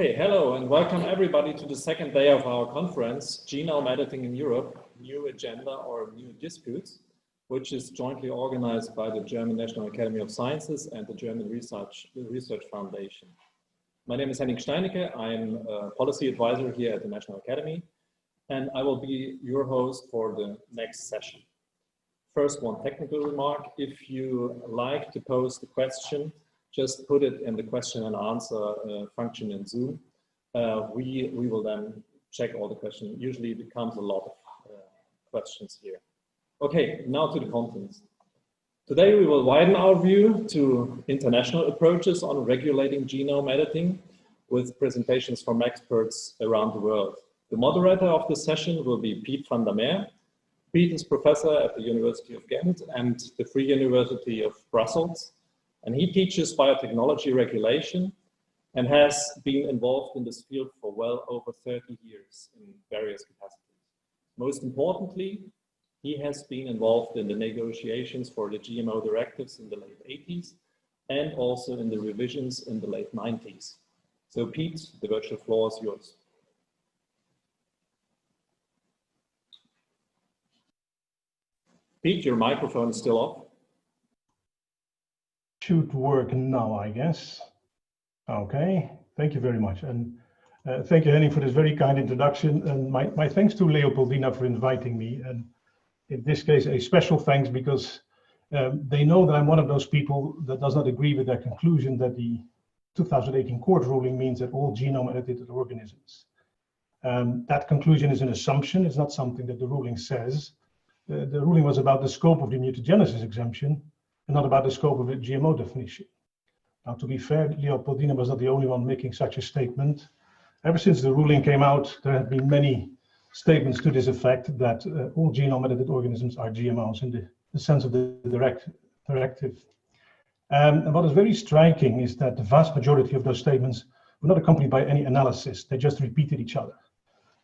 Okay, hello and welcome everybody to the second day of our conference, Genome Editing in Europe, New Agenda or New Disputes, which is jointly organized by the German National Academy of Sciences and the German Research Foundation. My name is Henning Steinecke. I'm a policy advisor here at the National Academy, and I will be your host for the next session. First, one technical remark. If you like to post a question, just put it in the question and answer function in Zoom. We will then check all the questions. Usually it becomes a lot of questions here. Okay, now to the contents. Today we will widen our view to international approaches on regulating genome editing with presentations from experts around the world. The moderator of this session will be Piet van der Meer. Piet is professor at the University of Ghent and the Free University of Brussels. And he teaches biotechnology regulation and has been involved in this field for well over 30 years in various capacities. Most importantly, he has been involved in the negotiations for the GMO directives in the late 80s and also in the revisions in the late 90s. So Piet, the virtual floor is yours. Piet, your microphone is still off. Should work now, I guess. Okay, thank you very much. And thank you, Henning, for this very kind introduction. And my thanks to Leopoldina for inviting me. And in this case, a special thanks because they know that I'm one of those people that does not agree with their conclusion that the 2018 court ruling means that all genome edited organisms. That conclusion is an assumption. It's not something that the ruling says. The ruling was about the scope of the mutagenesis exemption, and not about the scope of the GMO definition. Now, to be fair, Leopoldina was not the only one making such a statement. Ever since the ruling came out, there have been many statements to this effect that all genome-edited organisms are GMOs in the sense of the directive. And what is very striking is that the vast majority of those statements were not accompanied by any analysis. They just repeated each other.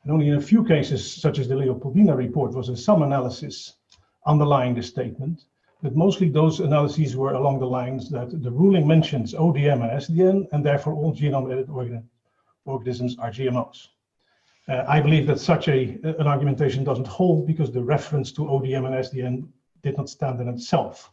And only in a few cases, such as the Leopoldina report, was there some analysis underlying the statement. But mostly those analyses were along the lines that the ruling mentions ODM and SDN, and therefore all genome-edited organisms are GMOs. I believe that such an argumentation doesn't hold because the reference to ODM and SDN did not stand in itself.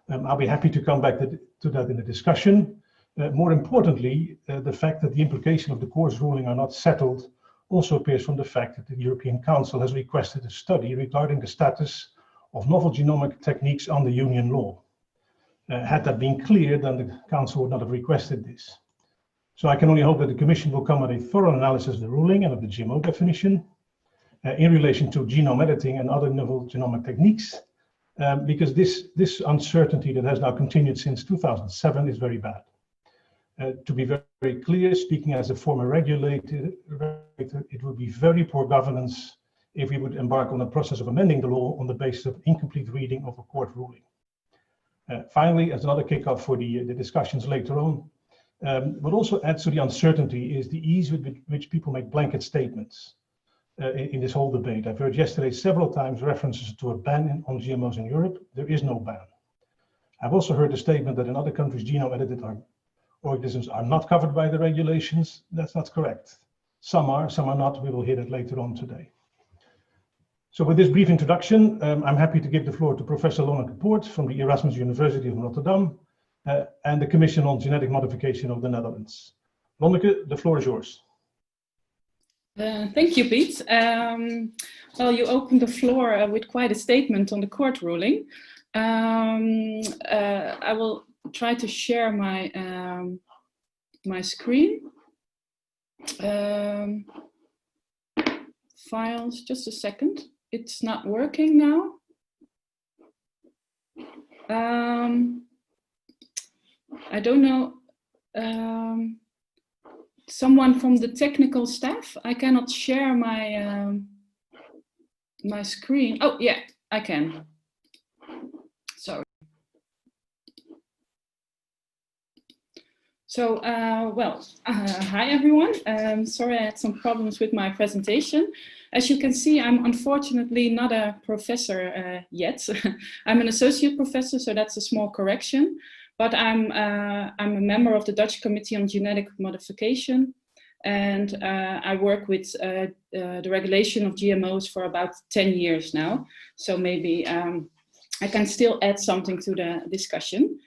I'll be happy to come back to that in the discussion. More importantly, the fact that the implication of the court's ruling are not settled also appears from the fact that the European Council has requested a study regarding the status of novel genomic techniques under union law. Had that been clear, then the Council would not have requested this. So I can only hope that the Commission will come with a thorough analysis of the ruling and of the GMO definition in relation to genome editing and other novel genomic techniques, because this uncertainty that has now continued since 2007 is very bad. To be very clear, speaking as a former regulator, it would be very poor governance if we would embark on a process of amending the law on the basis of incomplete reading of a court ruling. Finally, as another kickoff for the discussions later on, what also adds to the uncertainty is the ease with which people make blanket statements in this whole debate. I've heard yesterday several times references to a ban on GMOs in Europe. There is no ban. I've also heard the statement that in other countries genome-edited organisms are not covered by the regulations. That's not correct. Some are not. We will hear that later on today. So with this brief introduction, I'm happy to give the floor to Professor Lonneke Poort from the Erasmus University of Rotterdam and the Commission on Genetic Modification of the Netherlands. Lonneke, the floor is yours. Thank you, Piet. Well, you opened the floor with quite a statement on the court ruling. I will try to share my my screen. Files, just a second. It's not working now. I don't know. Someone from the technical staff? I cannot share my my screen. Oh yeah, I can. Sorry. So, hi everyone. Sorry, I had some problems with my presentation. As you can see, I'm unfortunately not a professor yet. I'm an associate professor, so that's a small correction. But I'm a member of the Dutch Committee on Genetic Modification, and I work with the regulation of GMOs for about 10 years now. So maybe I can still add something to the discussion.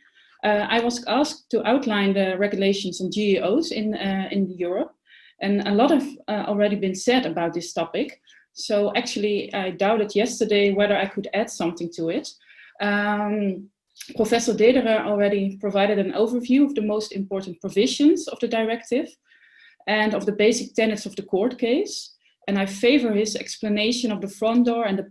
I was asked to outline the regulations on GEOs in Europe, and a lot have already been said about this topic. So actually, I doubted yesterday whether I could add something to it. Professor Dederer already provided an overview of the most important provisions of the directive and of the basic tenets of the court case. And I favor his explanation of the front door and the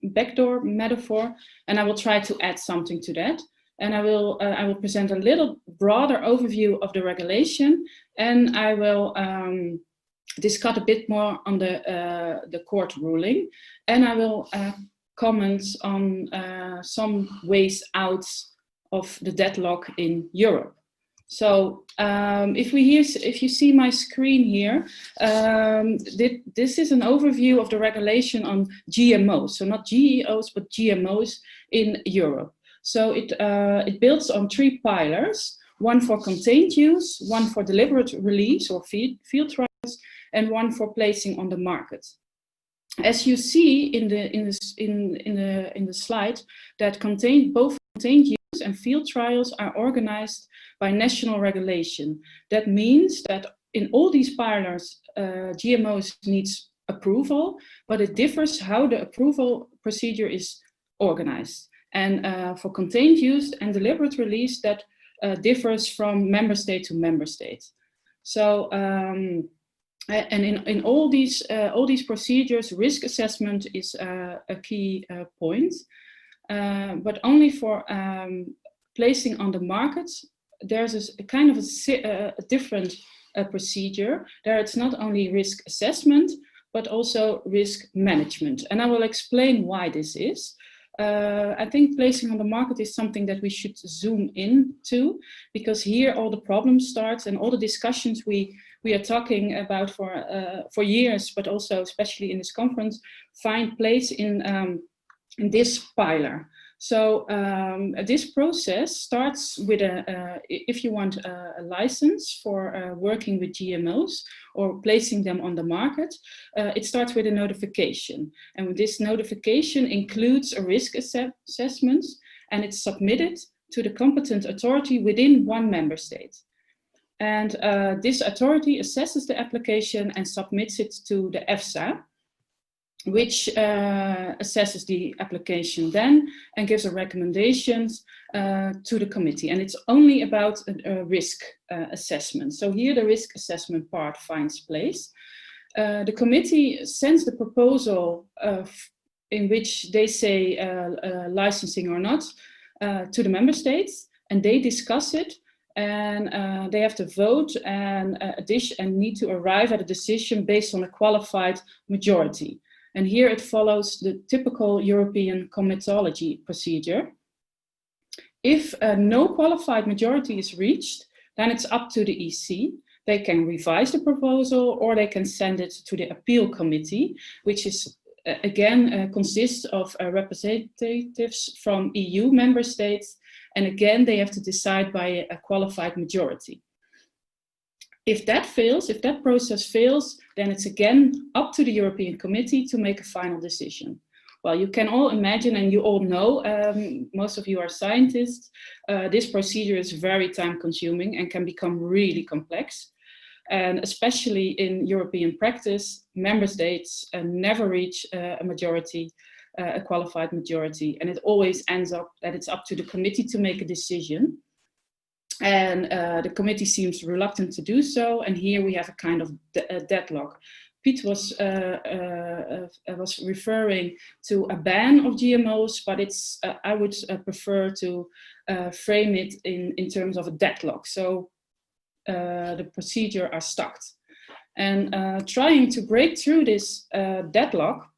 back door metaphor, and I will try to add something to that. And I will present a little broader overview of the regulation, and I will discuss a bit more on the court ruling, and I will comment on some ways out of the deadlock in Europe. So if you see my screen here, this is an overview of the regulation on GMOs, so not GEOs, but GMOs in Europe. So it builds on 3 pillars: one for contained use, one for deliberate release or field trials, and one for placing on the market. As you see in the slide, that both contained use and field trials are organized by national regulation. That means that in all these pillars, GMOs needs approval, but it differs how the approval procedure is organized. And for contained use and deliberate release, that differs from member state to member state. So, and in all these procedures, risk assessment is a key point, but only for placing on the market, there's a kind of a different procedure. There it's not only risk assessment, but also risk management. And I will explain why this is. I think placing on the market is something that we should zoom into, because here all the problems start and all the discussions we are talking about for years, but also especially in this conference, find place in this pillar. So this process starts with if you want a license for working with GMOs or placing them on the market, it starts with a notification. And this notification includes a risk assessment, and it's submitted to the competent authority within one member state. And this authority assesses the application and submits it to the EFSA, which assesses the application then and gives a recommendations to the committee. And it's only about a risk assessment. So here the risk assessment part finds place. The committee sends the proposal in which they say licensing or not to the member states, and they discuss it, and they have to vote and need to arrive at a decision based on a qualified majority. And here it follows the typical European comitology procedure. If no qualified majority is reached, then it's up to the EC. They can revise the proposal, or they can send it to the appeal committee, which is again consists of representatives from EU member states. And again, they have to decide by a qualified majority. If that fails, if that process fails, then it's again up to the European Committee to make a final decision. Well, you can all imagine, and you all know, most of you are scientists, this procedure is very time consuming and can become really complex. And especially in European practice, member states never reach a majority, a qualified majority, and it always ends up that it's up to the committee to make a decision. And the committee seems reluctant to do so, and here we have a kind of deadlock. Piet was referring to a ban of GMOs, but it's I would prefer to frame it in terms of a deadlock. So the procedure are stuck. And trying to break through this deadlock,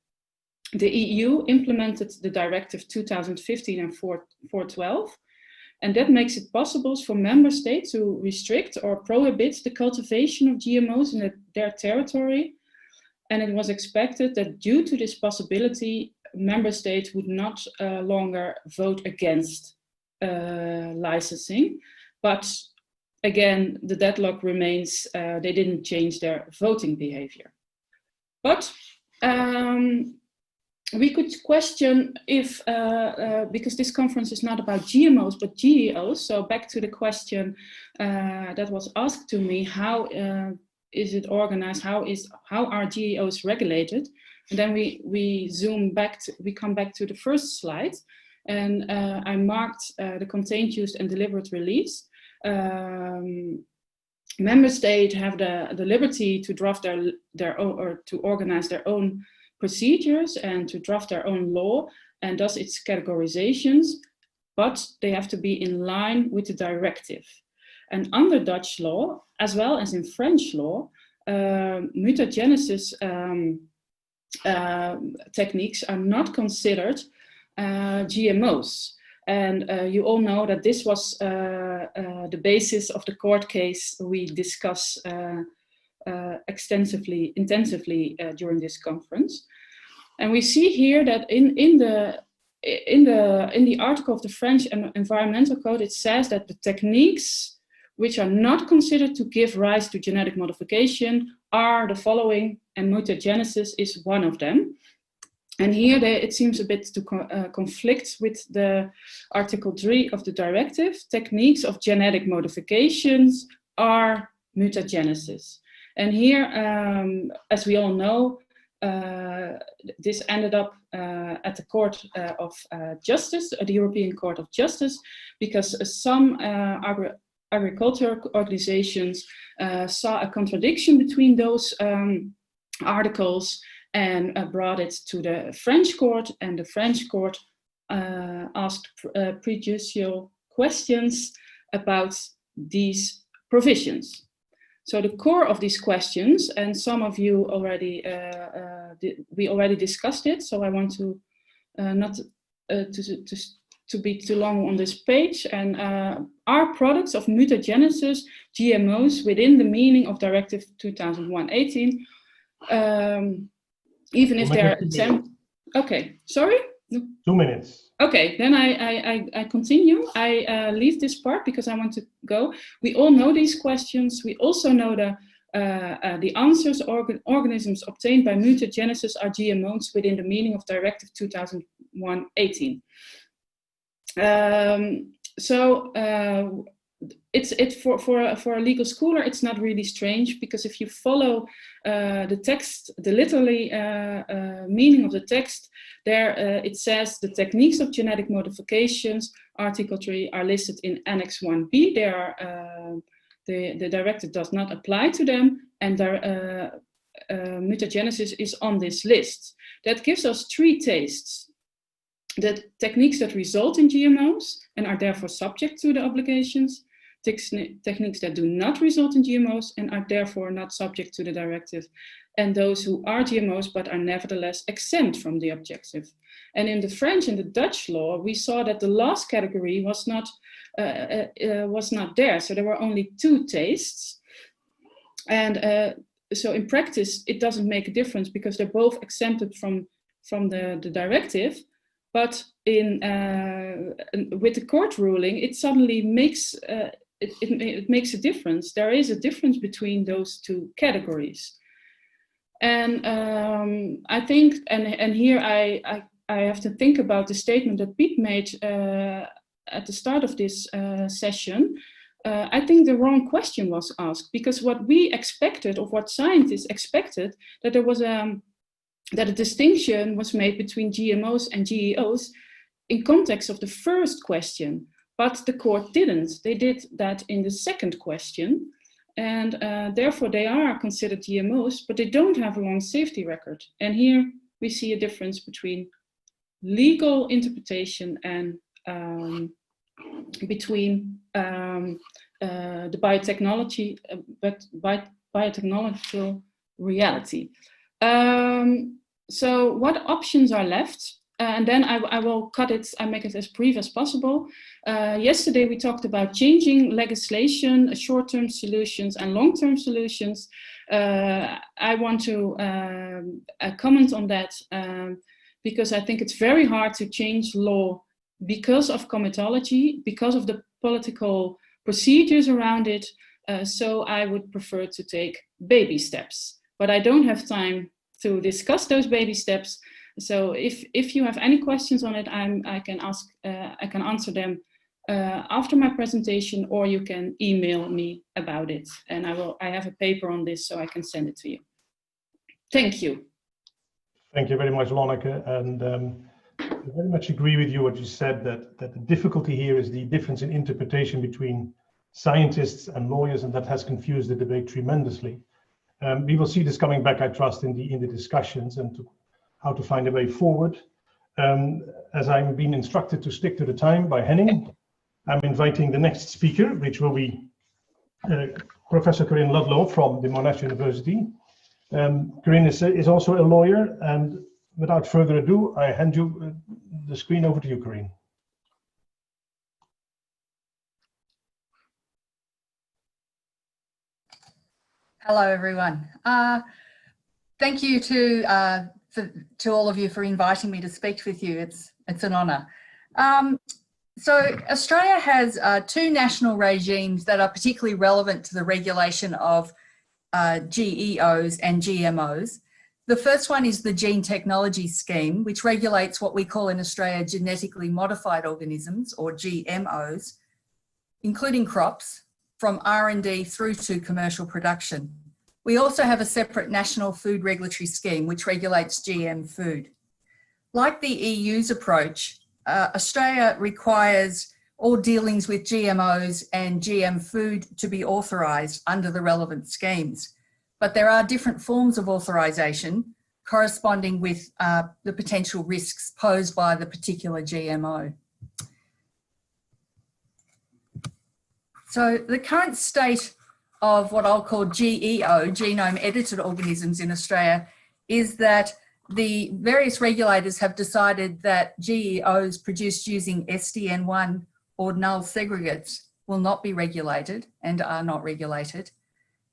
the EU implemented the Directive 2015 and 412. And that makes it possible for member states to restrict or prohibit the cultivation of GMOs in their territory. And it was expected that due to this possibility, member states would not longer vote against licensing, but again, the deadlock remains. They didn't change their voting behavior. But we could question if, because this conference is not about GMOs, but GEOs. So back to the question that was asked to me, how is it organized? How are GEOs regulated? And then we zoom back, we come back to the first slide. And I marked the contained, used, and deliberate release. Member states have the liberty to draft their own, or to organize their own procedures and to draft their own law, and thus its categorizations, but they have to be in line with the directive. And under Dutch law, as well as in French law, mutagenesis techniques are not considered GMOs. And you all know that this was the basis of the court case we discuss intensively during this conference. And we see here that in the article of the French Environmental Code, it says that the techniques which are not considered to give rise to genetic modification are the following, and mutagenesis is one of them. And here it seems a bit to conflict with the Article 3 of the directive. Techniques of genetic modifications are mutagenesis. And here, as we all know, this ended up at the Court of Justice, the European Court of Justice, because some agricultural organizations saw a contradiction between those articles and brought it to the French court, and the French court asked prejudicial questions about these provisions. So the core of these questions, and some of you already, we already discussed it, so I want to not to be too long on this page, and are products of mutagenesis, GMOs, within the meaning of Directive 2001/18, even if they're exempt. Okay, sorry? 2 minutes. Okay, then I continue. I leave this part because I want to go. We all know these questions. We also know the answers. Organisms obtained by mutagenesis are GMOs within the meaning of Directive 2001/18. It's for a legal scholar, it's not really strange, because if you follow the text, the literally meaning of the text, there it says the techniques of genetic modifications, Article 3, are listed in Annex 1b. They are, the directive does not apply to them, and mutagenesis is on this list. That gives us 3 tastes. The techniques that result in GMOs and are therefore subject to the obligations, techniques that do not result in GMOs and are therefore not subject to the directive, and those who are GMOs but are nevertheless exempt from the objective. And in the French and the Dutch law, we saw that the last category was not there. So there were only 2 tastes. And so in practice, it doesn't make a difference because they're both exempted from the directive. But with the court ruling, it suddenly makes it makes a difference. There is a difference between those 2 categories, and I think, and here I have to think about the statement that Piet made at the start of this session. I think the wrong question was asked, because what we expected, or what scientists expected, that there was that a distinction was made between GMOs and GEOs in context of the first question, but the court didn't. They did that in the second question, and therefore they are considered GMOs, but they don't have a long safety record. And here we see a difference between legal interpretation and between the biotechnological reality. So what options are left? And then I will cut it, I make it as brief as possible. Yesterday we talked about changing legislation, short-term solutions and long-term solutions. I want to comment on that because I think it's very hard to change law because of comitology, because of the political procedures around it. So I would prefer to take baby steps, but I don't have time to discuss those baby steps. So if you have any questions on it, I can answer them after my presentation, or you can email me about it. And I have a paper on this, so I can send it to you. Thank you. Thank you very much, Lonneke. And I very much agree with you what you said, that the difficulty here is the difference in interpretation between scientists and lawyers, and that has confused the debate tremendously. We will see this coming back, I trust, in the discussions and how to find a way forward. As I'm being instructed to stick to the time by Henning, I'm inviting the next speaker, which will be Professor Corinne Ludlow from the Monash University. Corinne is also a lawyer, and without further ado, I hand you the screen over to you, Corinne. Hello, everyone. Thank you to all of you for inviting me to speak with you. It's an honour. So Australia has two national regimes that are particularly relevant to the regulation of GEOs and GMOs. The first one is the Gene Technology Scheme, which regulates what we call in Australia genetically modified organisms, or GMOs, including crops, from R&D through to commercial production. We also have a separate national food regulatory scheme which regulates GM food. Like the EU's approach, Australia requires all dealings with GMOs and GM food to be authorised under the relevant schemes. But there are different forms of authorisation corresponding with the potential risks posed by the particular GMO. So the current state of what I'll call GEO, genome edited organisms in Australia, is that the various regulators have decided that GEOs produced using SDN1 or null segregates will not be regulated and are not regulated,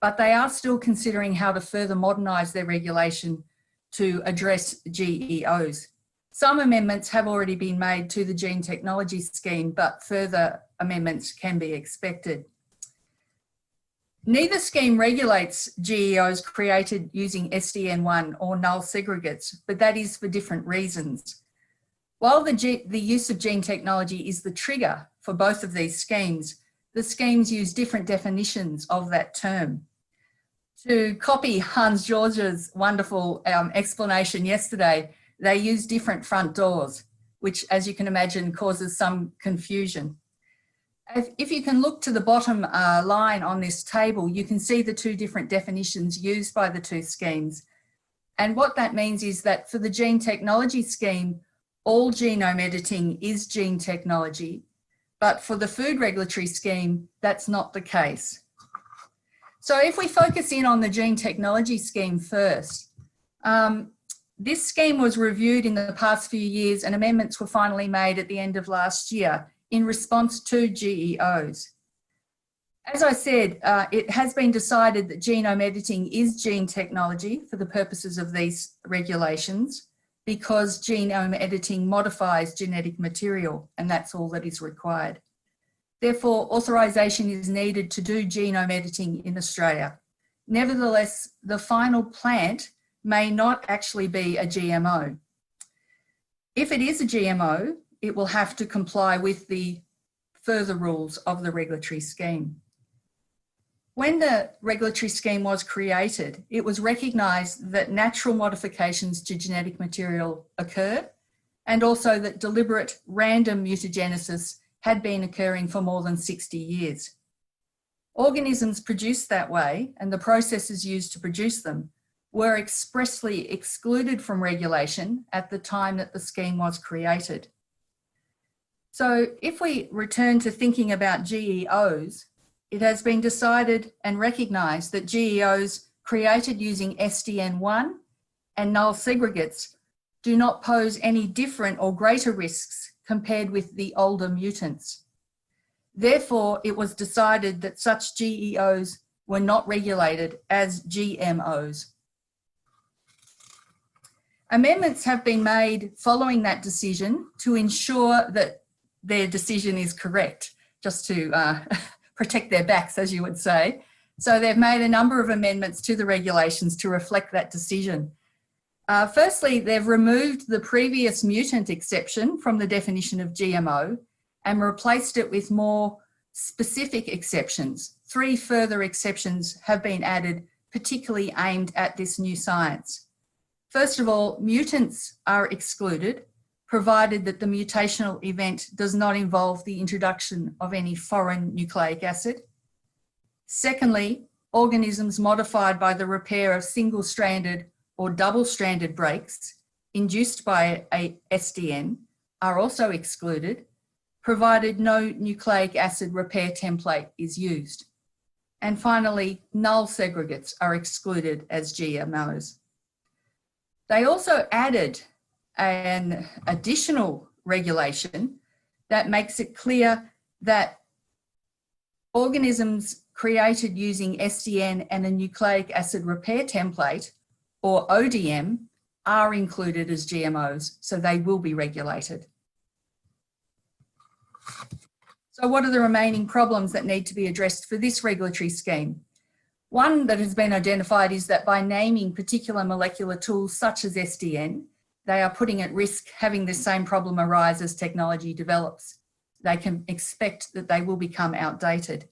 but they are still considering how to further modernise their regulation to address GEOs. Some amendments have already been made to the Gene Technology Scheme, but further amendments can be expected. Neither scheme regulates GEOs created using SDN1 or null segregates, but that is for different reasons. While the use of gene technology is the trigger for both of these schemes, the schemes use different definitions of that term. To copy Hans George's wonderful explanation yesterday, they use different front doors, which, as you can imagine, causes some confusion. If you can look to the bottom line on this table, you can see the two different definitions used by the two schemes. And what that means is that for the Gene Technology Scheme, all genome editing is gene technology, but for the Food Regulatory Scheme, that's not the case. So if we focus in on the Gene Technology Scheme first, this scheme was reviewed in the past few years and amendments were finally made at the end of last year in response to GEOs. As I said, it has been decided that genome editing is gene technology for the purposes of these regulations because genome editing modifies genetic material and that's all that is required. Therefore, authorisation is needed to do genome editing in Australia. Nevertheless, the final plant may not actually be a GMO. If it is a GMO, it will have to comply with the further rules of the regulatory scheme. When the regulatory scheme was created, it was recognised that natural modifications to genetic material occur and also that deliberate random mutagenesis had been occurring for more than 60 years. Organisms produced that way and the processes used to produce them were expressly excluded from regulation at the time that the scheme was created. So if we return to thinking about GEOs, it has been decided and recognised that GEOs created using SDN1 and null segregates do not pose any different or greater risks compared with the older mutants. Therefore, it was decided that such GEOs were not regulated as GMOs. Amendments have been made following that decision to ensure that their decision is correct, just to protect their backs, as you would say. So they've made a number of amendments to the regulations to reflect that decision. Firstly, they've removed the previous mutant exception from the definition of GMO and replaced it with more specific exceptions. 3 further exceptions have been added, particularly aimed at this new science. First of all, mutants are excluded, provided that the mutational event does not involve the introduction of any foreign nucleic acid. Secondly, organisms modified by the repair of single-stranded or double-stranded breaks induced by a SDN are also excluded, provided no nucleic acid repair template is used. And finally, null segregates are excluded as GMOs. They also added an additional regulation that makes it clear that organisms created using SDN and a nucleic acid repair template, or ODM, are included as GMOs, so they will be regulated. So what are the remaining problems that need to be addressed for this regulatory scheme? One that has been identified is that by naming particular molecular tools such as SDN, they are putting at risk having the same problem arise as technology develops. They can expect that they will become outdated.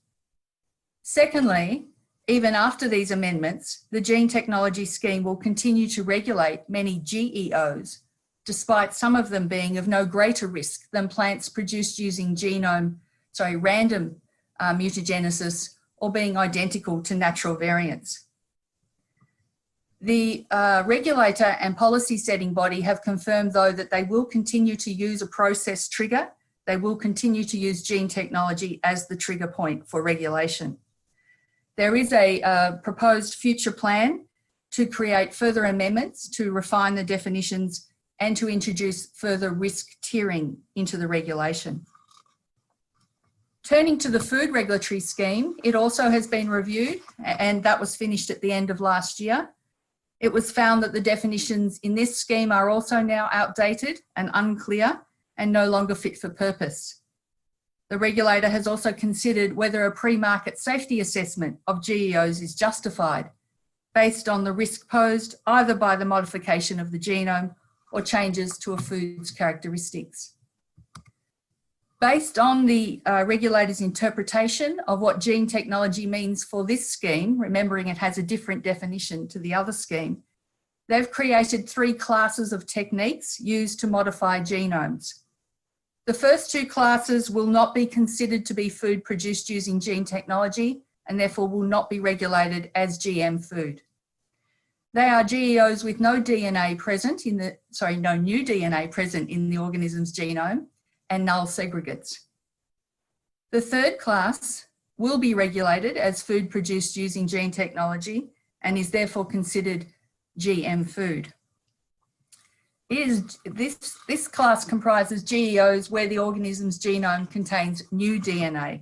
Secondly, even after these amendments, the gene technology scheme will continue to regulate many GEOs, despite some of them being of no greater risk than plants produced using random mutagenesis or being identical to natural variants. The regulator and policy setting body have confirmed, though, that they will continue to use a process trigger. They will continue to use gene technology as the trigger point for regulation. There is a proposed future plan to create further amendments to refine the definitions and to introduce further risk tiering into the regulation. Turning to the food regulatory scheme, it also has been reviewed, and that was finished at the end of last year. It was found that the definitions in this scheme are also now outdated and unclear and no longer fit for purpose. The regulator has also considered whether a pre-market safety assessment of GEOs is justified based on the risk posed either by the modification of the genome or changes to a food's characteristics. Based on the regulator's interpretation of what gene technology means for this scheme, remembering it has a different definition to the other scheme, they've created 3 classes of techniques used to modify genomes. The first 2 classes will not be considered to be food produced using gene technology and therefore will not be regulated as GM food. They are GEOs with no DNA present in the, no new DNA present in the organism's genome and null segregates. The third class will be regulated as food produced using gene technology and is therefore considered GM food. This class comprises GEOs where the organism's genome contains new DNA,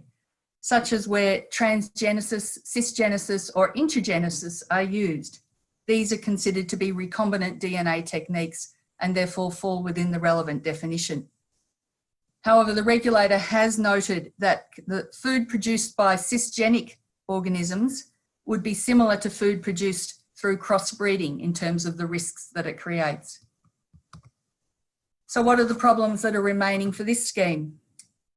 such as where transgenesis, cisgenesis, or intergenesis are used. These are considered to be recombinant DNA techniques and therefore fall within the relevant definition. However, the regulator has noted that the food produced by cisgenic organisms would be similar to food produced through crossbreeding in terms of the risks that it creates. So what are the problems that are remaining for this scheme?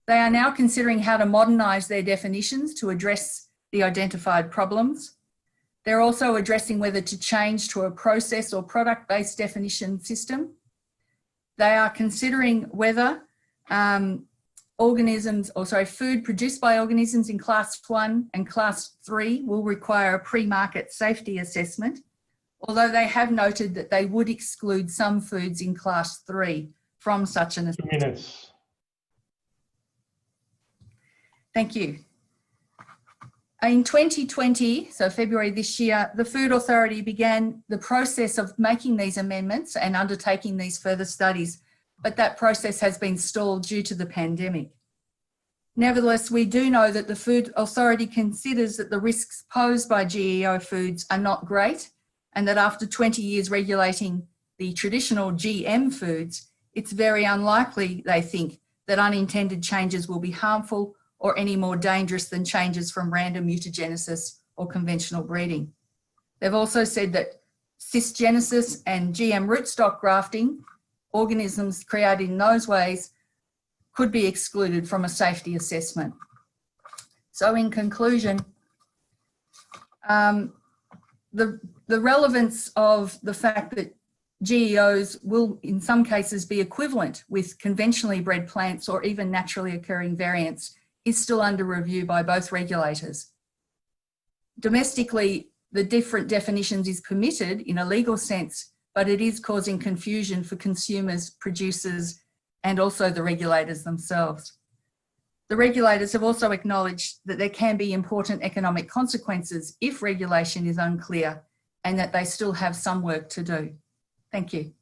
They are now considering how to modernise their definitions to address the identified problems. They're also addressing whether to change to a process or product-based definition system. They are considering whether food produced by organisms in class 1 and class 3 will require a pre-market safety assessment, although they have noted that they would exclude some foods in class 3 from such an assessment. Thank you. In 2020, so February this year, the Food Authority began the process of making these amendments and undertaking these further studies, but that process has been stalled due to the pandemic. Nevertheless, we do know that the Food Authority considers that the risks posed by GEO foods are not great, and that after 20 years regulating the traditional GM foods, it's very unlikely, they think, that unintended changes will be harmful or any more dangerous than changes from random mutagenesis or conventional breeding. They've also said that cisgenesis and GM rootstock grafting, organisms created in those ways, could be excluded from a safety assessment. So in conclusion, the relevance of the fact that GEOs will in some cases be equivalent with conventionally bred plants or even naturally occurring variants is still under review by both regulators. Domestically, the different definitions is permitted in a legal sense, but it is causing confusion for consumers, producers, and also the regulators themselves. The regulators have also acknowledged that there can be important economic consequences if regulation is unclear and that they still have some work to do. Thank you.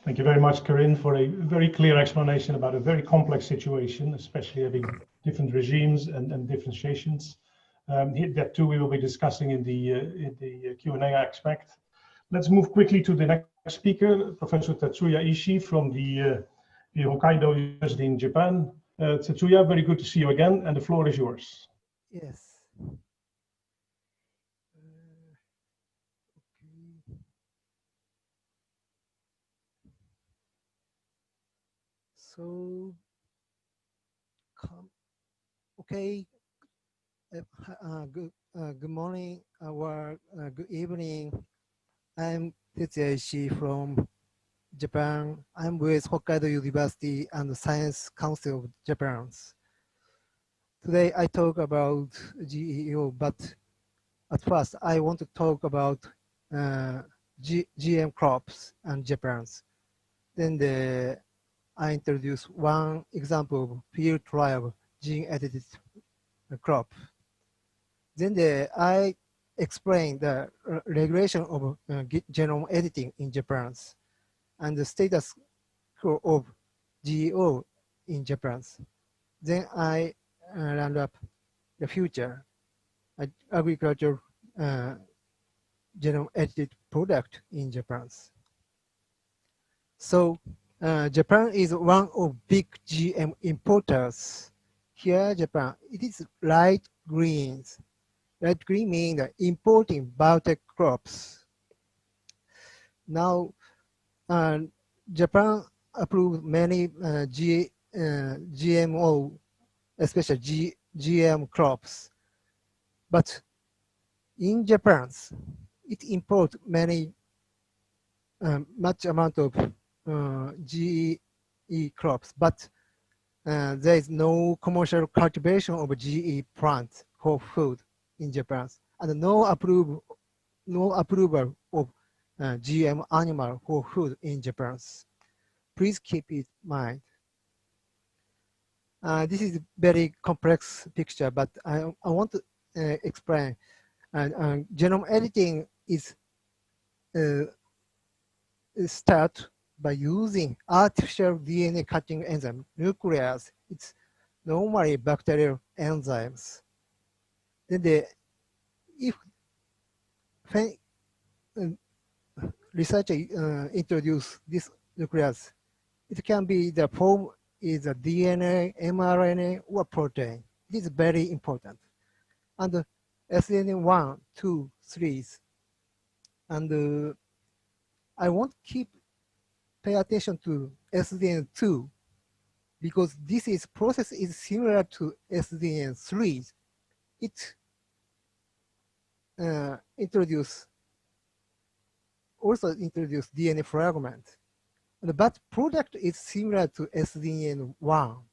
Thank you very much, Corinne, for a very clear explanation about a very complex situation, especially having different regimes and differentiations. That too we will be discussing in the Q&A aspect. Let's move quickly to the next speaker, Professor Tetsuya Ishii from the Hokkaido University in Japan. Tetsuya, very good to see you again, and the floor is yours. Yes. So, okay. Good morning or good evening. I'm Tetsuya Ishii from Japan. I'm with Hokkaido University and the Science Council of Japan. Today I talk about GEO, but at first I want to talk about GM crops and Japan's. Then I introduce one example of field trial gene edited crop. Then I explain the regulation of genome editing in Japan and the status quo of GEO in Japan. Then I round up the future agriculture genome edited product in Japan. So Japan is one of big GM importers. Here, Japan, it is light greens. Light green means importing biotech crops. Now, Japan approved many GMO, especially GM crops. But in Japan, it imports much amount of GE crops, but there is no commercial cultivation of GE plants for food in Japan, and no approval of GM animal for food in Japan. Please keep it in mind. This is a very complex picture, but I want to explain. Genome editing is start by using artificial DNA cutting enzyme, nuclease. It's normally bacterial enzymes. Then if researcher introduce this nuclease, it can be the form is a DNA, mRNA, or protein. This is very important. And SNN 1, 2, 3. And I want to pay attention to SDN2 because this process is similar to SDN3. It also introduce DNA fragment, but product is similar to SDN1.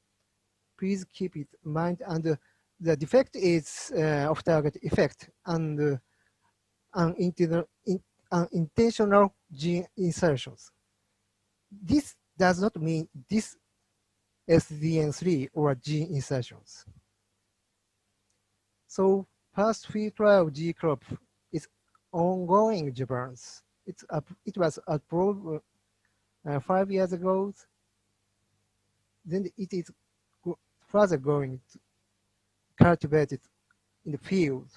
Please keep it in mind. And the defect is off-target effect and unintentional gene insertions. This does not mean this SDN3 or gene insertions. So first field trial of G crop is ongoing in Japan. It was approved 5 years ago. Then it is further going to cultivate it in the field.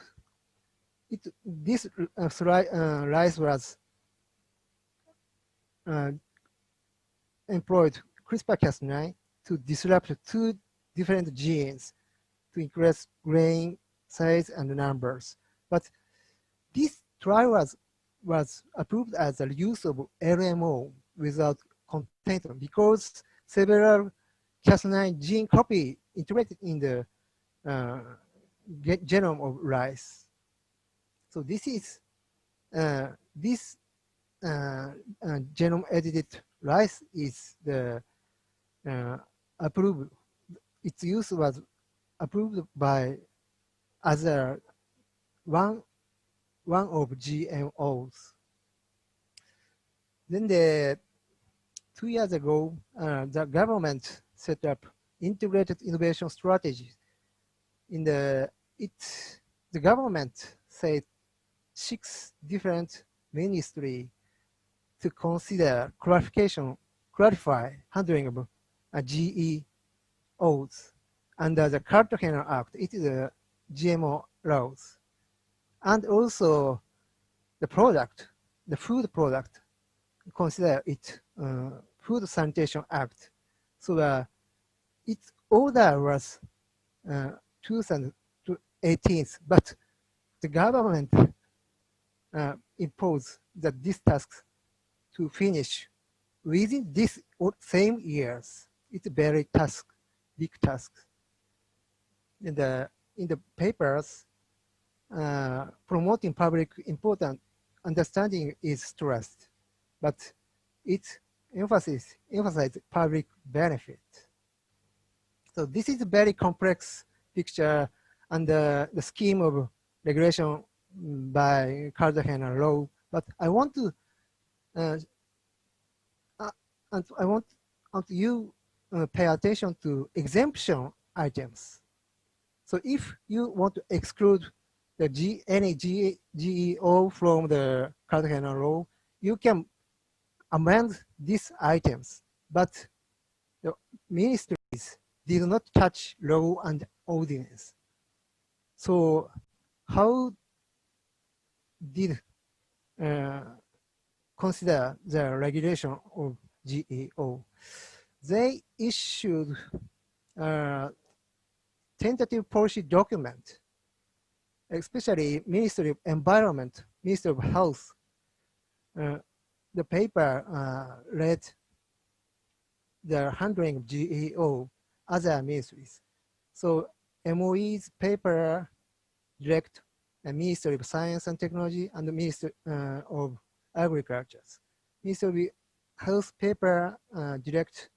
This rice was employed CRISPR-Cas9 to disrupt two different genes to increase grain size and numbers. But this trial was approved as a use of LMO without content because several Cas9 gene copy integrated in the genome of rice. So this is genome edited rice is the approved. Its use was approved by other one of GMOs. Then 2 years ago, the government set up integrated innovation strategy. The government said 6 different ministries to consider clarify handling of GEOs under the Cartagena Act. It is a GMO laws. And also the product, the food product, consider it Food Sanitation Act. So its order was 2018, but the government imposed that this task to finish within this same years. It's a very big task. In the papers, promoting public important understanding is stressed, but it emphasizes public benefit. So this is a very complex picture under the scheme of regulation by Cartagena law. But I want to, you pay attention to exemption items. So if you want to exclude any GEO from the Cartagena law, you can amend these items, but the ministries did not touch law and ordinance. So how did consider the regulation of GEO? They issued a tentative policy document, especially Ministry of Environment, Ministry of Health. The paper read the handling of GEO, other ministries. So MOE's paper direct the Ministry of Science and Technology and the Ministry of Agriculture. Ministry of Health paper direct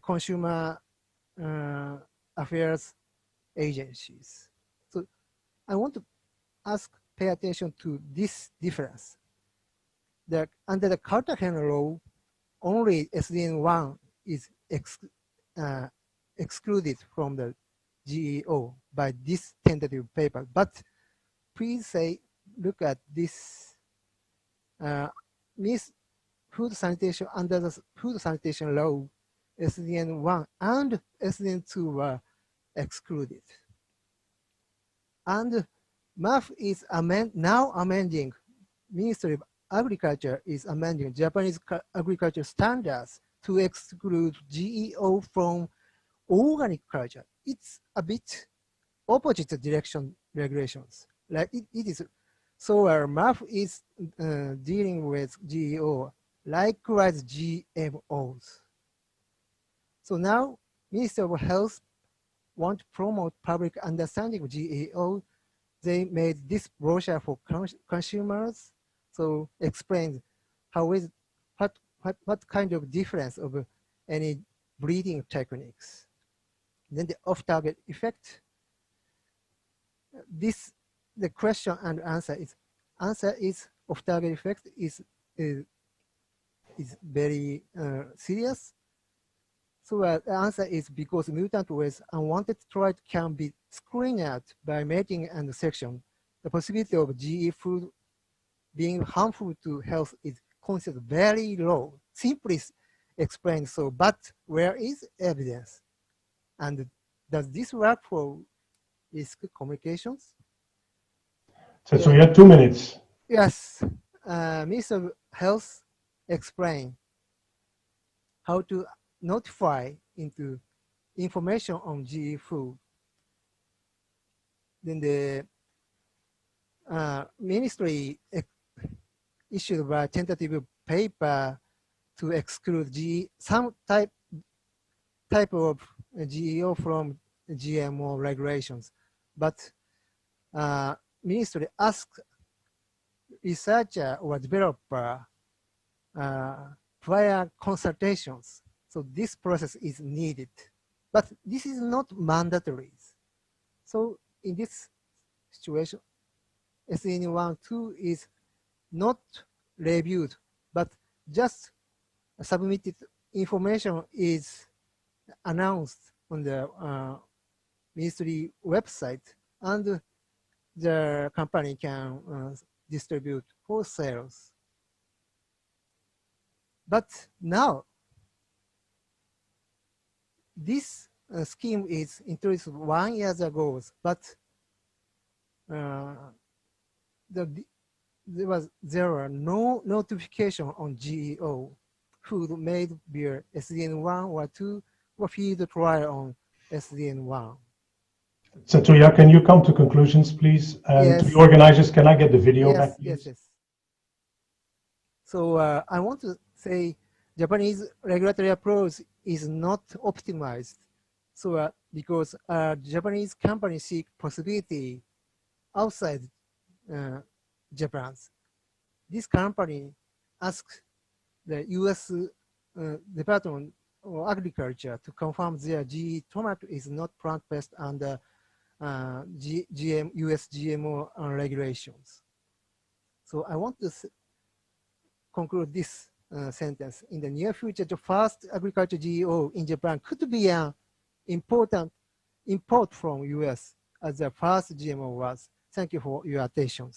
Consumer Affairs agencies. So I want to pay attention to this difference. Under the Cartagena law, only SDN1 is excluded from the GEO by this tentative paper. But please look at this food sanitation under the food sanitation law, SDN1 and SDN2 were excluded. And MAF is now amending, Ministry of Agriculture is amending Japanese agriculture standards to exclude GEO from organic culture. It's a bit opposite direction regulations. Like it is. So MAF is dealing with GEO, likewise GMOs. So now Ministry of Health want to promote public understanding of GEO. They made this brochure for consumers. So explain what kind of difference of any breeding techniques. Then the off-target effect. The question and answer is off-target effect is very serious. So the answer is because mutant with unwanted trait can be screened out by mating and section. The possibility of GE food being harmful to health is considered very low. Simply explained so, but where is evidence? And does this work for risk communications? So you have 2 minutes. Yes, Minister of Health explained how to notify into information on GE food. Then the ministry issued a tentative paper to exclude some type of GEO from GMO regulations, but ministry asked researcher or developer prior consultations. So this process is needed, but this is not mandatory. So in this situation, SN1/2 is not reviewed, but just submitted information is announced on the ministry website, and the company can distribute for sales. But now, this scheme is introduced 1 year ago, but there are no notification on GEO food made via SDN1 or 2 or field trial on SDN1. Tetsuya, can you come to conclusions, please? And yes. To the organizers, can I get the video back, please? Yes. So I want to say Japanese regulatory approach is not optimized. So because Japanese companies seek possibility outside Japan. This company asked the US Department of Agriculture to confirm their GE tomato is not plant-based under US GMO regulations. So I want to conclude this sentence. In the near future, the first agriculture GEO in Japan could be an important import from US as the first GMO was. Thank you for your attention.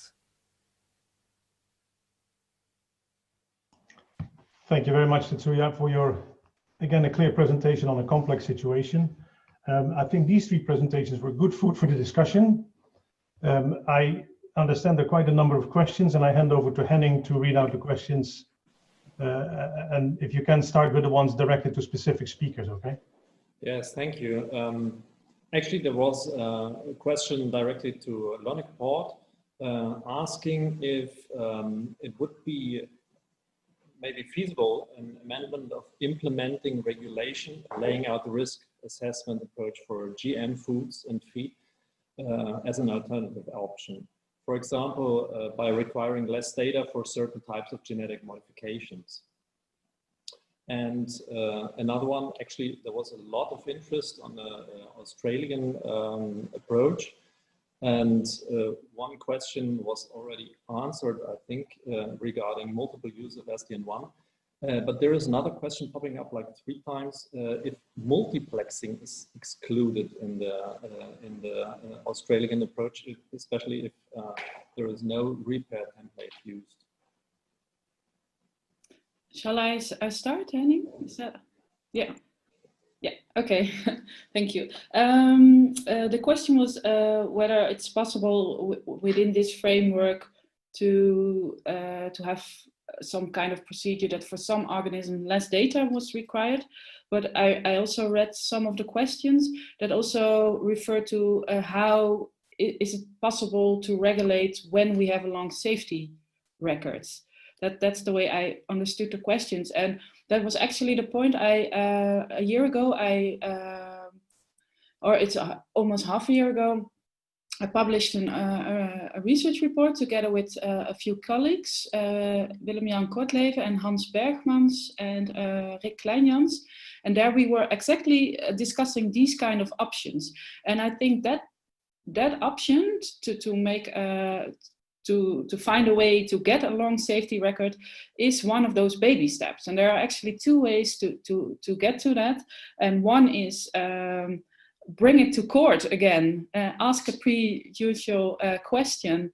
Thank you very much, Tetsuya, for your, again, a clear presentation on a complex situation. I think these three presentations were good food for the discussion. I understand there are quite a number of questions, and I hand over to Henning to read out the questions. And if you can start with the ones directed to specific speakers, okay? Yes, thank you. Actually, there was a question directly to Lonnie Port asking if it would be maybe feasible an amendment of implementing regulation, laying out the risk assessment approach for GM foods and feed as an alternative option. For example, by requiring less data for certain types of genetic modifications. And another one, actually, there was a lot of interest on the Australian approach. And one question was already answered, I think, regarding multiple use of SDN1. But there is another question popping up like 3 times, if multiplexing is excluded in the Australian approach, especially if there is no repair template used. Shall I start, Henning? Is that? Yeah. Yeah, okay, thank you. The question was whether it's possible within this framework to have some kind of procedure that for some organisms less data was required. But I also read some of the questions that also refer to how is it possible to regulate when we have a long safety records. That's the way I understood the questions, and that was actually the point a year ago, or it's almost half a year ago, I published a research report together with a few colleagues, Willem-Jan Kortleven and Hans Bergmans and Rick Kleinjans, and there we were exactly discussing these kind of options, and I think that option to make to find a way to get a long safety record is one of those baby steps. And there are actually 2 ways to get to that. And one is bring it to court again, ask a prejudicial question,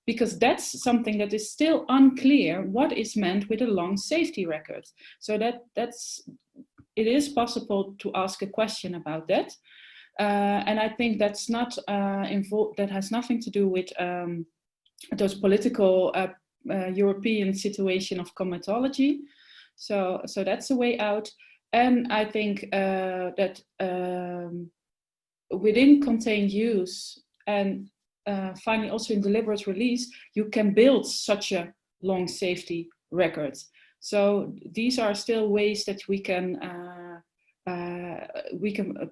because that's something that is still unclear what is meant with a long safety record. So it is possible to ask a question about that. And I think that's not involved. That has nothing to do with those political European situation of comitology. So that's a way out. And I think that within contained use and finally also in deliberate release, you can build such a long safety record. So these are still ways that we can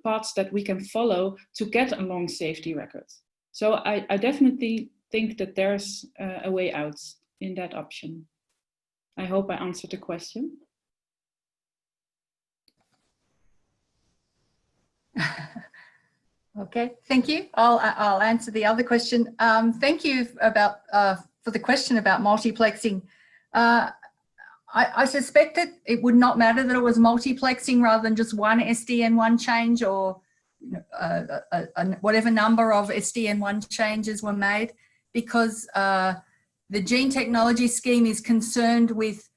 paths that we can follow to get a long safety record. So I definitely think that there's a way out in that option. I hope I answered the question. Okay, thank you. I'll answer the other question. Thank you for the question about multiplexing. I suspect that it would not matter that it was multiplexing rather than just one SDN1 change or whatever number of SDN1 changes were made, because the gene technology scheme is concerned with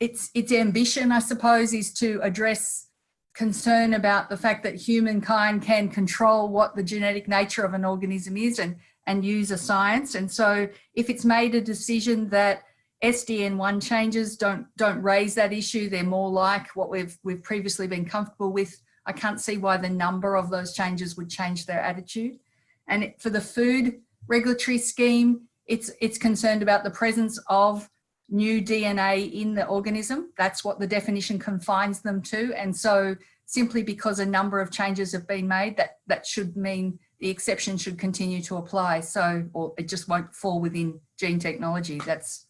its ambition, I suppose, is to address concern about the fact that humankind can control what the genetic nature of an organism is and use a science. And so if it's made a decision that SDN1 changes don't raise that issue, they're more like what we've previously been comfortable with, I can't see why the number of those changes would change their attitude. And for the food regulatory scheme, it's concerned about the presence of new DNA in the organism. That's what the definition confines them to. And so simply because a number of changes have been made, that should mean the exception should continue to apply. So, or it just won't fall within gene technology. That's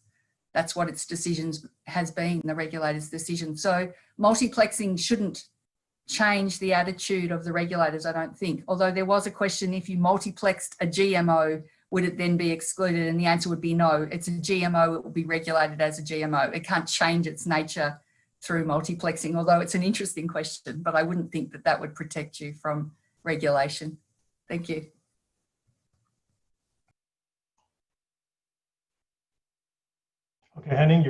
what its decisions has been, the regulator's decision. So multiplexing shouldn't change the attitude of the regulators, I don't think. Although there was a question, if you multiplexed a GMO, would it then be excluded? And the answer would be no. It's a GMO, it will be regulated as a GMO. It can't change its nature through multiplexing, although it's an interesting question, but I wouldn't think that that would protect you from regulation. Thank you. Okay, Henning,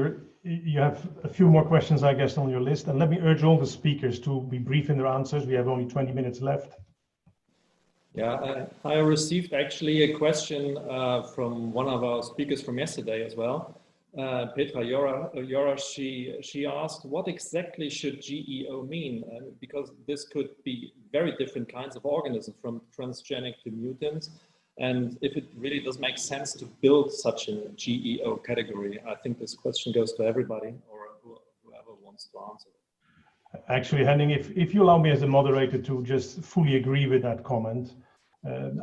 you have a few more questions, I guess, on your list. And let me urge all the speakers to be brief in their answers. We have only 20 minutes left. Yeah, I received actually a question from one of our speakers from yesterday as well. Petra Jora, she asked, what exactly should GEO mean? Because this could be very different kinds of organisms, from transgenic to mutants. And if it really does make sense to build such a GEO category, I think this question goes to everybody or whoever wants to answer. Actually, Henning, if you allow me as a moderator to just fully agree with that comment,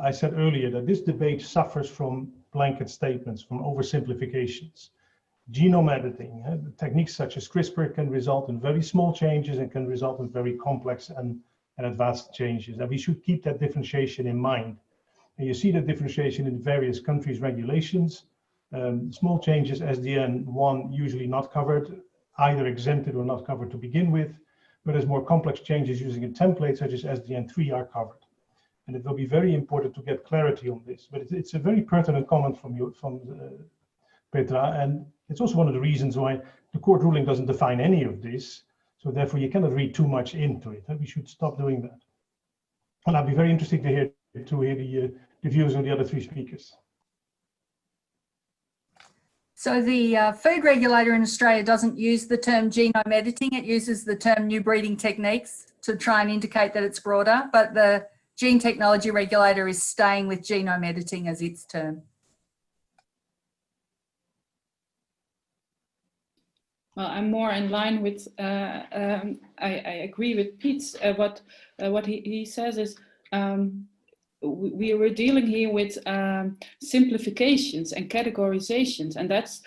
I said earlier that this debate suffers from blanket statements, from oversimplifications. Genome editing, techniques such as CRISPR can result in very small changes and can result in very complex and advanced changes. And we should keep that differentiation in mind. And you see that differentiation in various countries' regulations. Small changes, SDN1 usually not covered, either exempted or not covered to begin with, whereas more complex changes using a template such as SDN3 are covered. And it will be very important to get clarity on this. But it's a very pertinent comment from Petra, and it's also one of the reasons why the court ruling doesn't define any of this. So therefore, you cannot read too much into it. We should stop doing that. And I'd be very interested to hear the views of the other three speakers. So the food regulator in Australia doesn't use the term genome editing. It uses the term new breeding techniques to try and indicate that it's broader, but the gene technology regulator is staying with genome editing as its term. Well, I'm more in line with, I agree with Piet. What he says is, we were dealing here with simplifications and categorizations, and that's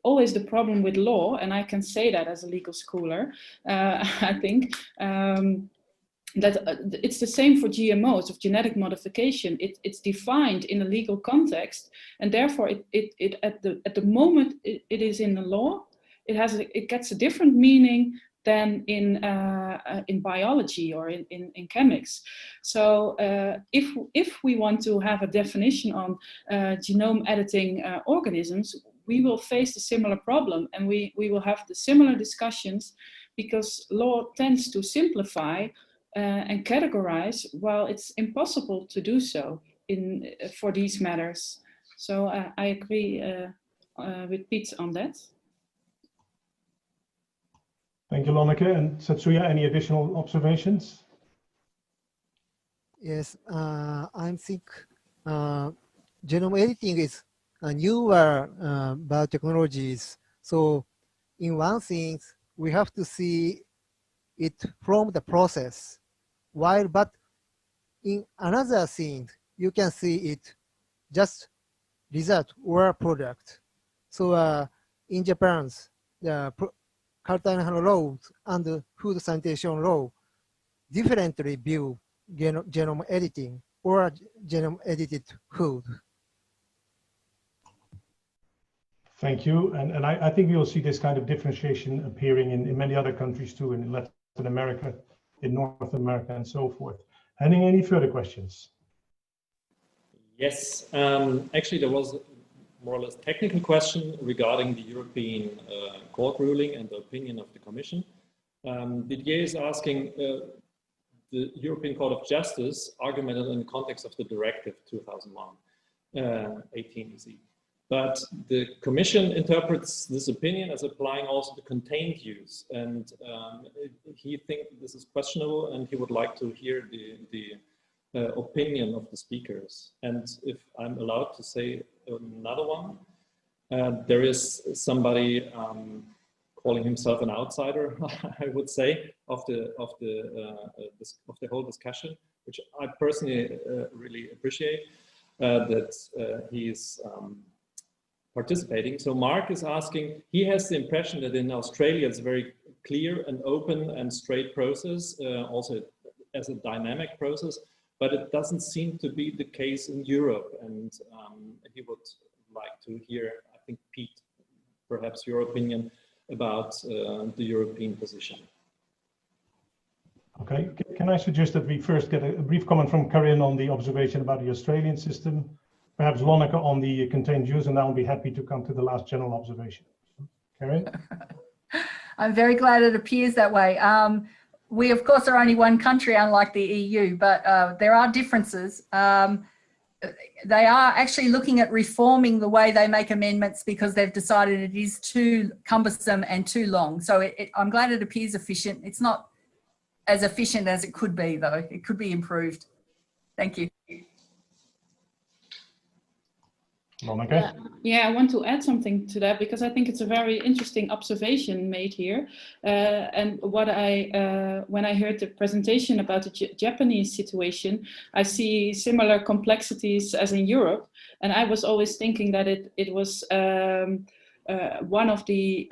always the problem with law, and I can say that as a legal scholar. I think that it's the same for GMOs, of genetic modification. It's defined in a legal context, and therefore at the moment it is in the law, it gets a different meaning than in biology or in chemics. So if we want to have a definition on genome editing organisms, we will face a similar problem, and we will have the similar discussions, because law tends to simplify and categorize, while it's impossible to do so for these matters. So I agree with Piet on that. Thank you, Lonneke. And Satsuya, any additional observations? Yes, I think genome editing is a newer biotechnologies. So in one thing, we have to see it from the process. But in another thing, you can see it just result or product. So in Japan, the Cartagena law and food sanitation law differently view genome editing or genome edited food. Thank you. And I think we will see this kind of differentiation appearing in many other countries too, in Latin America, in North America, and so forth. Henning, any further questions? Yes, actually there was a more or less technical question regarding the European court ruling and the opinion of the Commission. Didier is asking, the European Court of Justice argumented in the context of the Directive 2001-18 EC. But the Commission interprets this opinion as applying also to contained use, and he thinks this is questionable, and he would like to hear the opinion of the speakers. And if I'm allowed to say another one, there is somebody calling himself an outsider, I would say, of the whole discussion, which I personally really appreciate that he's participating. So Mark is asking, he has the impression that in Australia it's a very clear and open and straight process, also as a dynamic process, but it doesn't seem to be the case in Europe. And he would like to hear, I think, Pete, perhaps your opinion about the European position. Okay, can I suggest that we first get a brief comment from Karin on the observation about the Australian system, perhaps Lonneke on the contained use, and I'll be happy to come to the last general observation. Karin? I'm very glad it appears that way. We, of course, are only one country, unlike the EU, but there are differences. They are actually looking at reforming the way they make amendments because they've decided it is too cumbersome and too long. So I'm glad it appears efficient. It's not as efficient as it could be, though. It could be improved. Thank you. Yeah, I want to add something to that because I think it's a very interesting observation made here. And what when I heard the presentation about the Japanese situation, I see similar complexities as in Europe. And I was always thinking that it was one of the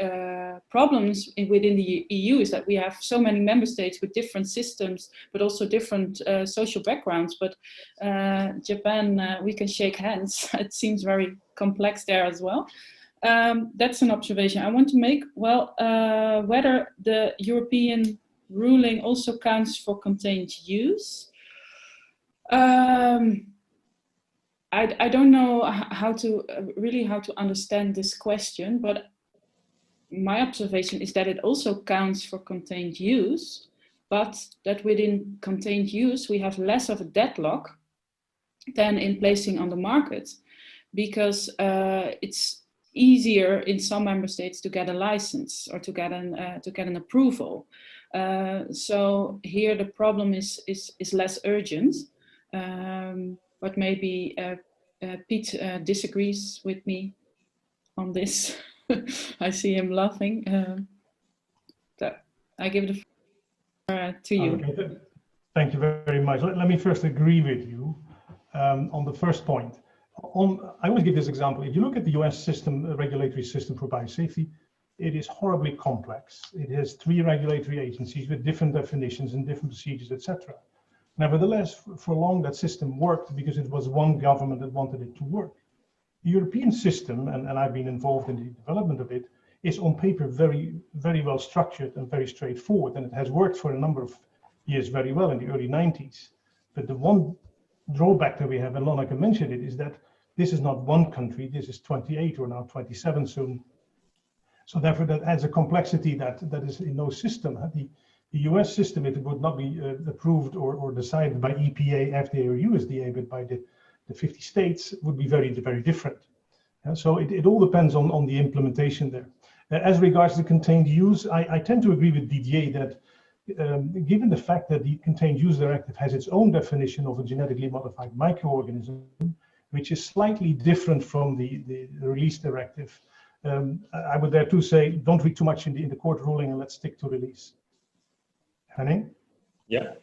problems within the EU is that we have so many member states with different systems, but also different social backgrounds. But Japan, we can shake hands. It seems very complex there as well. That's an observation I want to make. Well, whether the European ruling also counts for contained use. I don't know how to understand this question, but my observation is that it also counts for contained use, but that within contained use we have less of a deadlock than in placing on the market, because it's easier in some member states to get a license or to get an approval. So here the problem is less urgent. But maybe Pete disagrees with me on this. I see him laughing. I give the floor to you. Okay. Thank you very much. Let me first agree with you on the first point. I always give this example. If you look at the US system, regulatory system for biosafety, it is horribly complex. It has 3 regulatory agencies with different definitions and different procedures, etc. Nevertheless, for long that system worked because it was one government that wanted it to work. The European system, and I've been involved in the development of it, is on paper very, very well structured and very straightforward, and it has worked for a number of years very well in the early 90s. But the one drawback that we have, and Lonneke mentioned it, is that this is not one country, this is 28 or now 27 soon. So therefore that adds a complexity that is in no system. The US system, if it would not be approved or decided by EPA, FDA, or USDA, but by the 50 states, would be very, very different. And so it all depends on the implementation there. As regards the contained use, I tend to agree with Didier that given the fact that the Contained Use Directive has its own definition of a genetically modified microorganism, which is slightly different from the release directive, I would dare to say, don't read too much in the court ruling and let's stick to release. Henning? Yeah.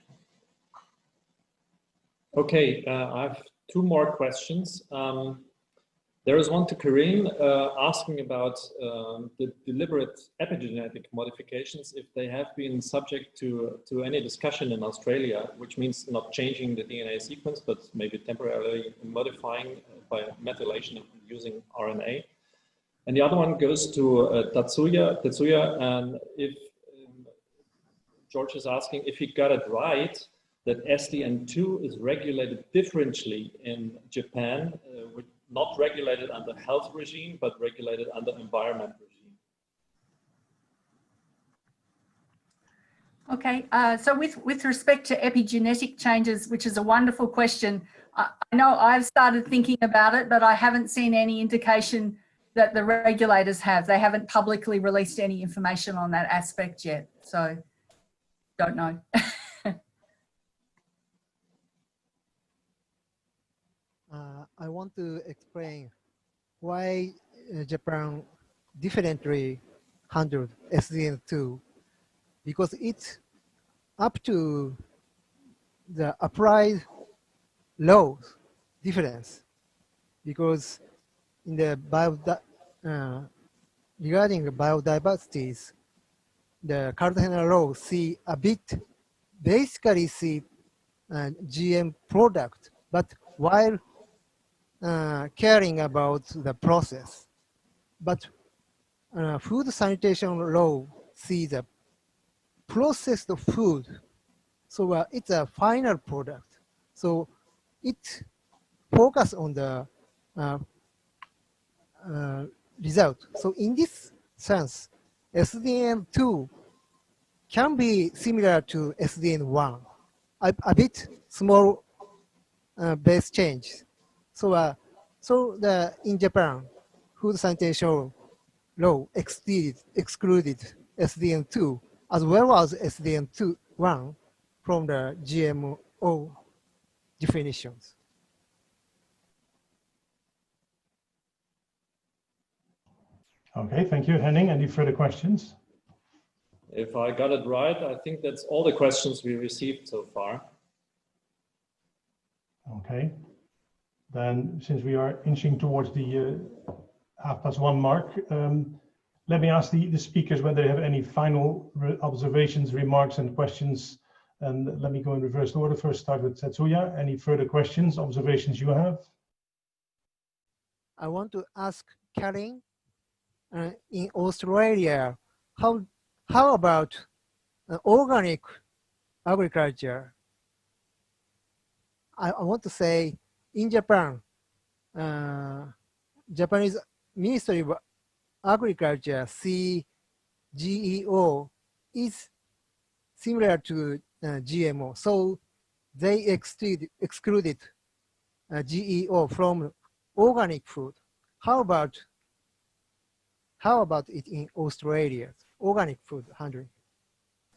Okay, I have two more questions. There is one to Karim asking about the deliberate epigenetic modifications, if they have been subject to any discussion in Australia, which means not changing the DNA sequence, but maybe temporarily modifying by methylation using RNA. And the other one goes to Tetsuya, and if George is asking if he got it right, that SDN2 is regulated differently in Japan, not regulated under health regime, but regulated under environment regime. Okay, so with respect to epigenetic changes, which is a wonderful question, I know I've started thinking about it, but I haven't seen any indication that the regulators have. They haven't publicly released any information on that aspect yet, so don't know. I want to explain why Japan differently handled SDN2, because it's up to the applied laws difference, because in the regarding the biodiversities, the Cartagena law see a bit, basically see GM product, but while caring about the process. But food sanitation law see the processed food. So it's a final product. So it focus on the result. So in this sense, SDN2 can be similar to SDN1, a bit small base change. So, in Japan, food sanitation law excluded SDN2 as well as SDN1 from the GMO definitions. Okay, thank you, Henning. Any further questions? If I got it right, I think that's all the questions we received so far. Okay. Then, since we are inching towards the 1:30 mark, let me ask the speakers whether they have any final observations, remarks, and questions. And let me go in reverse order. First, start with Tetsuya. Any further questions, observations you have? I want to ask Karin, in Australia, how about organic agriculture? I want to say, in Japan, Japanese Ministry of Agriculture, CGEO, is similar to GMO. So they excluded GEO from organic food. How about it in Australia, organic food handling?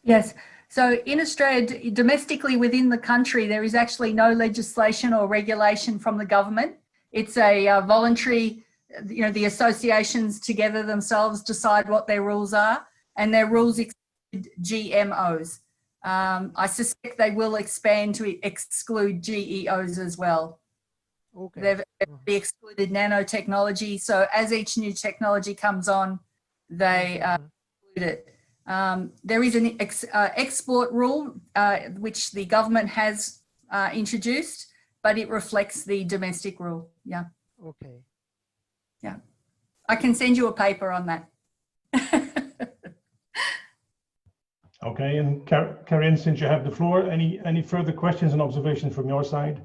Yes, so in Australia, domestically within the country, there is actually no legislation or regulation from the government. It's a voluntary, the associations together themselves decide what their rules are, and their rules exclude GMOs. I suspect they will expand to exclude GEOs as well. Okay. They've excluded nanotechnology, so as each new technology comes on, they exclude it. There is an export rule which the government has introduced, but it reflects the domestic rule. Yeah. Okay. Yeah. I can send you a paper on that. Okay, and Karin, since you have the floor, any further questions and observations from your side?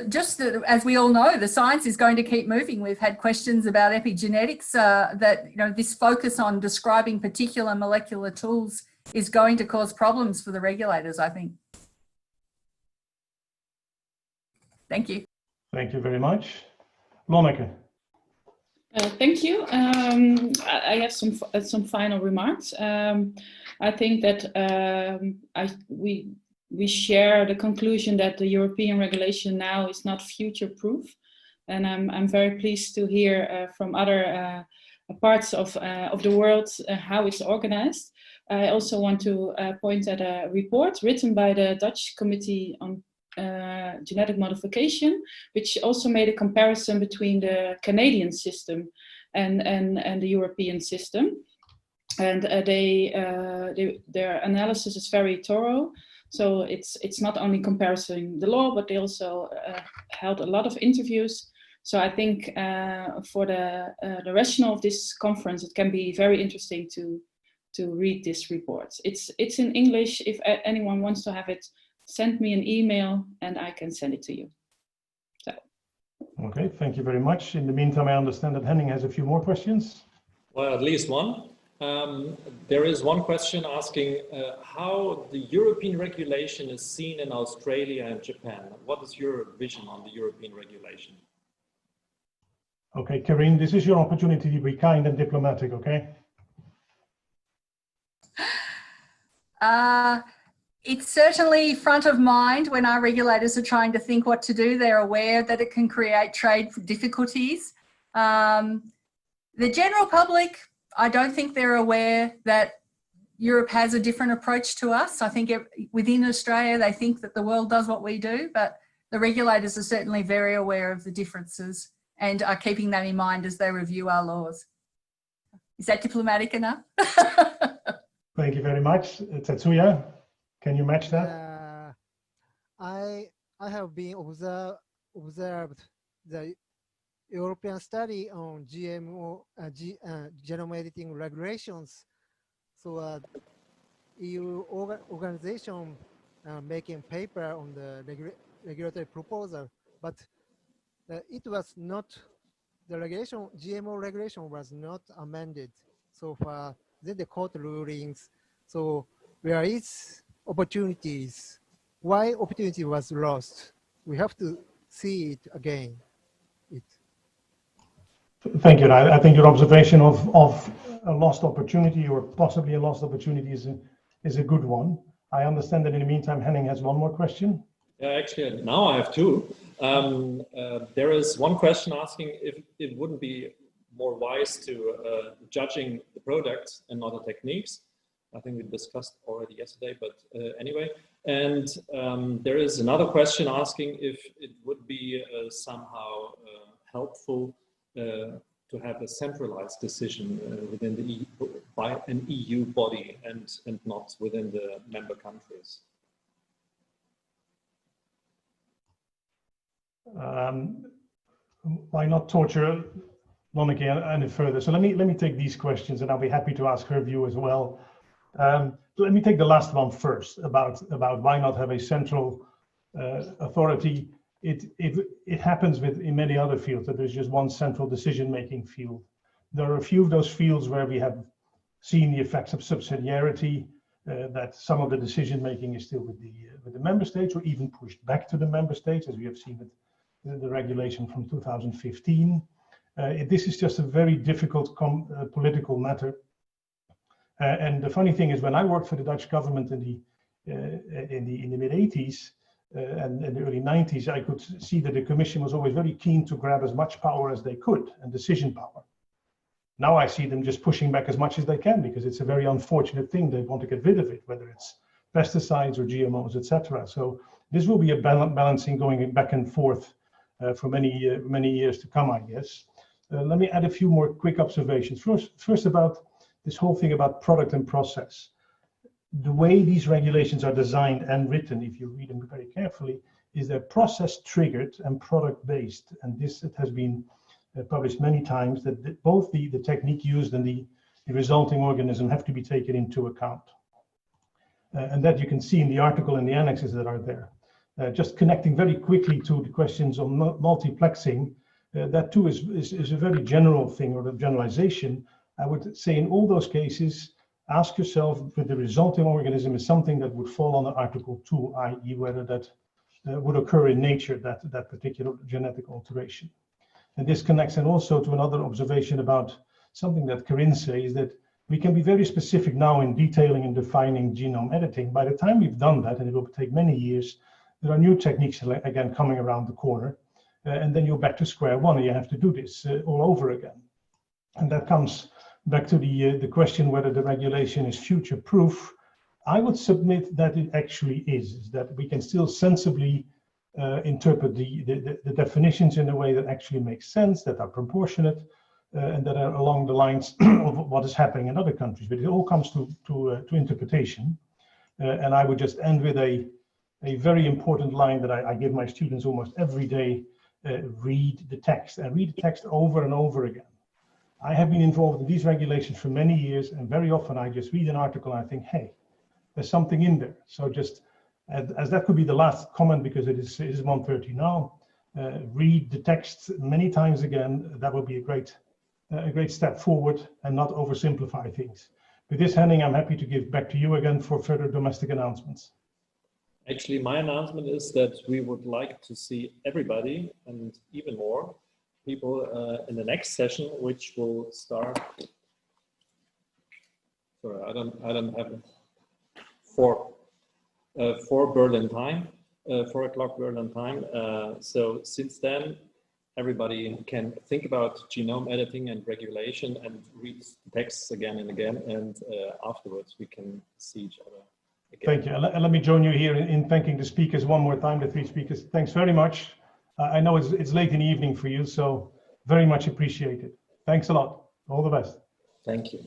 Just that, as we all know, the science is going to keep moving. We've had questions about epigenetics, that this focus on describing particular molecular tools is going to cause problems for the regulators, I think. Thank you. Thank you very much. Lonneke. Thank you. I have some final remarks. I think that we share the conclusion that the European regulation now is not future-proof, and I'm very pleased to hear from other parts of the world how it's organized. I also want to point at a report written by the Dutch Committee on Genetic Modification, which also made a comparison between the Canadian system and the European system. And their analysis is very thorough. So it's not only comparing the law, but they also held a lot of interviews. So I think for the rationale of this conference, it can be very interesting to read this report. It's in English. If anyone wants to have it, send me an email and I can send it to you. So. Okay, thank you very much. In the meantime, I understand that Henning has a few more questions. Well, at least one. There is one question asking how the European regulation is seen in Australia and Japan. What is your vision on the European regulation? Okay, Karim, this is your opportunity to be kind and diplomatic, okay? It's certainly front of mind when our regulators are trying to think what to do. They're aware that it can create trade difficulties. The general public, I don't think they're aware that Europe has a different approach to us. I think within Australia, they think that the world does what we do, but the regulators are certainly very aware of the differences and are keeping that in mind as they review our laws. Is that diplomatic enough? Thank you very much. Tetsuya, can you match that? I have been observed the European study on GMO, genome editing regulations. So EU organization making paper on the regulatory proposal, but it was not, the regulation, GMO regulation was not amended so far. Then the court rulings. So where is opportunities? Why opportunity was lost? We have to see it again. Thank you. I think your observation of a lost opportunity or possibly a lost opportunity is a good one. I understand that in the meantime, Henning has one more question. Yeah, actually, now I have two. There is one question asking if it wouldn't be more wise to judging the products and not the techniques. I think we discussed already yesterday, but anyway. And there is another question asking if it would be somehow helpful to have a centralized decision within the EU, by an EU body and not within the member countries. Why not torture Lonneke any further? So let me take these questions, and I'll be happy to ask her view as well. Let me take the last one first about why not have a central authority. It happens in many other fields that there's just one central decision-making field. There are a few of those fields where we have seen the effects of subsidiarity, that some of the decision-making is still with the member states, or even pushed back to the member states, as we have seen with the regulation from 2015. This is just a very difficult political matter. And the funny thing is, when I worked for the Dutch government in the mid-80s and in the early 90s, I could see that the Commission was always very keen to grab as much power as they could and decision power. Now I see them just pushing back as much as they can because it's a very unfortunate thing. They want to get rid of it, whether it's pesticides or GMOs, etc. So this will be a balancing going back and forth for many years to come, I guess. Let me add a few more quick observations. First about this whole thing about product and process. The way these regulations are designed and written, if you read them very carefully, is they're process triggered and product based. And this, it has been published many times, that both the technique used and the resulting organism have to be taken into account. And that you can see in the article and the annexes that are there. Just connecting very quickly to the questions on multiplexing, that too is a very general thing, or a generalization. I would say in all those cases, ask yourself if the resulting organism is something that would fall under Article 2, i.e. whether that would occur in nature, that particular genetic alteration. And this connects and also to another observation about something that Corinne says, that we can be very specific now in detailing and defining genome editing. By the time we've done that, and it will take many years, there are new techniques again coming around the corner. And then you're back to square one, and you have to do this all over again. And that comes back to the question whether the regulation is future-proof. I would submit that it actually is that we can still sensibly interpret the definitions in a way that actually makes sense, that are proportionate, and that are along the lines of what is happening in other countries. But it all comes to interpretation. And I would just end with a very important line that I give my students almost every day: read the text, and read the text over and over again. I have been involved in these regulations for many years, and very often I just read an article and I think, hey, there's something in there. So just as that could be the last comment, because it is 1:30 now, read the text many times again. That would be a great step forward, and not oversimplify things. With this, Henning, I'm happy to give back to you again for further domestic announcements. Actually, my announcement is that we would like to see everybody, and even more people, in the next session, which will start. Sorry, I don't have it. 4 Berlin time, 4 o'clock Berlin time. So since then, everybody can think about genome editing and regulation and read the texts again and again, and afterwards we can see each other again. Thank you. And let me join you here in thanking the speakers one more time, the 3 speakers. Thanks very much. I know it's late in the evening for you, so very much appreciated. Thanks a lot. All the best. Thank you.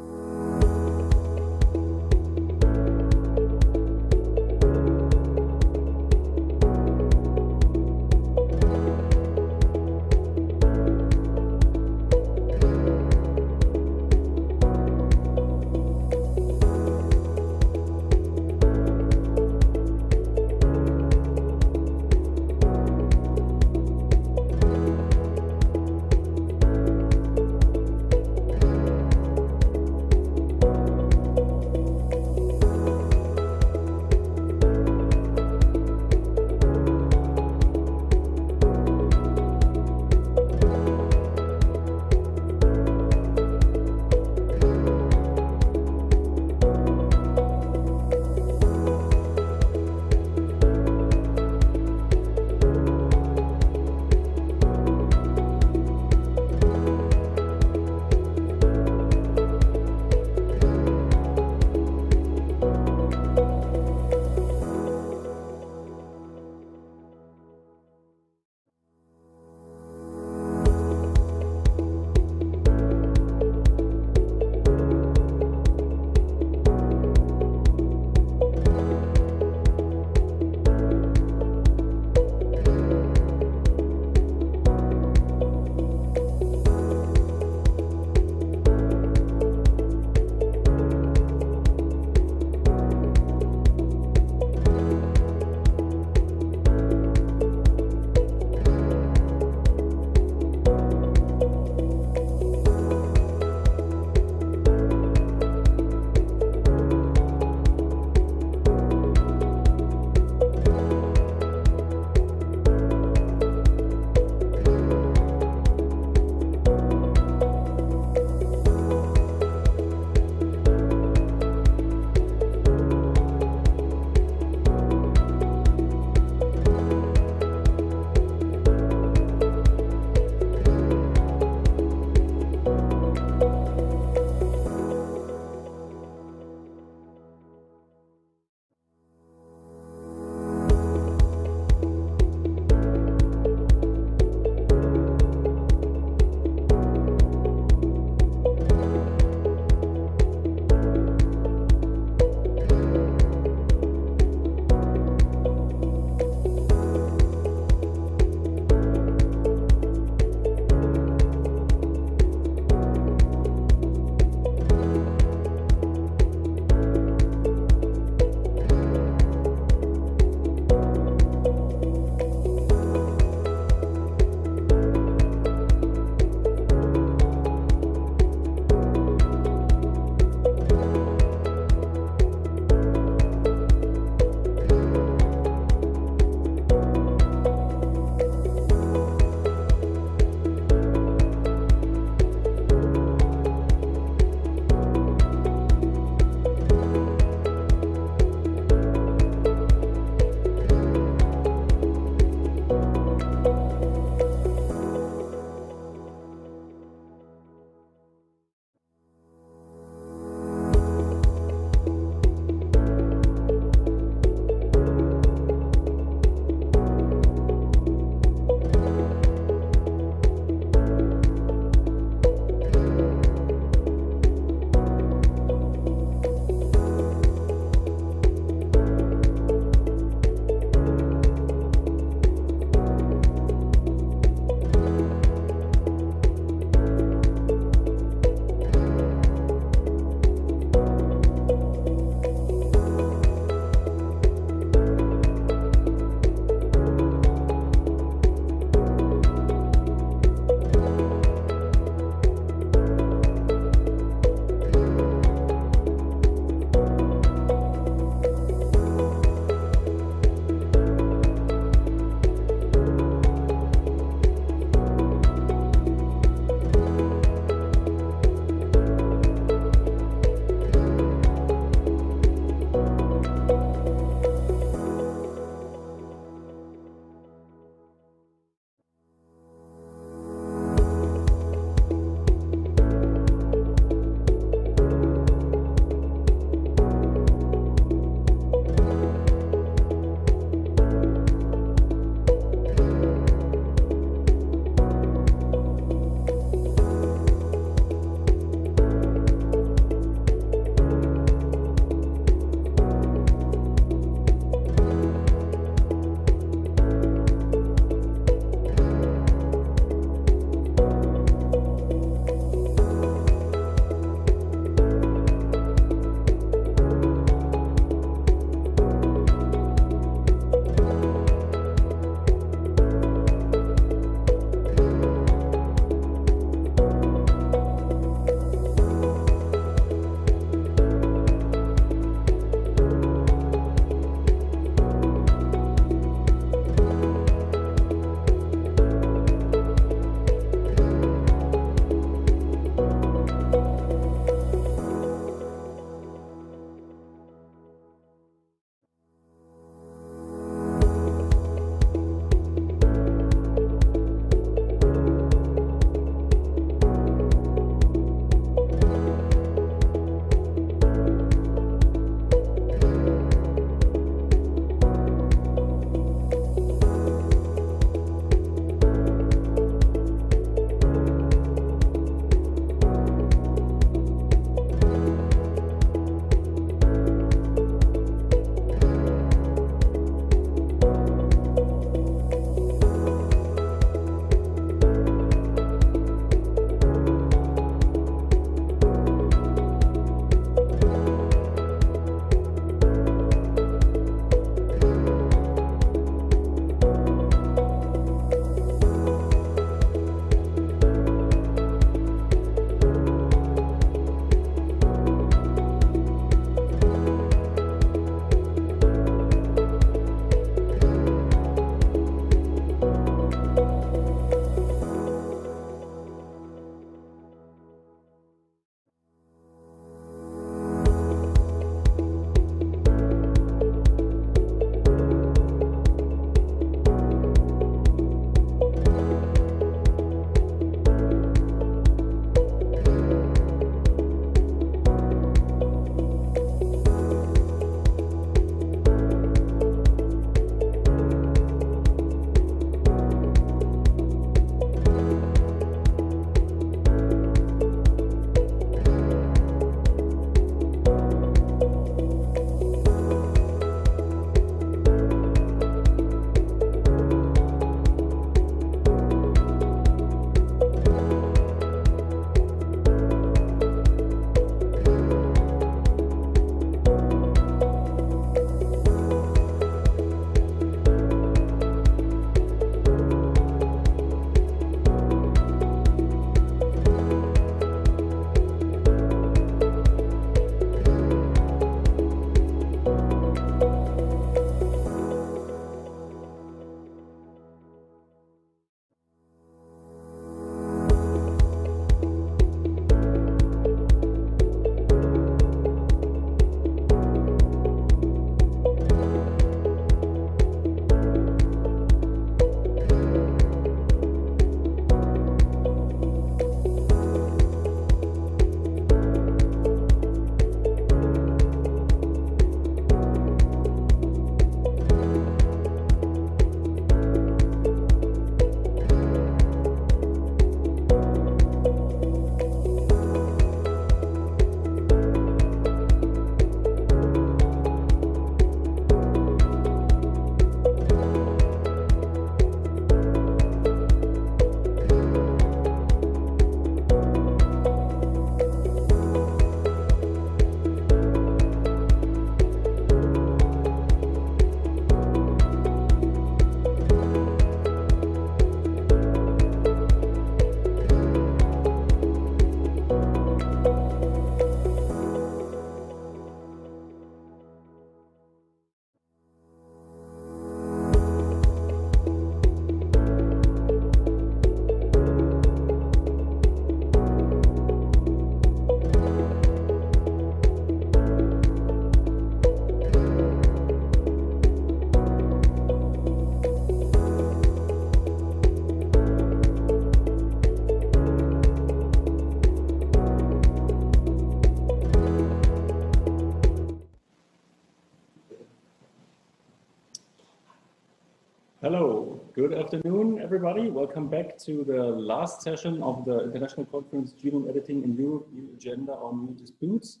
Hello, good afternoon, everybody. Welcome back to the last session of the International Conference Genome Editing in Europe, New Agenda on New Disputes.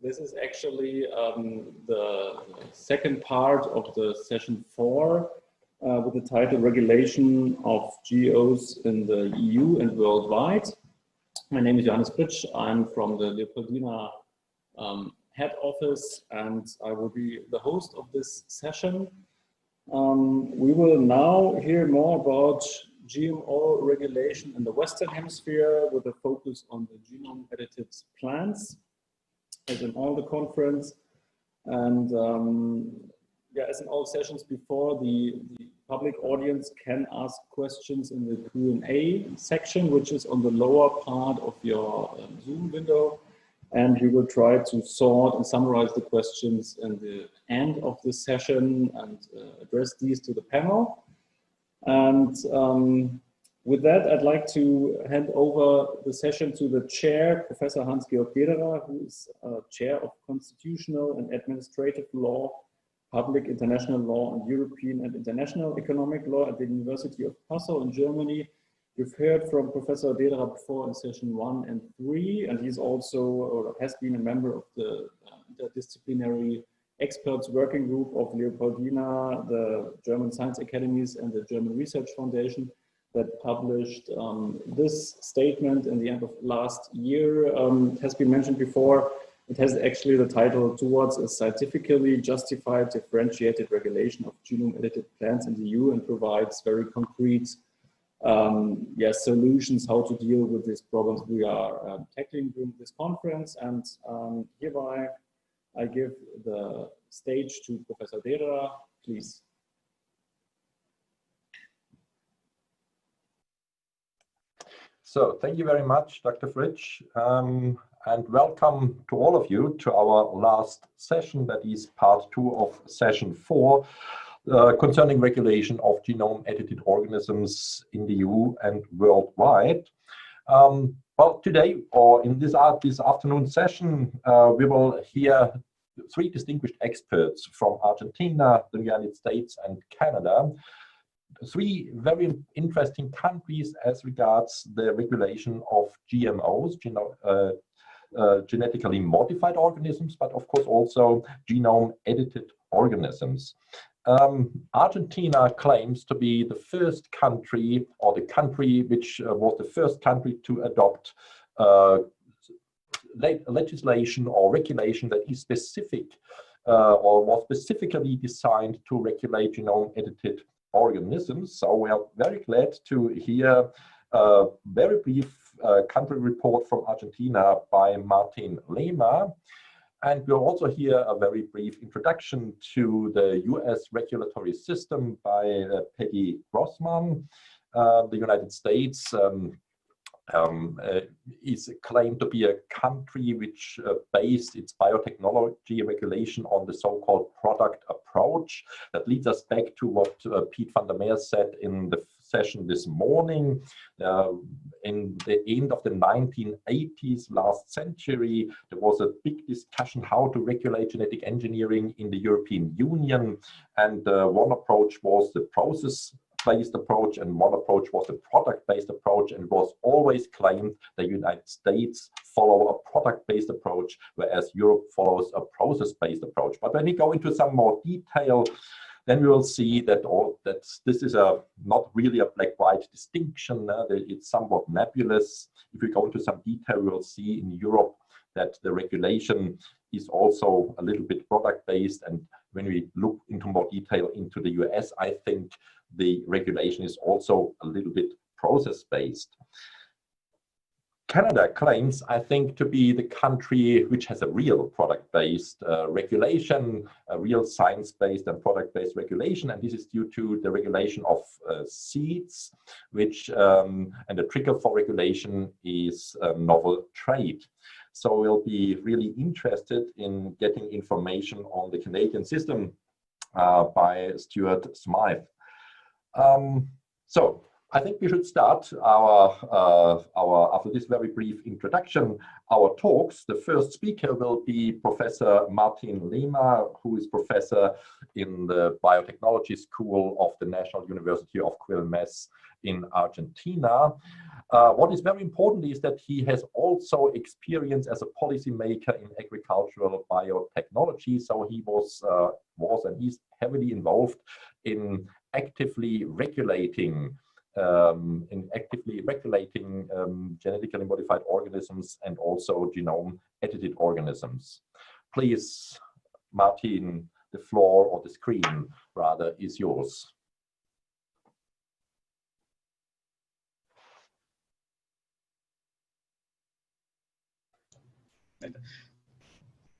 This is actually the second part of the session 4 with the title Regulation of GOs in the EU and worldwide. My name is Johannes Fritsch. I'm from the Leopoldina head office, and I will be the host of this session. We will now hear more about GMO regulation in the Western Hemisphere with a focus on the genome-edited plants, as in all the conference. And yeah, as in all sessions before, the public audience can ask questions in the Q&A section, which is on the lower part of your Zoom window. And we will try to sort and summarize the questions in the end of this session and address these to the panel. And with that, I'd like to hand over the session to the chair, Professor Hans-Georg Dederer, who is chair of Constitutional and Administrative Law, Public International Law, and European and International Economic Law at the University of Passau in Germany. You've heard from Professor Dederer before in session 1 and 3, and he's also, or has been a member of the interdisciplinary experts working group of Leopoldina, the German Science Academies, and the German Research Foundation that published this statement in the end of last year. It has been mentioned before. It has actually the title Towards a Scientifically Justified Differentiated Regulation of Genome-Edited Plants in the EU, and provides very concrete solutions how to deal with these problems we are tackling during this conference. And hereby I give the stage to Professor Dederer, please. So thank you very much, Dr. Fritsch, and welcome to all of you to our last session, that is part 2 of session 4. Concerning regulation of genome-edited organisms in the EU and worldwide. Well, today, or in this afternoon session, we will hear 3 distinguished experts from Argentina, the United States, and Canada. 3 very interesting countries as regards the regulation of GMOs, genetically modified organisms, but of course also genome-edited organisms. Argentina claims to be the first country, or the country which was the first country to adopt legislation or regulation that is specific or was specifically designed to regulate genome-edited organisms. So we are very glad to hear a very brief country report from Argentina by Martin Lema. And we'll also hear a very brief introduction to the US regulatory system by Peggy Grossman. The United States is claimed to be a country which based its biotechnology regulation on the so-called product approach. That leads us back to what Piet van der Meer said in the session this morning. In the end of the 1980s, last century, there was a big discussion how to regulate genetic engineering in the European Union. And one approach was the process-based approach, and one approach was the product-based approach, and was always claimed the United States follow a product-based approach, whereas Europe follows a process-based approach. But when we go into some more detail, then we will see that this is not really a black-white distinction. It's somewhat nebulous. If we go into some detail, we will see in Europe that the regulation is also a little bit product-based. And when we look into more detail into the US, I think the regulation is also a little bit process-based. Canada claims, I think, to be the country which has a real product-based regulation, a real science-based and product-based regulation, and this is due to the regulation of seeds, which and the trigger for regulation is novel trait. So we'll be really interested in getting information on the Canadian system by Stuart Smythe. So I think we should start after this very brief introduction, our talks. The first speaker will be Professor Martin Lehmer, who is professor in the Biotechnology School of the National University of Quilmes in Argentina. What is very important is that he has also experience as a policymaker in agricultural biotechnology. So he was and is heavily involved in actively regulating genetically modified organisms and also genome edited organisms. Please, Martin, the floor or the screen rather is yours.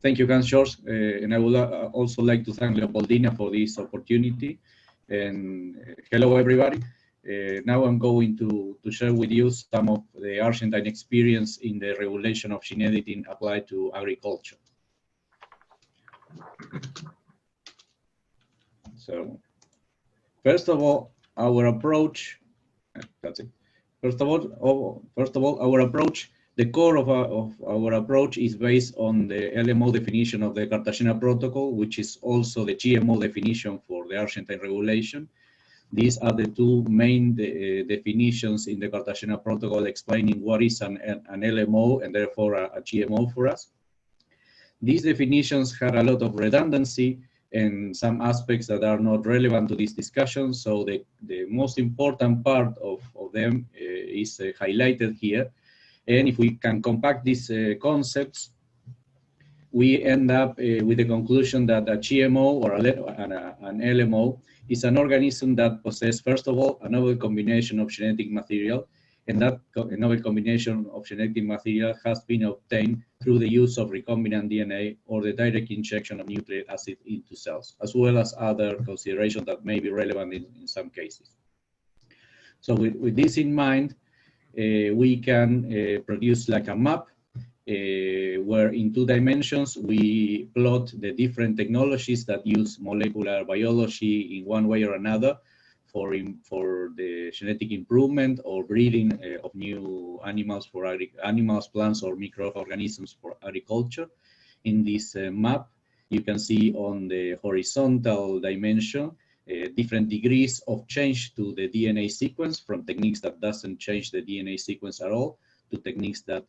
Thank you, Hans-George, and I would also like to thank Leopoldina for this opportunity. And hello, everybody. Now I'm going to share with you some of the Argentine experience in the regulation of gene editing applied to agriculture. So, first of all, our approach. That's it. First of all, our approach. The core of our approach is based on the LMO definition of the Cartagena Protocol, which is also the GMO definition for the Argentine regulation. These are the two main definitions in the Cartagena Protocol explaining what is an LMO and therefore a GMO for us. These definitions had a lot of redundancy and some aspects that are not relevant to this discussion. So the most important part of them is highlighted here. And if we can compact these concepts, we end up with the conclusion that a GMO or an LMO is an organism that possesses, first of all, a novel combination of genetic material, and that novel combination of genetic material has been obtained through the use of recombinant DNA or the direct injection of nucleic acid into cells, as well as other considerations that may be relevant in some cases. So with this in mind, we can produce like a map where in 2 dimensions we plot the different technologies that use molecular biology in one way or another for the genetic improvement or breeding of new animals for animals, plants, or microorganisms for agriculture. In this map, you can see on the horizontal dimension different degrees of change to the DNA sequence, from techniques that doesn't change the DNA sequence at all to techniques that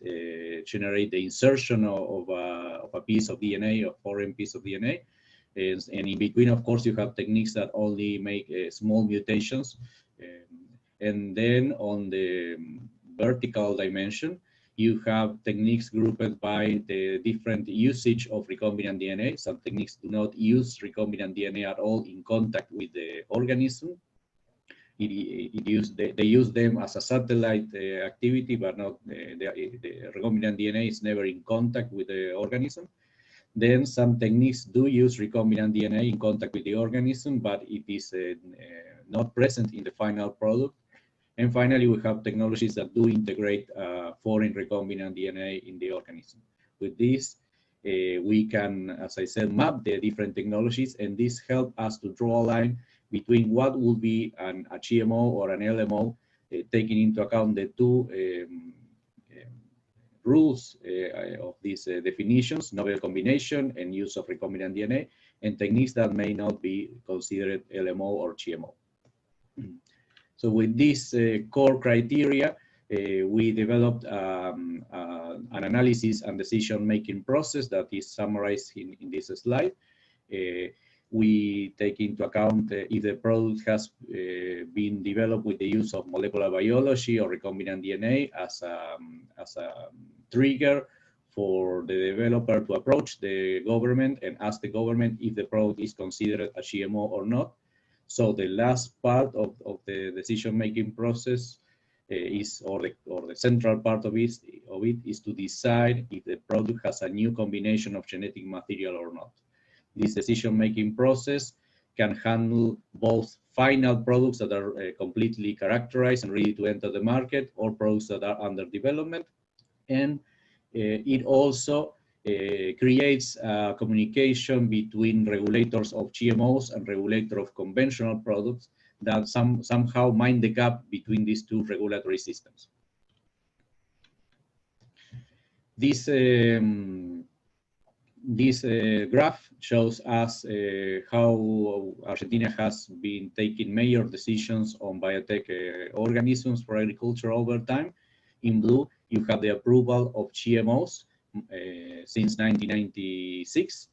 generate the insertion of a piece of DNA, a foreign piece of DNA. And in between, of course, you have techniques that only make small mutations. And then on the vertical dimension, you have techniques grouped by the different usage of recombinant DNA. Some techniques do not use recombinant DNA at all in contact with the organism. They use them as a satellite activity, but not the recombinant DNA is never in contact with the organism. Then some techniques do use recombinant DNA in contact with the organism, but it is not present in the final product. And finally, we have technologies that do integrate foreign recombinant DNA in the organism. With this, we can, as I said, map the different technologies, and this helps us to draw a line between what would be a GMO or an LMO, taking into account the two rules of these definitions, novel combination and use of recombinant DNA, and techniques that may not be considered LMO or GMO. So with this core criteria, we developed an analysis and decision-making process that is summarized in this slide. We take into account if the product has been developed with the use of molecular biology or recombinant DNA as a trigger for the developer to approach the government and ask the government if the product is considered a GMO or not. So the last part of the decision-making process or the central part of it is to decide if the product has a new combination of genetic material or not. This decision-making process can handle both final products that are completely characterized and ready to enter the market, or products that are under development. And it also creates a communication between regulators of GMOs and regulators of conventional products that somehow mind the gap between these two regulatory systems. This graph shows us how Argentina has been taking major decisions on biotech organisms for agriculture over time. In blue, you have the approval of GMOs since 1996,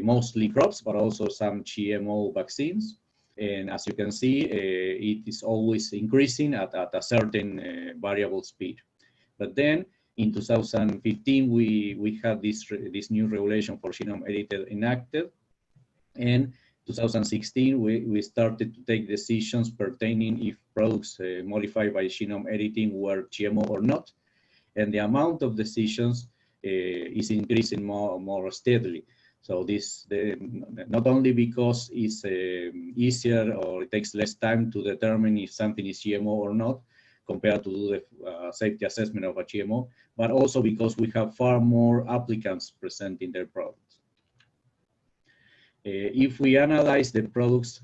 mostly crops, but also some GMO vaccines. And as you can see, it is always increasing at a certain variable speed. But then in 2015, we had this new regulation for genome edited enacted. And 2016, we started to take decisions pertaining if products modified by genome editing were GMO or not. And the amount of decisions is increasing more steadily. So this, not only because it's easier or it takes less time to determine if something is GMO or not, compared to do the safety assessment of a GMO, but also because we have far more applicants presenting their products. If we analyze the products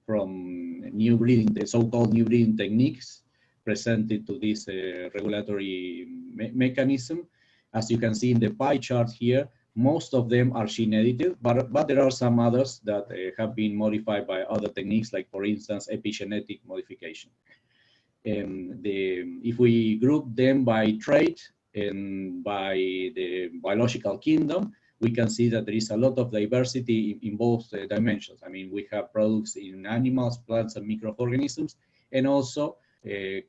from new breeding, the so-called new breeding techniques presented to this regulatory mechanism, as you can see in the pie chart here, most of them are gene edited, but there are some others that have been modified by other techniques, like for instance, epigenetic modification. If we group them by trait and by the biological kingdom, we can see that there is a lot of diversity in both dimensions. I mean, we have products in animals, plants, and microorganisms, and also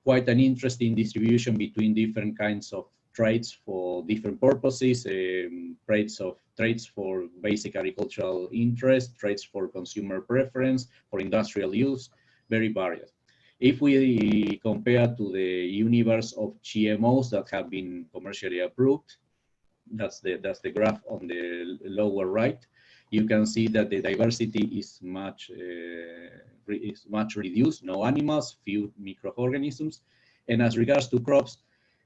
quite an interesting distribution between different kinds of traits for different purposes, traits for basic agricultural interest, traits for consumer preference, for industrial use, very varied. If we compare to the universe of GMOs that have been commercially approved, that's the graph on the lower right, you can see that the diversity is much reduced, no animals, few microorganisms. And as regards to crops,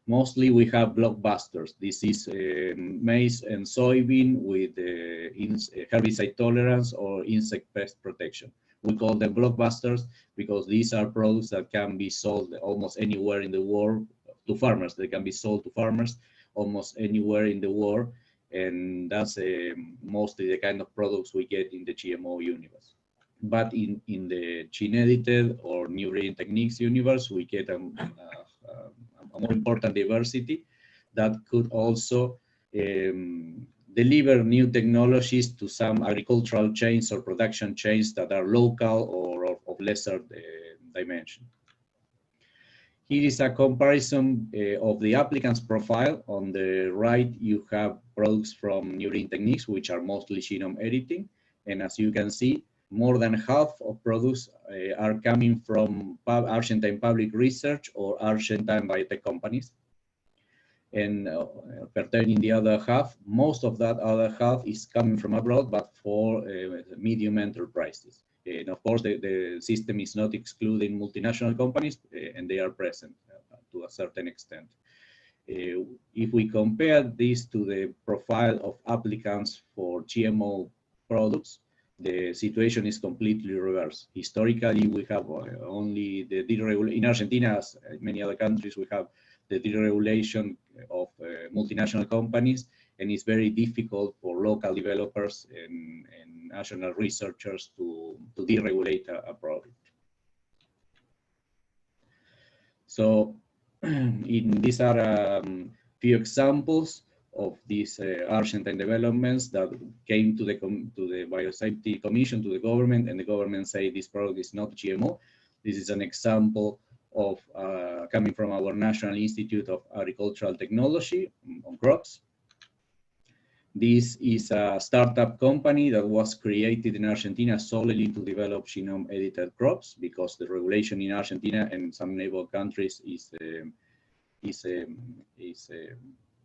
mostly we have blockbusters. This is maize and soybean with herbicide tolerance or insect pest protection. We call them blockbusters because these are products that can be sold almost anywhere in the world to farmers. They can be sold to farmers almost anywhere in the world. And that's mostly the kind of products we get in the GMO universe. But in the gene edited or new breeding techniques universe, we get a more important diversity that could also deliver new technologies to some agricultural chains or production chains that are local or of lesser dimension. Here is a comparison of the applicant's profile. On the right, you have products from new breeding techniques, which are mostly genome editing. And as you can see, more than half of products are coming from Argentine public research or Argentine biotech companies. And pertaining the other half, most of that other half is coming from abroad, but for medium enterprises. And of course, the system is not excluding multinational companies, and they are present to a certain extent. If we compare this to the profile of applicants for GMO products, the situation is completely reversed. Historically, we have only the deregulation. In Argentina, as many other countries, we have the deregulation of multinational companies, and it's very difficult for local developers and national researchers to deregulate a product. So these are a few examples of these Argentine developments that came to the Biosafety Commission, to the government, and the government say this product is not GMO. This is an example of coming from our National Institute of Agricultural Technology on crops. This is a startup company that was created in Argentina solely to develop genome edited crops, because the regulation in Argentina and some neighbor countries is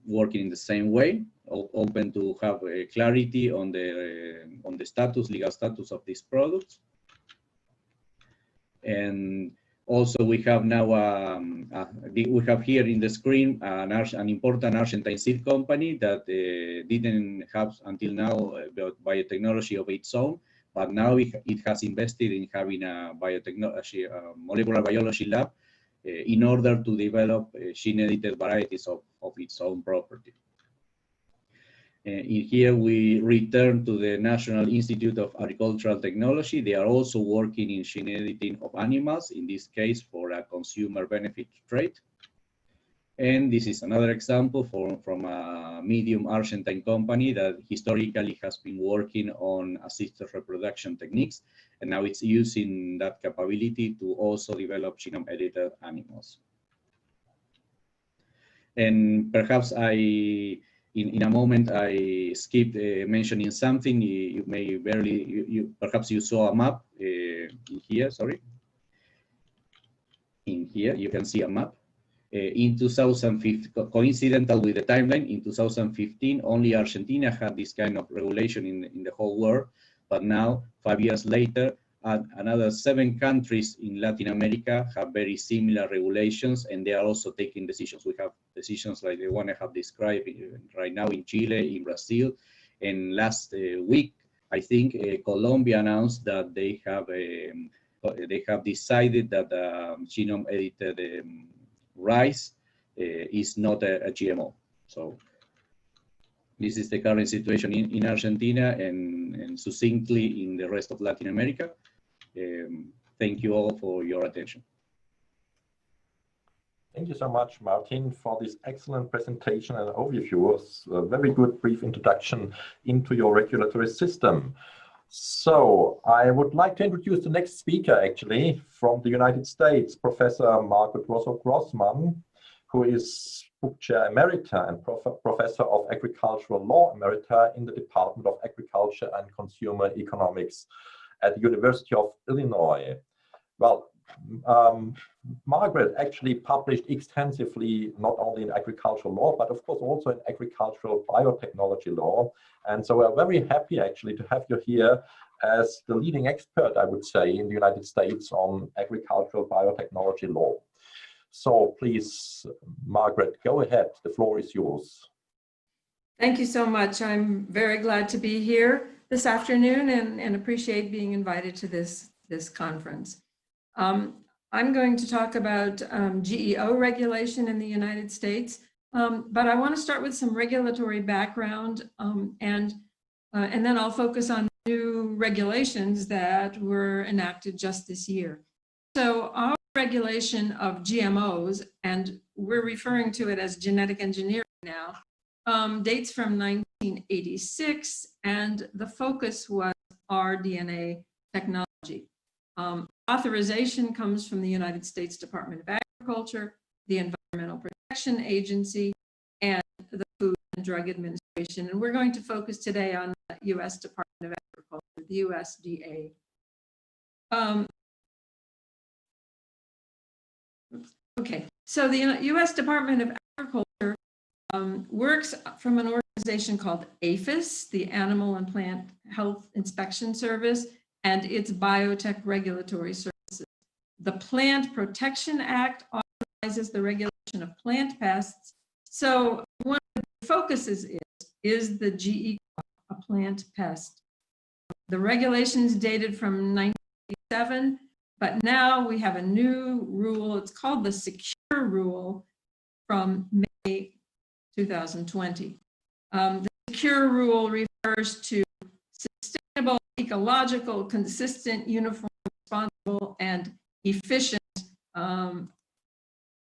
working in the same way, open to have clarity on the status, legal status of these products. And also we have now, we have here in the screen an important Argentine seed company that didn't have until now biotechnology of its own, but now it has invested in having a biotechnology, molecular biology lab in order to develop gene-edited varieties of its own property. In here, we return to the National Institute of Agricultural Technology. They are also working in gene editing of animals, in this case for a consumer benefit trait. And this is another example from a medium Argentine company that historically has been working on assisted reproduction techniques, and now it's using that capability to also develop genome edited animals. And perhaps in a moment, I skipped mentioning something. You may perhaps you saw a map in here, sorry. In here, you can see a map. In 2015, coincidental with the timeline, in 2015, only Argentina had this kind of regulation in the whole world. But now, 5 years later, another 7 countries in Latin America have very similar regulations, and they are also taking decisions. We have decisions like the one I have described right now in Chile, in Brazil, and last week, I think Colombia announced that they have decided that genome edited rice is not a GMO. So this is the current situation in Argentina and succinctly in the rest of Latin America. Thank you all for your attention. Thank you so much, Martin, for this excellent presentation and overview. It was a very good brief introduction into your regulatory system. So I would like to introduce the next speaker, actually, from the United States, Professor Margaret Grossman, who is Book Chair Emerita and Professor of Agricultural Law Emerita in the Department of Agriculture and Consumer Economics at the University of Illinois. Well, Margaret actually published extensively, not only in agricultural law, but of course also in agricultural biotechnology law. And so we're very happy actually to have you here as the leading expert, I would say, in the United States on agricultural biotechnology law. So please, Margaret, go ahead. The floor is yours. Thank you so much. I'm very glad to be here this afternoon and appreciate being invited to this conference. I'm going to talk about GEO regulation in the United States, but I want to start with some regulatory background and then I'll focus on new regulations that were enacted just this year. So our regulation of GMOs, and we're referring to it as genetic engineering now, dates from 1986, and the focus was rDNA technology. Authorization comes from the United States Department of Agriculture, the Environmental Protection Agency, and the Food and Drug Administration. And we're going to focus today on the U.S. Department of Agriculture, the USDA. Okay, so the U.S. Department of Agriculture works from an organization called APHIS, the Animal and Plant Health Inspection Service, and its biotech regulatory services. The Plant Protection Act authorizes the regulation of plant pests. So one of the focuses is the GE, a plant pest. The regulations dated from 1987, but now we have a new rule. It's called the Secure Rule from May 2020. The Secure Rule refers to sustainable, ecological, consistent, uniform, responsible, and efficient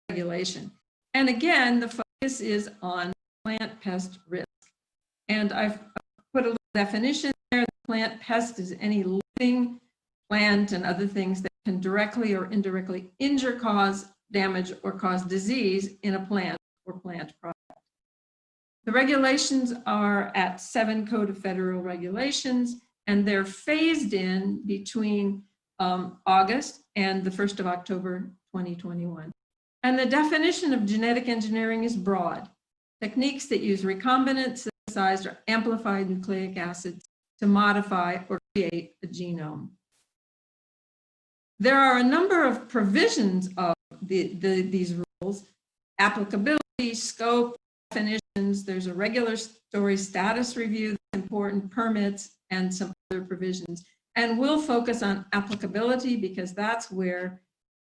regulation. And again, the focus is on plant pest risk. And I've put a little definition there. The plant pest is any living plant and other things that can directly or indirectly injure, cause damage, or cause disease in a plant or plant product. The regulations are at 7 Code of Federal Regulations, and they're phased in between August and the 1st of October 2021. And the definition of genetic engineering is broad. Techniques that use recombinant, synthesized, or amplified nucleic acids to modify or create a genome. There are a number of provisions of these rules: applicability, scope, definitions. There's a regulatory status review that's important, permits, and some other provisions. And we'll focus on applicability because that's where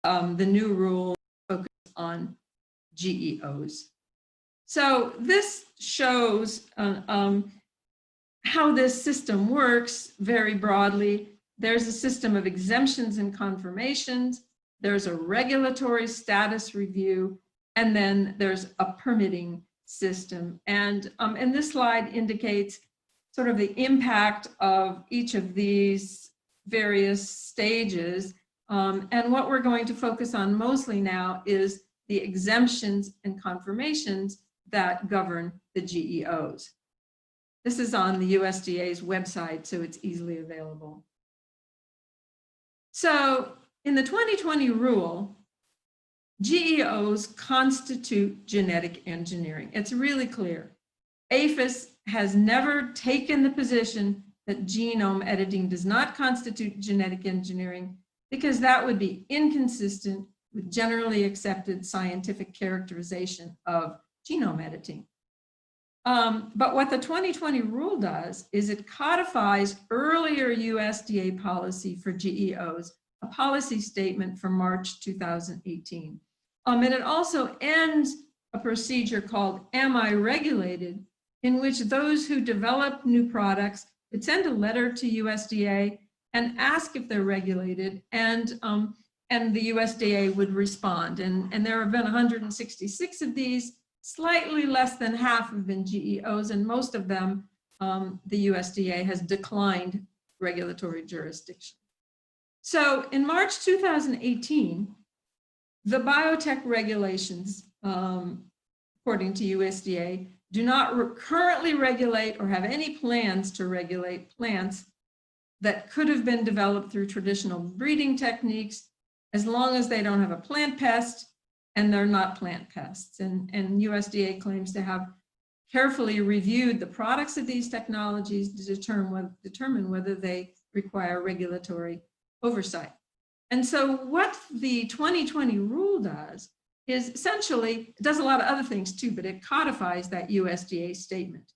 the new rule focuses on GEOs. So this shows how this system works very broadly. There's a system of exemptions and confirmations. There's a regulatory status review, and then there's a permitting system. And this slide indicates sort of the impact of each of these various stages. And what we're going to focus on mostly now is the exemptions and confirmations that govern the GEOs. This is on the USDA's website, so it's easily available. So in the 2020 rule, GEOs constitute genetic engineering. It's really clear. APHIS has never taken the position that genome editing does not constitute genetic engineering because that would be inconsistent with generally accepted scientific characterization of genome editing. But what the 2020 rule does is it codifies earlier USDA policy for GEOs, a policy statement from March 2018. And it also ends a procedure called Am I Regulated, in which those who develop new products could send a letter to USDA and ask if they're regulated, and the USDA would respond. And there have been 166 of these. Slightly less than half have been GEOs, and most of them, the USDA has declined regulatory jurisdiction. So in March 2018, the biotech regulations, according to USDA, do not currently regulate or have any plans to regulate plants that could have been developed through traditional breeding techniques, as long as they don't have a plant pest and they're not plant pests. And USDA claims to have carefully reviewed the products of these technologies to determine whether they require regulatory oversight. And so what the 2020 rule does is essentially, it does a lot of other things too, but it codifies that USDA statement.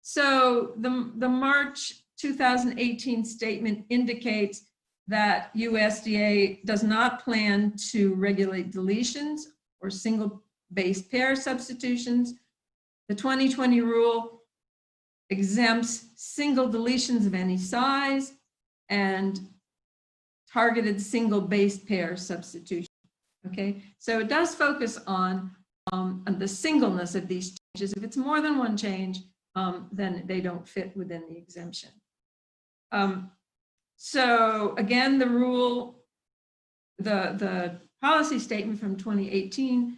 So the March 2018 statement indicates that USDA does not plan to regulate deletions or single base pair substitutions. The 2020 rule exempts single deletions of any size and targeted single base pair substitution. Okay, so it does focus on the singleness of these changes. If it's more than one change, then they don't fit within the exemption. So again, the rule, the policy statement from 2018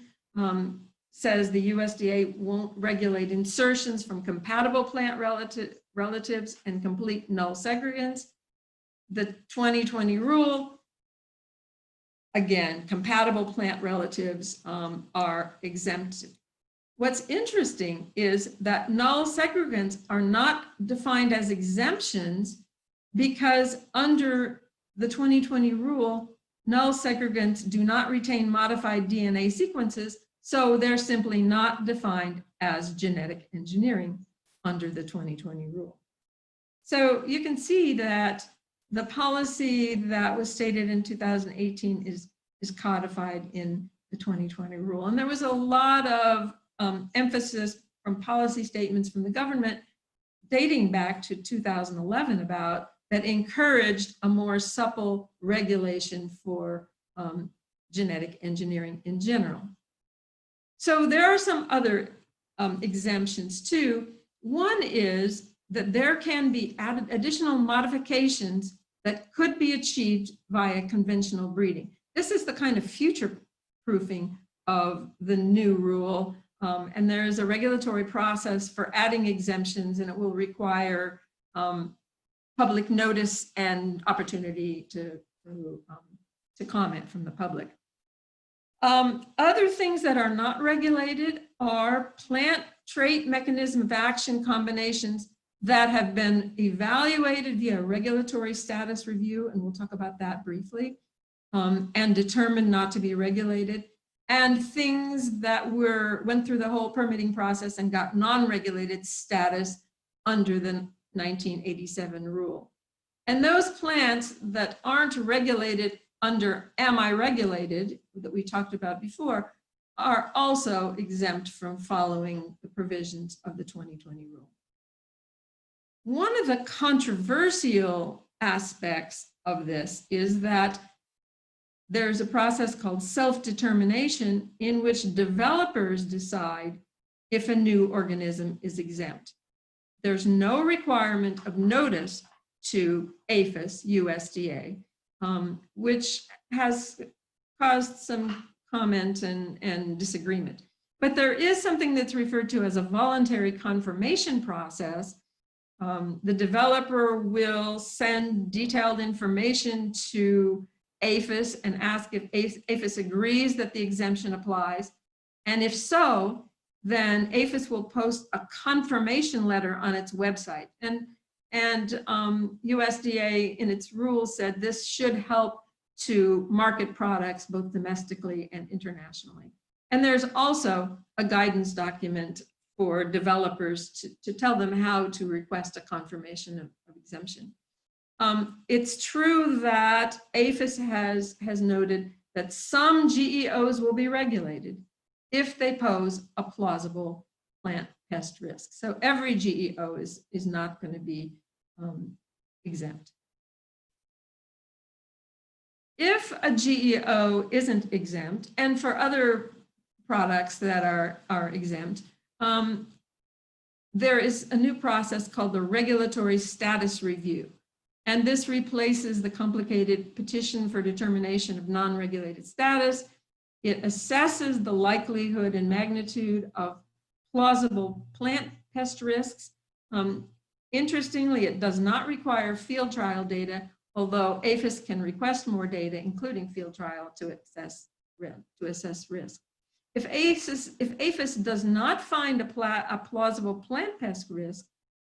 says the USDA won't regulate insertions from compatible plant relatives and complete null segregants. The 2020 rule, again, compatible plant relatives are exempted. What's interesting is that null segregants are not defined as exemptions because under the 2020 rule, null segregants do not retain modified DNA sequences, so they're simply not defined as genetic engineering under the 2020 rule. So you can see that the policy that was stated in 2018 is codified in the 2020 rule. And there was a lot of emphasis from policy statements from the government dating back to 2011 about that encouraged a more supple regulation for genetic engineering in general. So there are some other exemptions too. One is that there can be added additional modifications that could be achieved via conventional breeding. This is the kind of future proofing of the new rule. And there is a regulatory process for adding exemptions, and it will require public notice and opportunity to comment from the public. Other things that are not regulated are plant trait mechanism of action combinations that have been evaluated via regulatory status review, and we'll talk about that briefly, and determined not to be regulated, and things that went through the whole permitting process and got non-regulated status under the 1987 rule. And those plants that aren't regulated under Am I Regulated, that we talked about before, are also exempt from following the provisions of the 2020 rule. One of the controversial aspects of this is that there's a process called self-determination in which developers decide if a new organism is exempt. There's no requirement of notice to APHIS, USDA, which has caused some comment and disagreement. But there is something that's referred to as a voluntary confirmation process. The developer will send detailed information to APHIS and ask if APHIS agrees that the exemption applies. And if so, then APHIS will post a confirmation letter on its website. And USDA in its rules said this should help to market products both domestically and internationally. And there's also a guidance document for developers to tell them how to request a confirmation of exemption. It's true that APHIS has noted that some GEOs will be regulated if they pose a plausible plant pest risk. So every GEO is not going to be exempt. If a GEO isn't exempt, and for other products that are exempt, there is a new process called the regulatory status review. And this replaces the complicated petition for determination of non-regulated status. It assesses the likelihood and magnitude of plausible plant pest risks. Interestingly, it does not require field trial data, although APHIS can request more data, including field trial, to assess risk. If APHIS does not find a plausible plant pest risk,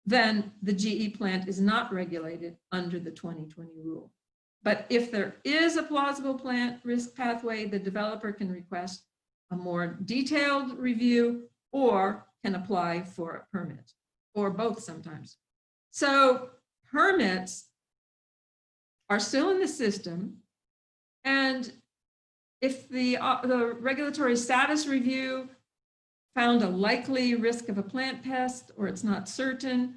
then the GE plant is not regulated under the 2020 rule. But if there is a plausible plant risk pathway, the developer can request a more detailed review or can apply for a permit, or both sometimes. So permits are still in the system, and if the regulatory status review found a likely risk of a plant pest, or it's not certain,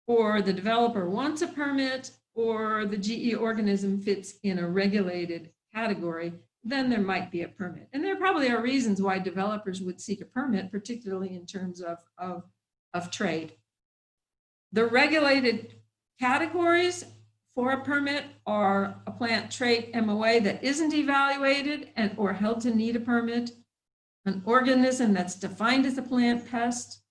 or the developer wants a permit, or the GE organism fits in a regulated category, then there might be a permit. And there probably are reasons why developers would seek a permit, particularly in terms of trade. The regulated categories for a permit are a plant trait MOA that isn't evaluated or held to need a permit, an organism that's defined as a plant pest,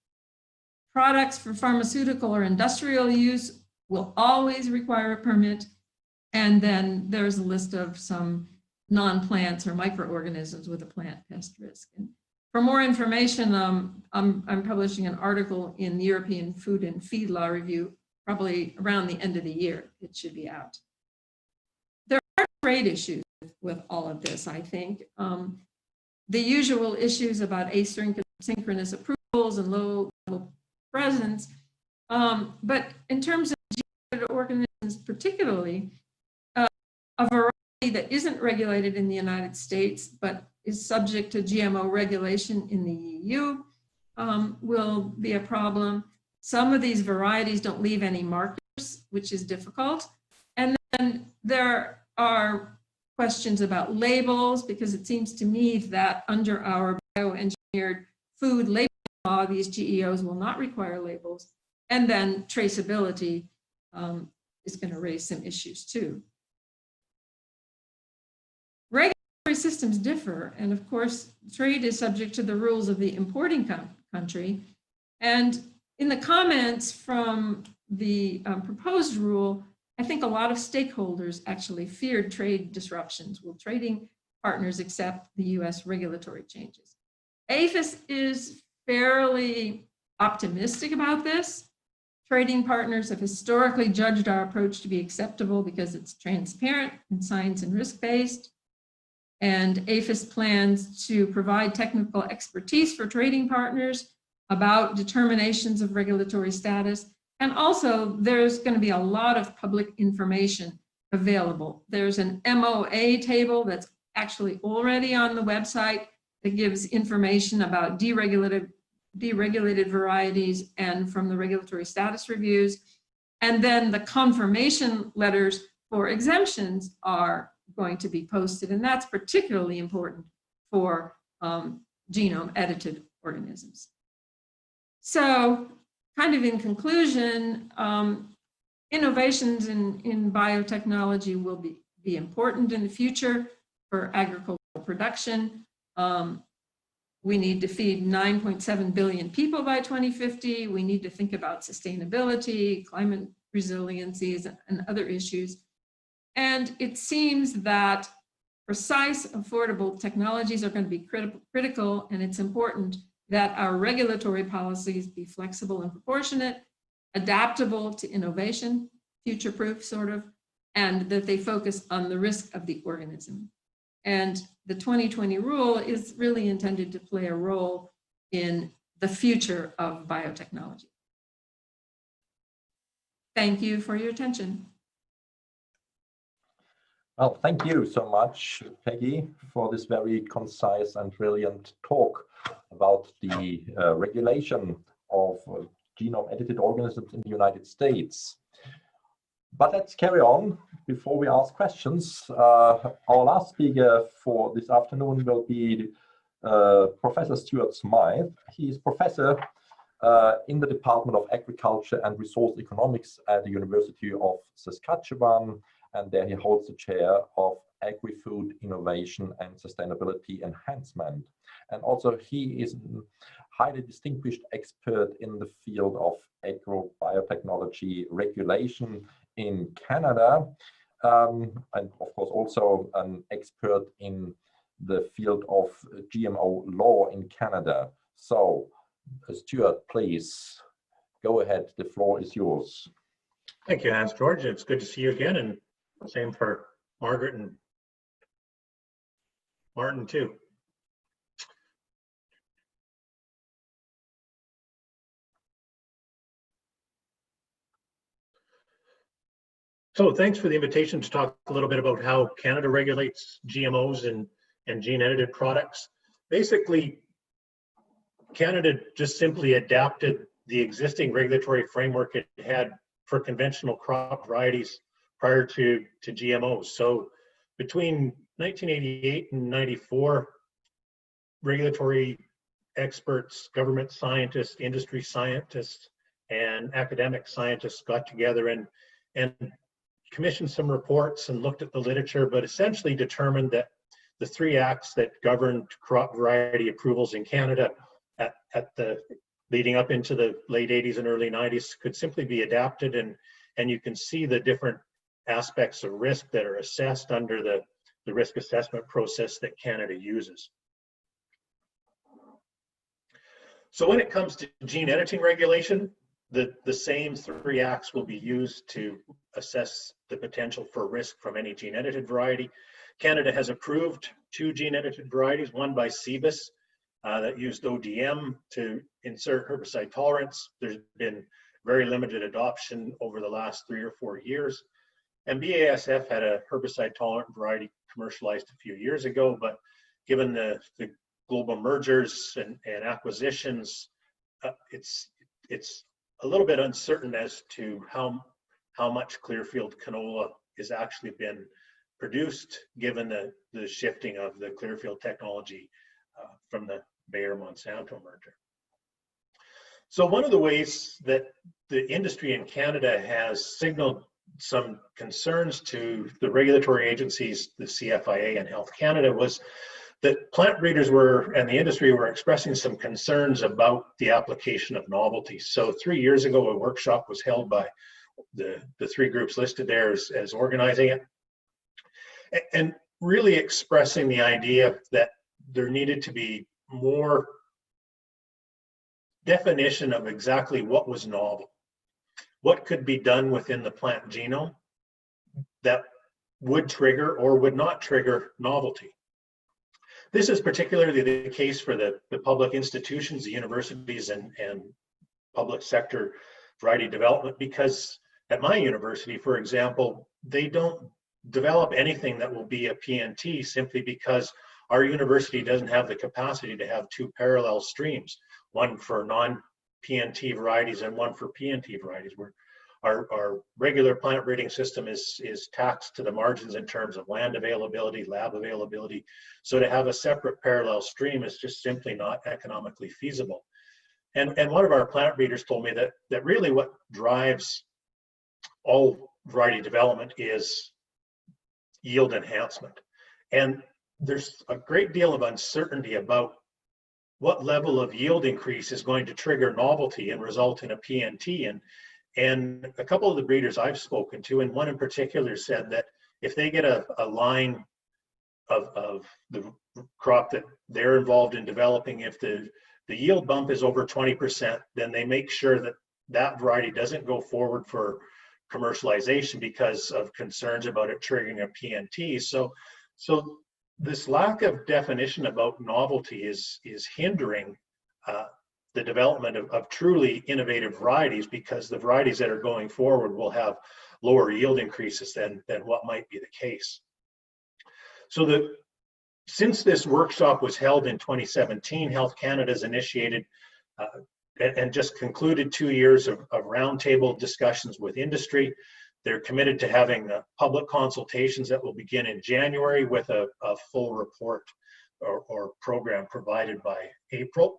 products for pharmaceutical or industrial use will always require a permit, and then there's a list of some non-plants or microorganisms with a plant pest risk. And for more information, I'm publishing an article in the European Food and Feed Law Review, probably around the end of the year. It should be out. There are trade issues with all of this, I think. The usual issues about asynchronous approvals and low-level presence, but in terms of gene organisms particularly, a variety that isn't regulated in the United States but is subject to GMO regulation in the EU will be a problem. Some of these varieties don't leave any markers, which is difficult. And then there are questions about labels, because it seems to me that under our bioengineered food labeling law, these GEOs will not require labels. And then traceability is going to raise some issues too. Regulatory systems differ, and of course, trade is subject to the rules of the importing country. And in the comments from the proposed rule, I think a lot of stakeholders actually feared trade disruptions. Will trading partners accept the US regulatory changes? APHIS is fairly optimistic about this. Trading partners have historically judged our approach to be acceptable because it's transparent and science and risk-based. And APHIS plans to provide technical expertise for trading partners about determinations of regulatory status. And also, there's going to be a lot of public information available. There's an MOA table that's actually already on the website that gives information about deregulated varieties and from the regulatory status reviews. And then the confirmation letters for exemptions are going to be posted, and that's particularly important for genome edited organisms. So, kind of in conclusion, innovations in biotechnology will be important in the future for agricultural production. We need to feed 9.7 billion people by 2050. We need to think about sustainability, climate resiliencies, and other issues. And it seems that precise, affordable technologies are going to be critical, and it's important that our regulatory policies be flexible and proportionate, adaptable to innovation, future-proof sort of, and that they focus on the risk of the organism. And the 2020 rule is really intended to play a role in the future of biotechnology. Thank you for your attention. Well, thank you so much, Peggy, for this very concise and brilliant talk about the regulation of genome-edited organisms in the United States. But let's carry on before we ask questions. Our last speaker for this afternoon will be Professor Stuart Smythe. He is professor in the Department of Agriculture and Resource Economics at the University of Saskatchewan, and there he holds the chair of Agri-Food Innovation and Sustainability Enhancement. And also he is a highly distinguished expert in the field of agrobiotechnology regulation in Canada, and of course also an expert in the field of GMO law in Canada. So, Stuart, please go ahead. The floor is yours. Thank you, Hans-George. It's good to see you again, and same for Margaret and Martin too. So thanks for the invitation to talk a little bit about how Canada regulates GMOs and gene-edited products. Basically, Canada just simply adapted the existing regulatory framework it had for conventional crop varieties prior to GMOs. So between 1988 and 94, regulatory experts, government scientists, industry scientists, and academic scientists got together and commissioned some reports and looked at the literature, but essentially determined that the 3 acts that governed crop variety approvals in Canada at the leading up into the late 80s and early 90s could simply be adapted, and you can see the different aspects of risk that are assessed under the risk assessment process that Canada uses. So when it comes to gene editing regulation, the same 3 acts will be used to assess the potential for risk from any gene edited variety. Canada has approved 2 gene edited varieties, one by CBIS that used ODM to insert herbicide tolerance. There's been very limited adoption over the last 3 or 4 years. And BASF had a herbicide tolerant variety commercialized a few years ago, but given the global mergers and acquisitions, it's a little bit uncertain as to how much Clearfield canola is actually been produced, given the shifting of the Clearfield technology from the Bayer-Monsanto merger. So one of the ways that the industry in Canada has signaled some concerns to the regulatory agencies, the CFIA and Health Canada, was that plant breeders and the industry were expressing some concerns about the application of novelties. So 3 years ago, a workshop was held by the 3 groups listed there as organizing it, and really expressing the idea that there needed to be more definition of exactly what was novel, what could be done within the plant genome that would trigger or would not trigger novelty. This is particularly the case for the public institutions, the universities and public sector variety development, because at my university, for example, they don't develop anything that will be a PNT simply because our university doesn't have the capacity to have two parallel streams, one for non-PNT varieties and one for PNT varieties. Our regular plant breeding system is taxed to the margins in terms of land availability, lab availability. So to have a separate parallel stream is just simply not economically feasible. And one of our plant breeders told me that really what drives all variety development is yield enhancement. And there's a great deal of uncertainty about what level of yield increase is going to trigger novelty and result in a PNT. And a couple of the breeders I've spoken to, and one in particular, said that if they get a line of the crop that they're involved in developing, if the yield bump is over 20%, then they make sure that that variety doesn't go forward for commercialization because of concerns about it triggering a PNT. So this lack of definition about novelty is hindering the development of truly innovative varieties, because the varieties that are going forward will have lower yield increases than what might be the case. So since this workshop was held in 2017, Health Canada has initiated and just concluded 2 years of roundtable discussions with industry. They're committed to having public consultations that will begin in January with a full report or program provided by April.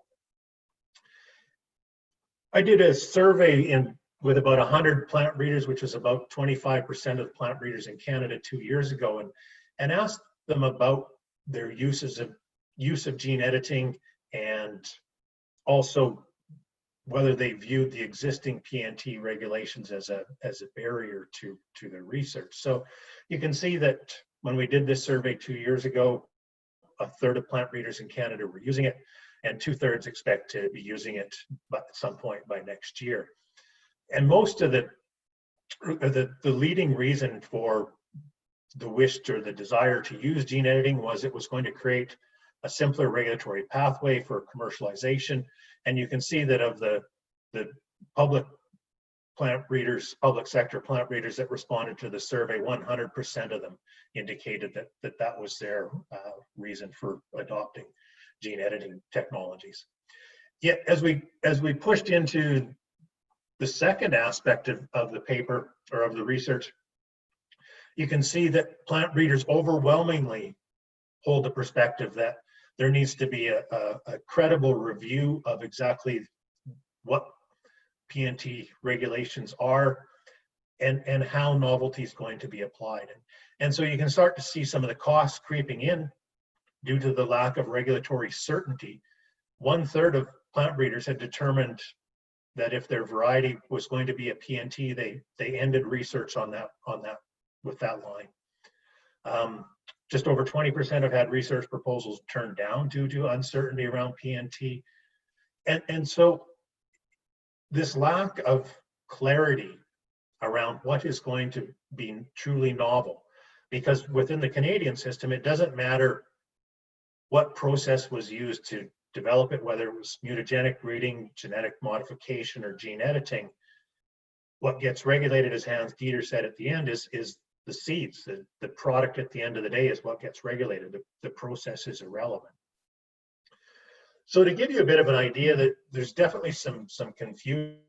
I did a survey with about 100 plant breeders, which was about 25% of the plant breeders in Canada 2 years ago, and asked them about their use of gene editing, and also whether they viewed the existing PNT regulations as a barrier to their research. So you can see that when we did this survey 2 years ago, a third of plant breeders in Canada were using it, and 2/3 expect to be using it at some point by next year. And most of the leading reason for the wish or the desire to use gene editing was it was going to create a simpler regulatory pathway for commercialization. And you can see that of the public plant breeders, public sector plant breeders that responded to the survey, 100% of them indicated that was their reason for adopting gene editing technologies. Yet as we pushed into the second aspect of the paper or of the research, you can see that plant breeders overwhelmingly hold the perspective that there needs to be a credible review of exactly what PNT regulations are and how novelty is going to be applied. And so you can start to see some of the costs creeping in due to the lack of regulatory certainty. 1/3 of plant breeders had determined that if their variety was going to be a PNT, they ended research on that with that line. Just over 20% have had research proposals turned down due to uncertainty around PNT. And so this lack of clarity around what is going to be truly novel, because within the Canadian system, it doesn't matter what process was used to develop it, whether it was mutagenic breeding, genetic modification, or gene editing. What gets regulated, as Hans Dieter said at the end, is the seeds. The product at the end of the day is what gets regulated. The process is irrelevant. So to give you a bit of an idea that there's definitely some confusion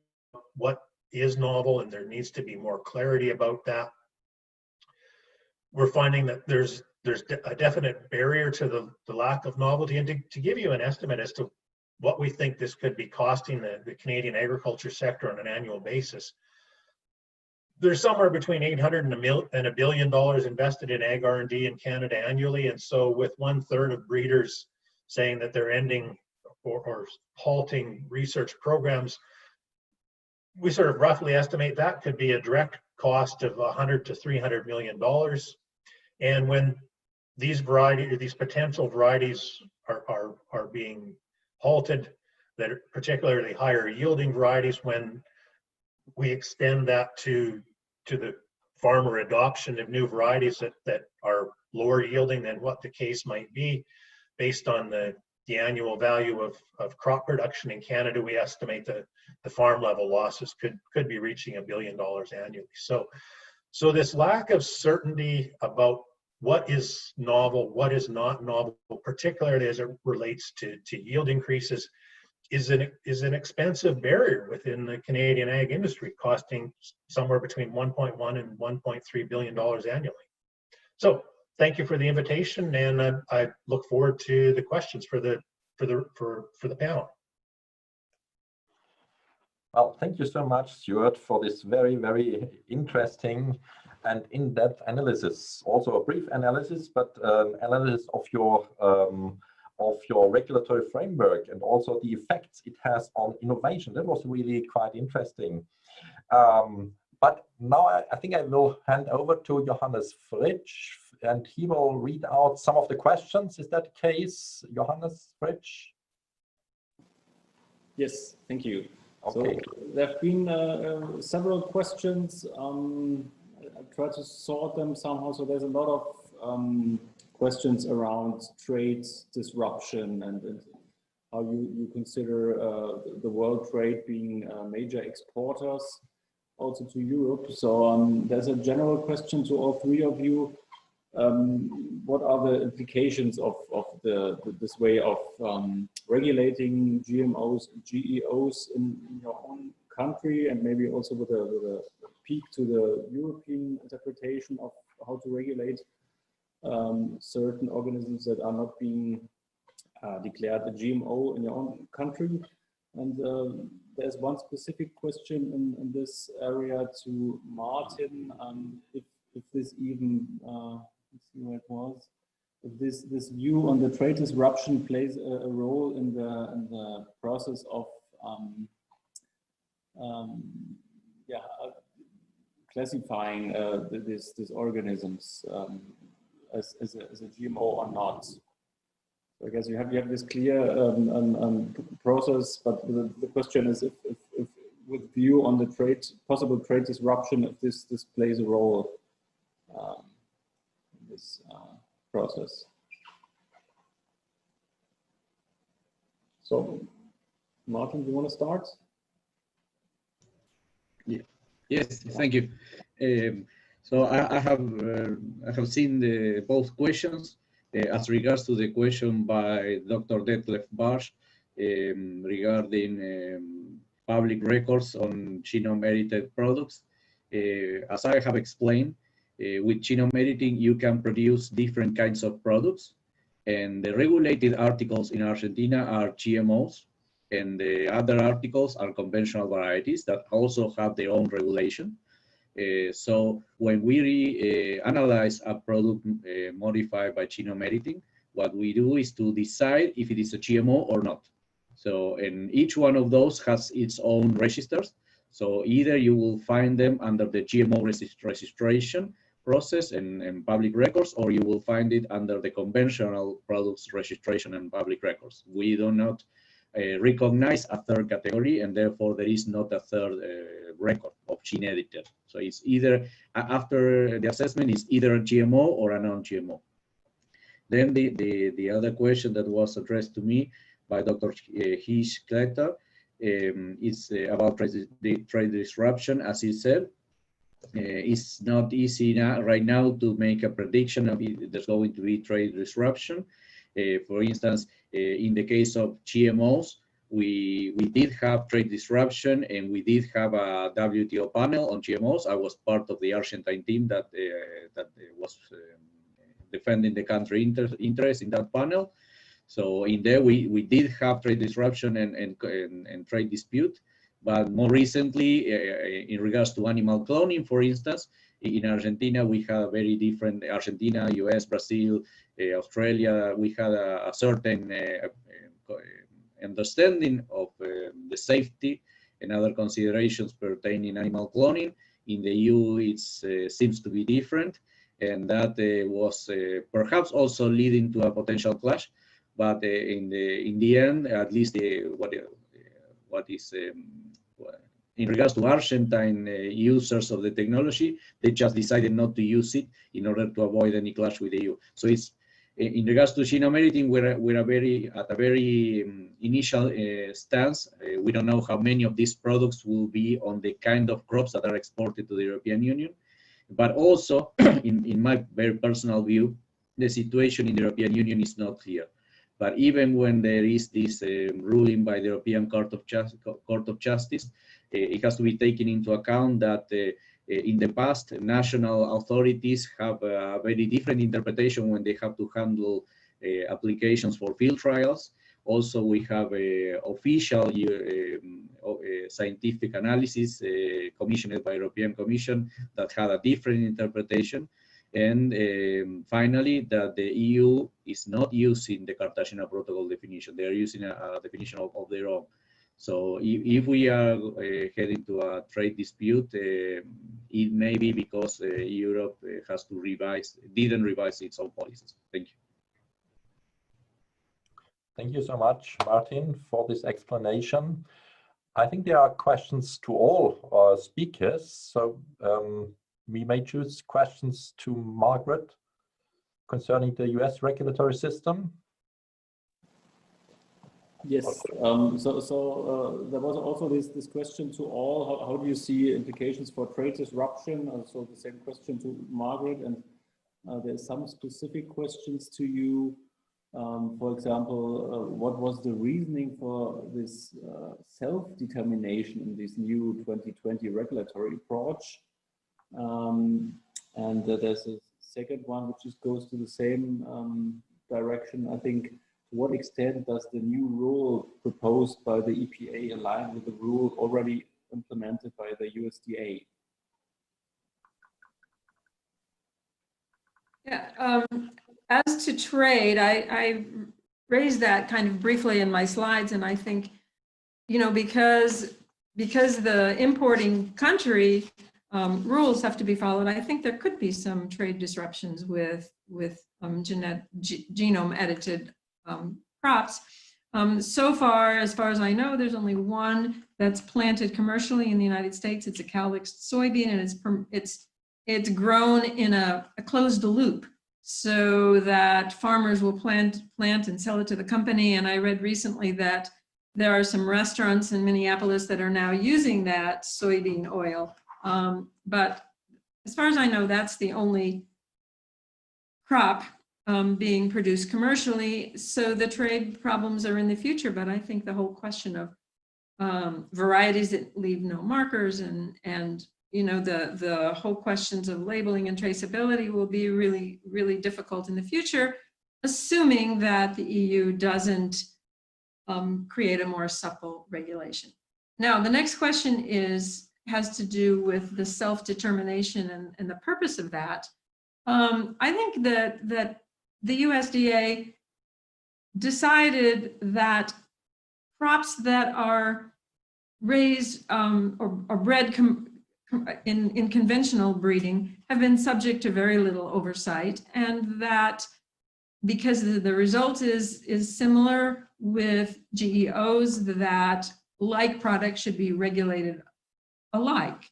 what is novel, and there needs to be more clarity about that. We're finding that there's a definite barrier to the lack of novelty. And to give you an estimate as to what we think this could be costing the Canadian agriculture sector on an annual basis, there's somewhere between $800 and $1 billion invested in ag R&D in Canada annually. And so with 1/3 of breeders saying that they're ending or halting research programs, we sort of roughly estimate that could be a direct cost of $100 to $300 million. And when these potential varieties are being halted, that are particularly higher yielding varieties, when we extend that to the farmer adoption of new varieties that are lower yielding than what the case might be, based on the the annual value of crop production in Canada, we estimate that the farm level losses could be reaching $1 billion annually. So this lack of certainty about what is novel, what is not novel, particularly as it relates to yield increases, is an expensive barrier within the Canadian ag industry, costing somewhere between $1.1 and $1.3 billion annually. So thank you for the invitation, and I look forward to the questions for the panel. Well, thank you so much, Stuart, for this very, very interesting and in-depth analysis. Also a brief analysis, but analysis of your regulatory framework and also the effects it has on innovation. That was really quite interesting. But now I think I will hand over to Johannes Fritsch, and he will read out some of the questions. Is that the case, Johannes Fritsch? Yes, thank you. Okay. So there have been several questions. I try to sort them somehow. So there's a lot of questions around trade disruption and how you consider the world trade being major exporters also to Europe. So there's a general question to all three of you. What are the implications of this way of regulating GMOs and GEOs in your own country, and maybe also with a peek to the European interpretation of how to regulate certain organisms that are not being declared a GMO in your own country? And there's one specific question in this area to Martin, if this even, let's see where it was, if this view on the trade disruption plays a role in the process of classifying these organisms as a GMO or not. So I guess you have this clear process, but the question is if with view on the possible trade disruption, if this plays a role in this process. So, Martin, do you want to start? Yeah. Yes, thank you. So I have seen both questions. As regards to the question by Dr. Detlef Barsch regarding public records on genome edited products, as I have explained, with genome editing you can produce different kinds of products, and the regulated articles in Argentina are GMOs, and the other articles are conventional varieties that also have their own regulation. So when we analyze a product modified by genome editing, what we do is to decide if it is a GMO or not. So, and each one of those has its own registers. So either you will find them under the GMO registration process and public records, or you will find it under the conventional products registration and public records. We do not recognize a third category, and therefore there is not a third record of gene edited. So it's either, after the assessment, is either a GMO or a non-GMO. Then the other question that was addressed to me by Dr. Hirsch-Kletter is about trade disruption. As he said, it's not easy right now to make a prediction of if there's going to be trade disruption. For instance, in the case of GMOs, we did have trade disruption, and we did have a WTO panel on GMOs. I was part of the Argentine team that was defending the country interest in that panel. So in there, we did have trade disruption and trade dispute. But more recently, in regards to animal cloning, for instance, in Argentina, we had a very different, Argentina, US, Brazil, Australia, we had a certain understanding of the safety and other considerations pertaining animal cloning. In the EU, it seems to be different, and that was perhaps also leading to a potential clash. But in the end, at least what is in regards to Argentine users of the technology, they just decided not to use it in order to avoid any clash with the EU. So it's In regards to genome editing, we're at a very initial stance. We don't know how many of these products will be on the kind of crops that are exported to the European Union. But also, in my very personal view, the situation in the European Union is not clear. But even when there is this ruling by the European Court of Justice, it has to be taken into account that in the past, national authorities have a very different interpretation when they have to handle applications for field trials. Also, we have official scientific analysis commissioned by European Commission that had a different interpretation. And finally, that the EU is not using the Cartagena Protocol definition. They are using a definition of their own. So if we are heading to a trade dispute, it may be because Europe has to didn't revise its own policies. Thank you. Thank you so much, Martin, for this explanation. I think there are questions to all speakers. So we may choose questions to Margaret concerning the US regulatory system. Yes, so there was also this question to all, how do you see implications for trade disruption? Also the same question to Margaret, and there's some specific questions to you. For example, what was the reasoning for this self-determination in this new 2020 regulatory approach? And there's a second one which goes to the same direction, I think. To what extent does the new rule proposed by the EPA align with the rule already implemented by the USDA? Yeah, as to trade, I raised that kind of briefly in my slides, and I think, you know, because the importing country rules have to be followed, I think there could be some trade disruptions with genome edited crops. So far as I know, there's only one that's planted commercially in the United States. It's a calyxed soybean, and it's grown in a closed loop, so that farmers will plant and sell it to the company. And I read recently that there are some restaurants in Minneapolis that are now using that soybean oil. But as far as I know, that's the only crop being produced commercially. So the trade problems are in the future, but I think the whole question of varieties that leave no markers and you know, the whole questions of labeling and traceability will be really, really difficult in the future, assuming that the EU doesn't create a more supple regulation. Now, the next question has to do with the self-determination and the purpose of that. I think that the USDA decided that crops that are raised or bred in conventional breeding have been subject to very little oversight, and that because the result is similar with GEOs, that like products should be regulated alike.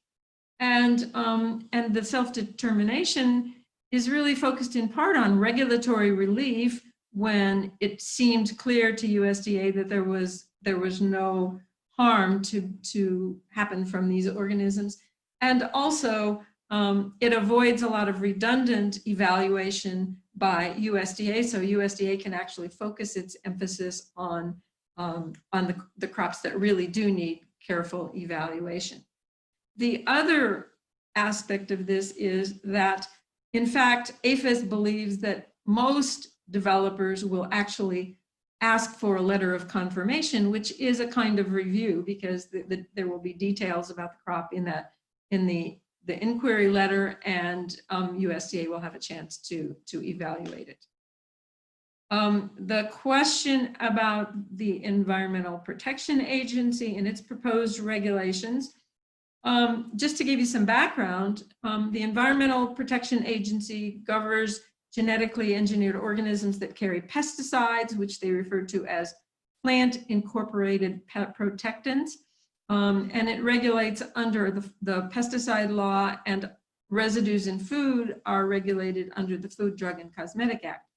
And the self-determination is really focused in part on regulatory relief when it seemed clear to USDA that there was no harm to happen from these organisms. And also, it avoids a lot of redundant evaluation by USDA, so USDA can actually focus its emphasis on the crops that really do need careful evaluation. The other aspect of this is that, in fact, APHIS believes that most developers will actually ask for a letter of confirmation, which is a kind of review, because there will be details about the crop in the inquiry letter, and USDA will have a chance to evaluate it. The question about the Environmental Protection Agency and its proposed regulations, just to give you some background, the Environmental Protection Agency governs genetically engineered organisms that carry pesticides, which they refer to as plant incorporated protectants. And it regulates under the pesticide law, and residues in food are regulated under the Food, Drug, and Cosmetic Act.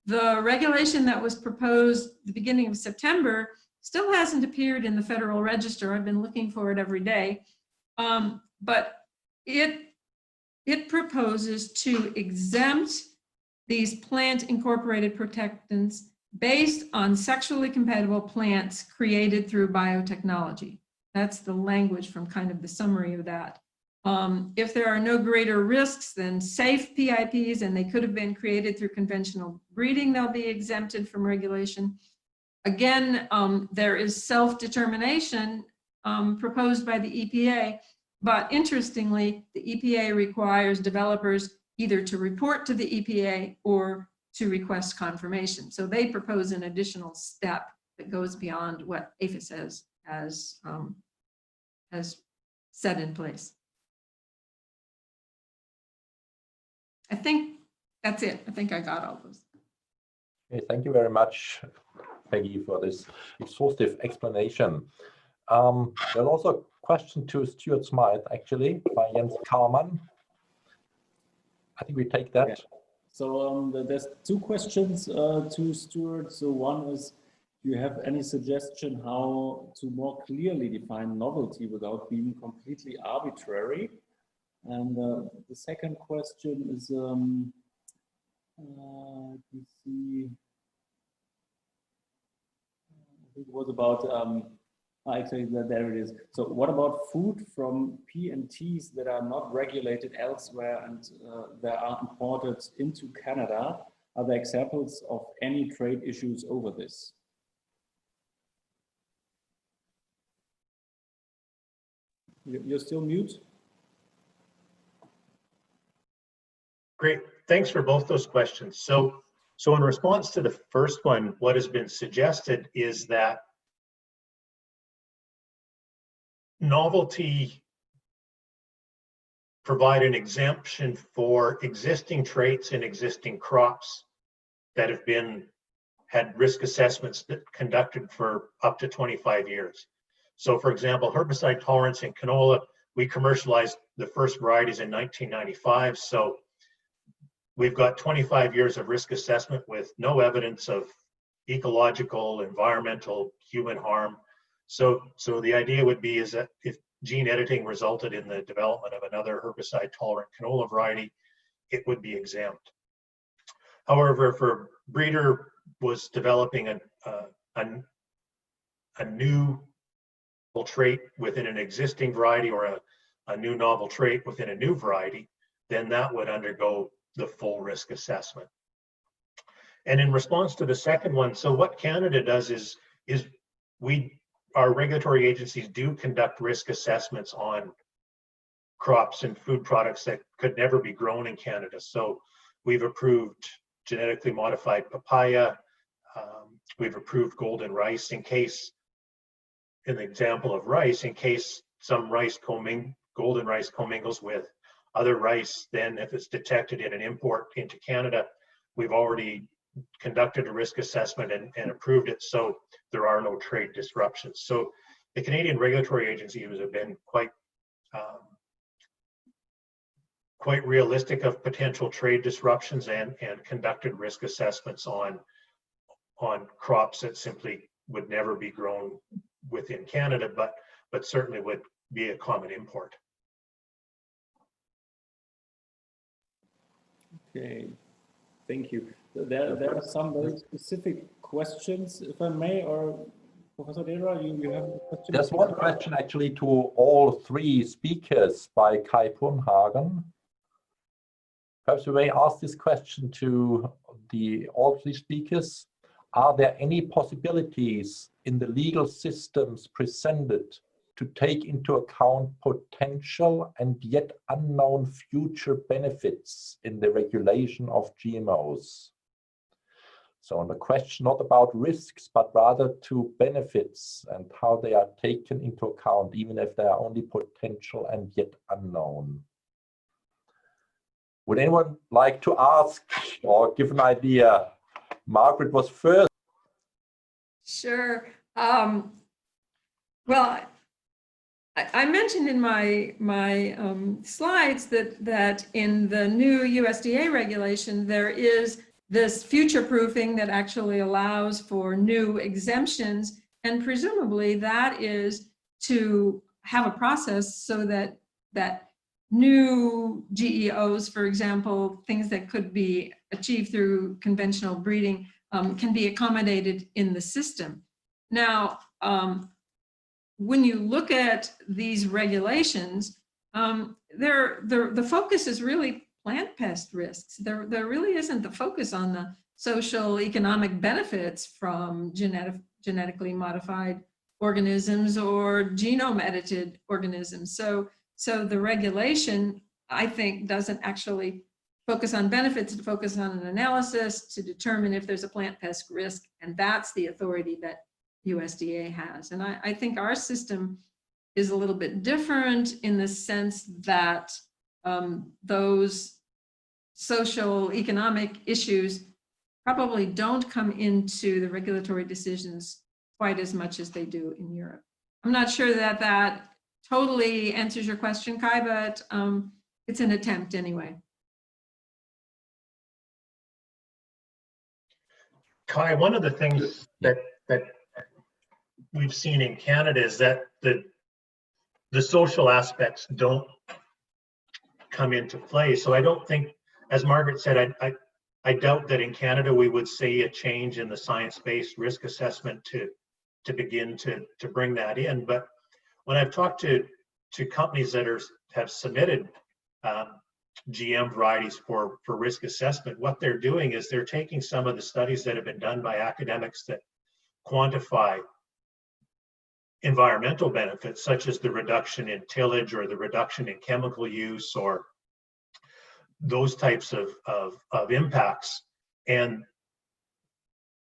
the regulation that was proposed at the beginning of September still hasn't appeared in the Federal Register. I've been looking for it every day. But it proposes to exempt these plant incorporated protectants based on sexually compatible plants created through biotechnology. That's the language from kind of the summary of that. If there are no greater risks than safe PIPs and they could have been created through conventional breeding, they'll be exempted from regulation. Again, there is self-determination proposed by the EPA, but interestingly, the EPA requires developers either to report to the EPA or to request confirmation. So they propose an additional step that goes beyond what APHIS has set in place. I think that's it. I think I got all those. Okay, thank you very much, Peggy, for this exhaustive explanation. There's also a question to Stuart Smythe, actually, by Jens Karman. I think we take that. Yeah. So there's two questions to Stuart. So one is, do you have any suggestion how to more clearly define novelty without being completely arbitrary? And the second question is, let me see, I think it was about, actually, there it is. So what about food from P&Ts that are not regulated elsewhere and that are imported into Canada? Are there examples of any trade issues over this? You're still mute? Great, thanks for both those questions. So in response to the first one, what has been suggested is that novelty provide an exemption for existing traits in existing crops that have had risk assessments that conducted for up to 25 years. So for example, herbicide tolerance in canola, we commercialized the first varieties in 1995. So we've got 25 years of risk assessment with no evidence of ecological, environmental, human harm. So the idea would be is that if gene editing resulted in the development of another herbicide tolerant canola variety, it would be exempt. However, if a breeder was developing a new trait within an existing variety or a new novel trait within a new variety, then that would undergo the full risk assessment. And in response to the second one, so what Canada does is our regulatory agencies do conduct risk assessments on crops and food products that could never be grown in Canada. So we've approved genetically modified papaya, we've approved golden rice in the example of rice, in case some golden rice commingles with other rice, then if it's detected in an import into Canada, we've already conducted a risk assessment and approved it, so there are no trade disruptions. So the Canadian regulatory agencies have been quite realistic of potential trade disruptions and conducted risk assessments on crops that simply would never be grown within Canada, but certainly would be a common import. Okay, thank you. There are some very specific questions, if I may, or Professor Dera, you have a question? There's one question actually to all three speakers by Kai Punhagen. Perhaps we may ask this question to all three speakers. Are there any possibilities in the legal systems presented to take into account potential and yet unknown future benefits in the regulation of GMOs? So on the question not about risks, but rather to benefits and how they are taken into account, even if they are only potential and yet unknown. Would anyone like to ask or give an idea? Margaret was first. Sure. Well, I mentioned in my slides that in the new USDA regulation, there is this future proofing that actually allows for new exemptions. And presumably that is to have a process so that new GEOs, for example, things that could be achieved through conventional breeding, can be accommodated in the system. Now, when you look at these regulations, the focus is really plant pest risks. There really isn't the focus on the social economic benefits from genetically modified organisms or genome edited organisms. So the regulation, I think, doesn't actually focus on benefits, it focuses on an analysis to determine if there's a plant pest risk, and that's the authority that USDA has. And I think our system is a little bit different in the sense that those social economic issues probably don't come into the regulatory decisions quite as much as they do in Europe. I'm not sure that that totally answers your question, Kai, but it's an attempt anyway. Kai, one of the things that we've seen in Canada is that the social aspects don't come into play. So I don't think, as Margaret said, I doubt that in Canada we would see a change in the science-based risk assessment to begin to bring that in. But when I've talked to companies that have submitted GM varieties for risk assessment, what they're doing is they're taking some of the studies that have been done by academics that quantify environmental benefits, such as the reduction in tillage or the reduction in chemical use or those types of impacts. And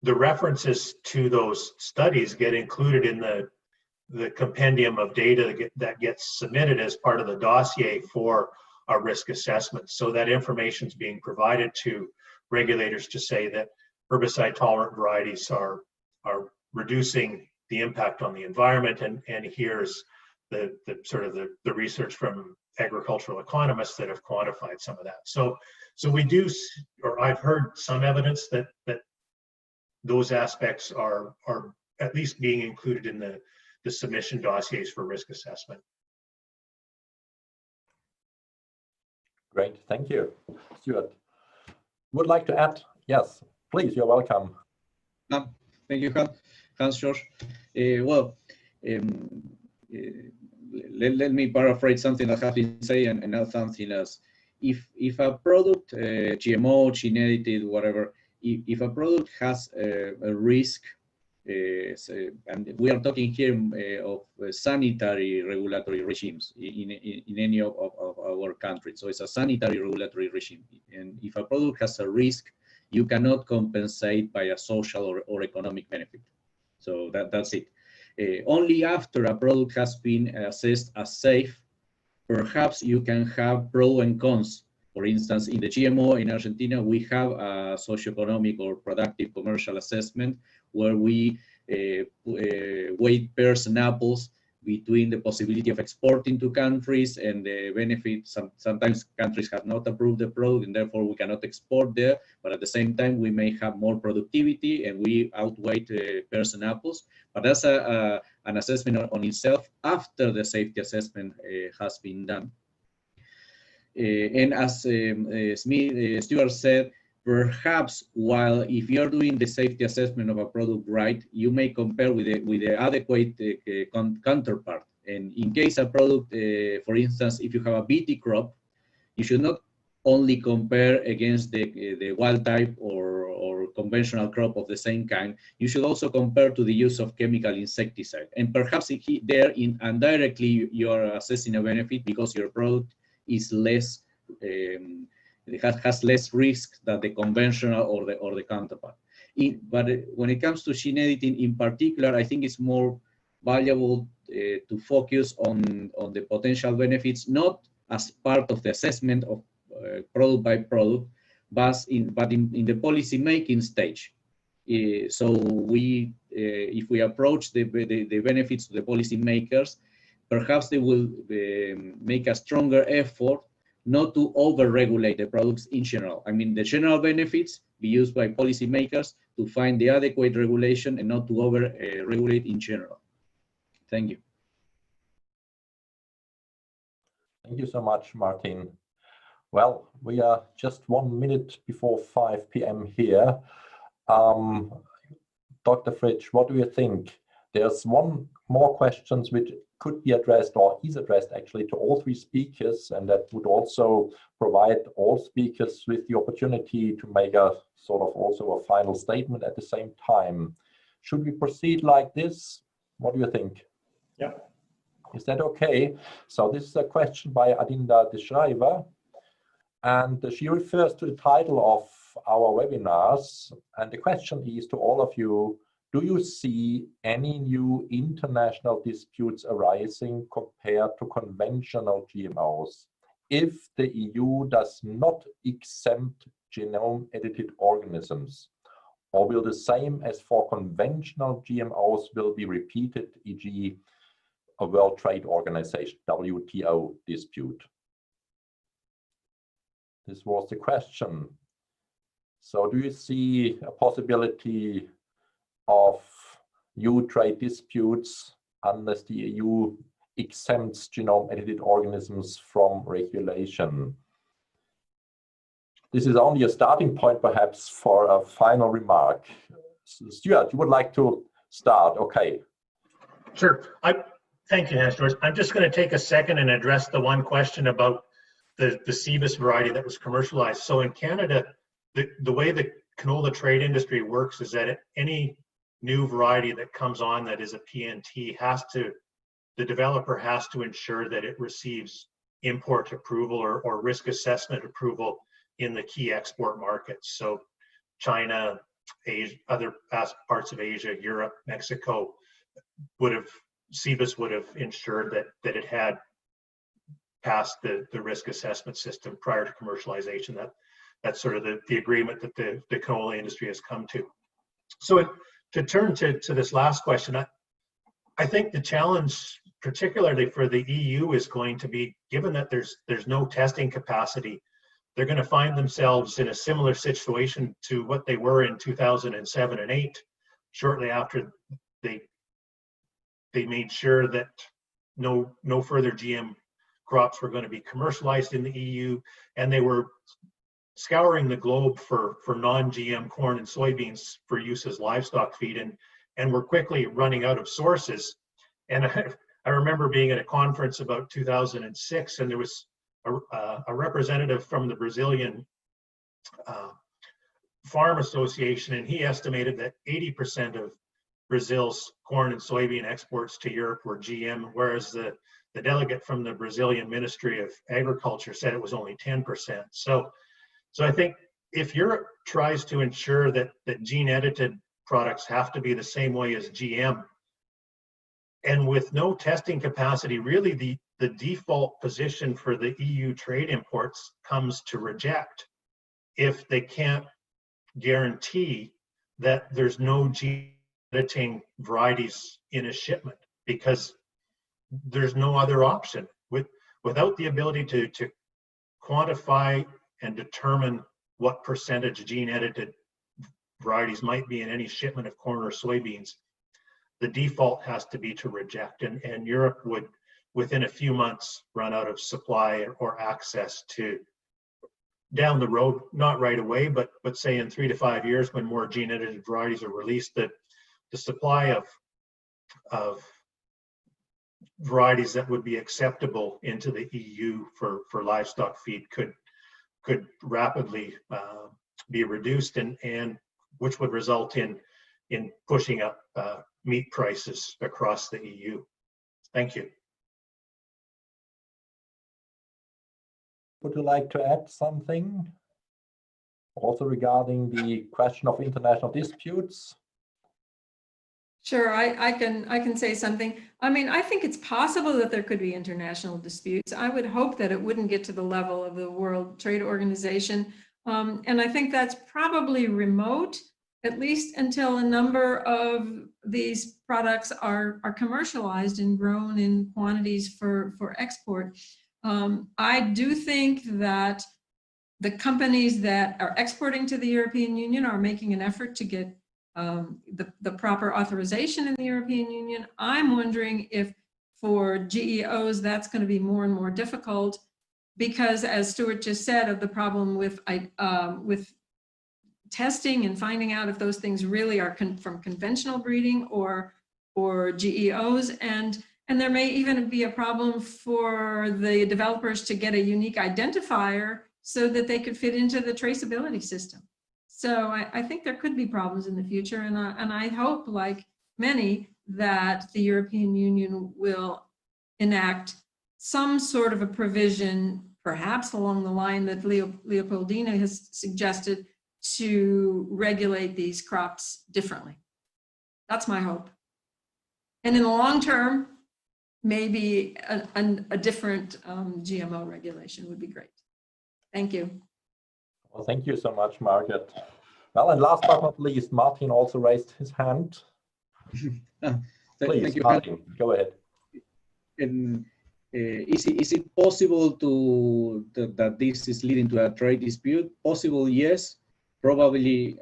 the references to those studies get included in the compendium of data that gets submitted as part of the dossier for a risk assessment. So that information is being provided to regulators to say that herbicide tolerant varieties are reducing the impact on the environment, and here's the sort of the research from agricultural economists that have quantified some of that. So we do, or I've heard some evidence that those aspects are at least being included in the submission dossiers for risk assessment. Great, thank you. Stuart, would like to add? Yes, please, you're welcome. Thank you, Hans-Georg. Let me paraphrase something that has been said and add something else. If a product, GMO, gene edited, whatever, if a product has a risk, and we are talking here of sanitary regulatory regimes in any of our countries. So it's a sanitary regulatory regime. And if a product has a risk, you cannot compensate by a social or economic benefit. So that's it. Only after a product has been assessed as safe, perhaps you can have pros and cons. For instance, in the GMO in Argentina, we have a socioeconomic or productive commercial assessment where we weight pears and apples between the possibility of exporting to countries and the benefits. Sometimes countries have not approved the product and therefore we cannot export there, but at the same time we may have more productivity and we outweigh pears and apples. But that's an assessment on itself after the safety assessment has been done. And as Stuart said, perhaps while if you're doing the safety assessment of a product right, you may compare with the adequate counterpart. And in case a product, for instance, if you have a BT crop, you should not only compare against the wild type or conventional crop of the same kind. You should also compare to the use of chemical insecticide. And perhaps indirectly you are assessing a benefit because your product is less. It has less risk than the conventional or the counterpart. But when it comes to gene editing in particular, I think it's more valuable to focus on the potential benefits, not as part of the assessment of product by product, but in the policy making stage. So if we approach the benefits to the policy makers, perhaps they will make a stronger effort not to over-regulate the products in general. I mean, the general benefits be used by policymakers to find the adequate regulation and not to over-regulate in general. Thank you. Thank you so much, Martin. Well, we are just 1 minute before 5 p.m. here. Dr. Fritsch, what do you think? There's one more questions which could be addressed or is addressed actually to all three speakers, and that would also provide all speakers with the opportunity to make a sort of also a final statement at the same time. Should we proceed like this? What do you think? Yeah. Is that okay? So this is a question by Adinda de Schrijver, and she refers to the title of our webinars, and the question is to all of you: do you see any new international disputes arising compared to conventional GMOs if the EU does not exempt genome-edited organisms? Or will the same as for conventional GMOs will be repeated, e.g. a World Trade Organization, WTO dispute? This was the question. So do you see a possibility of new trade disputes unless the EU exempts genome-edited organisms from regulation? This is only a starting point, perhaps, for a final remark. Stuart, you would like to start? Okay. Sure. Thank you, Hans-George. I'm just going to take a second and address the one question about the Cebus variety that was commercialized. So in Canada, the way the canola trade industry works is that any new variety that comes on that is a PNT the developer has to ensure that it receives import approval or risk assessment approval in the key export markets. So China, Asia, other parts of Asia, Europe, Mexico Cebus would have ensured that it had passed the risk assessment system prior to commercialization. That's sort of the agreement that the canola industry has come to. So to turn to this last question, I think the challenge, particularly for the EU, is going to be, given that there's no testing capacity, they're going to find themselves in a similar situation to what they were in 2007 and 8, shortly after they made sure that no further GM crops were going to be commercialized in the EU, and they were scouring the globe for non-GM corn and soybeans for use as livestock feed, and were quickly running out of sources. And I remember being at a conference about 2006, and there was a representative from the Brazilian Farm Association, and he estimated that 80% of Brazil's corn and soybean exports to Europe were GM, whereas the delegate from the Brazilian Ministry of Agriculture said it was only 10%. So I think if Europe tries to ensure that gene-edited products have to be the same way as GM, and with no testing capacity, really the default position for the EU trade imports comes to reject if they can't guarantee that there's no gene-editing varieties in a shipment, because there's no other option. Without the ability to quantify and determine what percentage gene-edited varieties might be in any shipment of corn or soybeans, the default has to be to reject. And Europe would, within a few months, run out of supply or access to, down the road, not right away, but say in 3 to 5 years, when more gene-edited varieties are released, that the supply of varieties that would be acceptable into the EU for livestock feed could rapidly be reduced, and which would result in pushing up meat prices across the EU. Thank you. Would you like to add something also regarding the question of international disputes? Sure, I can say something. I mean, I think it's possible that there could be international disputes. I would hope that it wouldn't get to the level of the World Trade Organization. And I think that's probably remote, at least until a number of these products are commercialized and grown in quantities for export. I do think that the companies that are exporting to the European Union are making an effort to get the proper authorization in the European Union. I'm wondering if for GEOs that's going to be more and more difficult, because as Stuart just said, of the problem with testing and finding out if those things really are from conventional breeding or GEOs, and there may even be a problem for the developers to get a unique identifier so that they could fit into the traceability system. So I think there could be problems in the future, and I hope, like many, that the European Union will enact some sort of a provision, perhaps along the line that Leopoldina has suggested, to regulate these crops differently. That's my hope. And in the long term, maybe a different GMO regulation would be great. Thank you. Well, thank you so much, Margaret. Well, and last but not least, Martin also raised his hand. Please, thank you, Martin, go ahead. And is it possible that this is leading to a trade dispute? Possible, yes. Probably,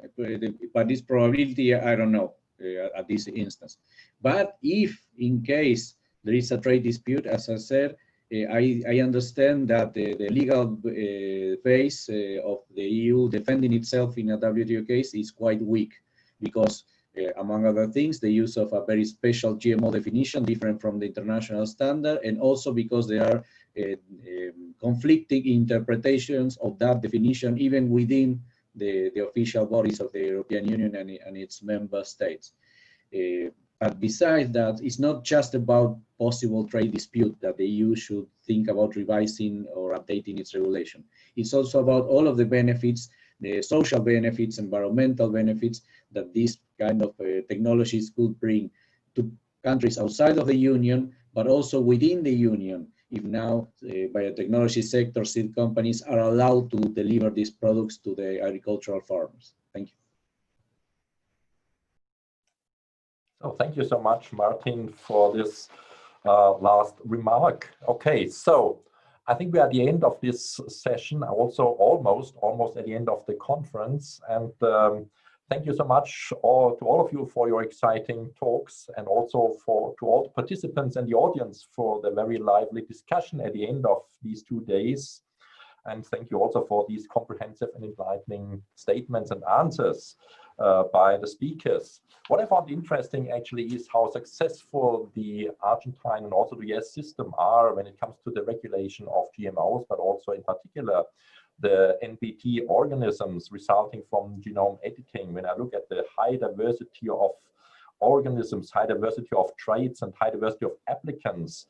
but this probability, I don't know at this instance. But if, in case there is a trade dispute, as I said, I understand that the legal base of the EU defending itself in a WTO case is quite weak, because among other things, the use of a very special GMO definition, different from the international standard, and also because there are conflicting interpretations of that definition even within the official bodies of the European Union and its member states. But besides that, it's not just about possible trade dispute that the EU should think about revising or updating its regulation. It's also about all of the benefits, the social benefits, environmental benefits that these kind of technologies could bring to countries outside of the Union, but also within the Union, if now biotechnology sector seed companies are allowed to deliver these products to the agricultural farmers. Thank you. So thank you so much, Martin, for this last remark. Okay, so I think we're at the end of this session, also almost at the end of the conference. And thank you so much to all of you for your exciting talks, and also to all the participants and the audience for the very lively discussion at the end of these 2 days. And thank you also for these comprehensive and enlightening statements and answers by the speakers. What I found interesting actually is how successful the Argentine and also the US system are when it comes to the regulation of GMOs, but also in particular the NBT organisms resulting from genome editing. When I look at the high diversity of organisms, high diversity of traits, and high diversity of applicants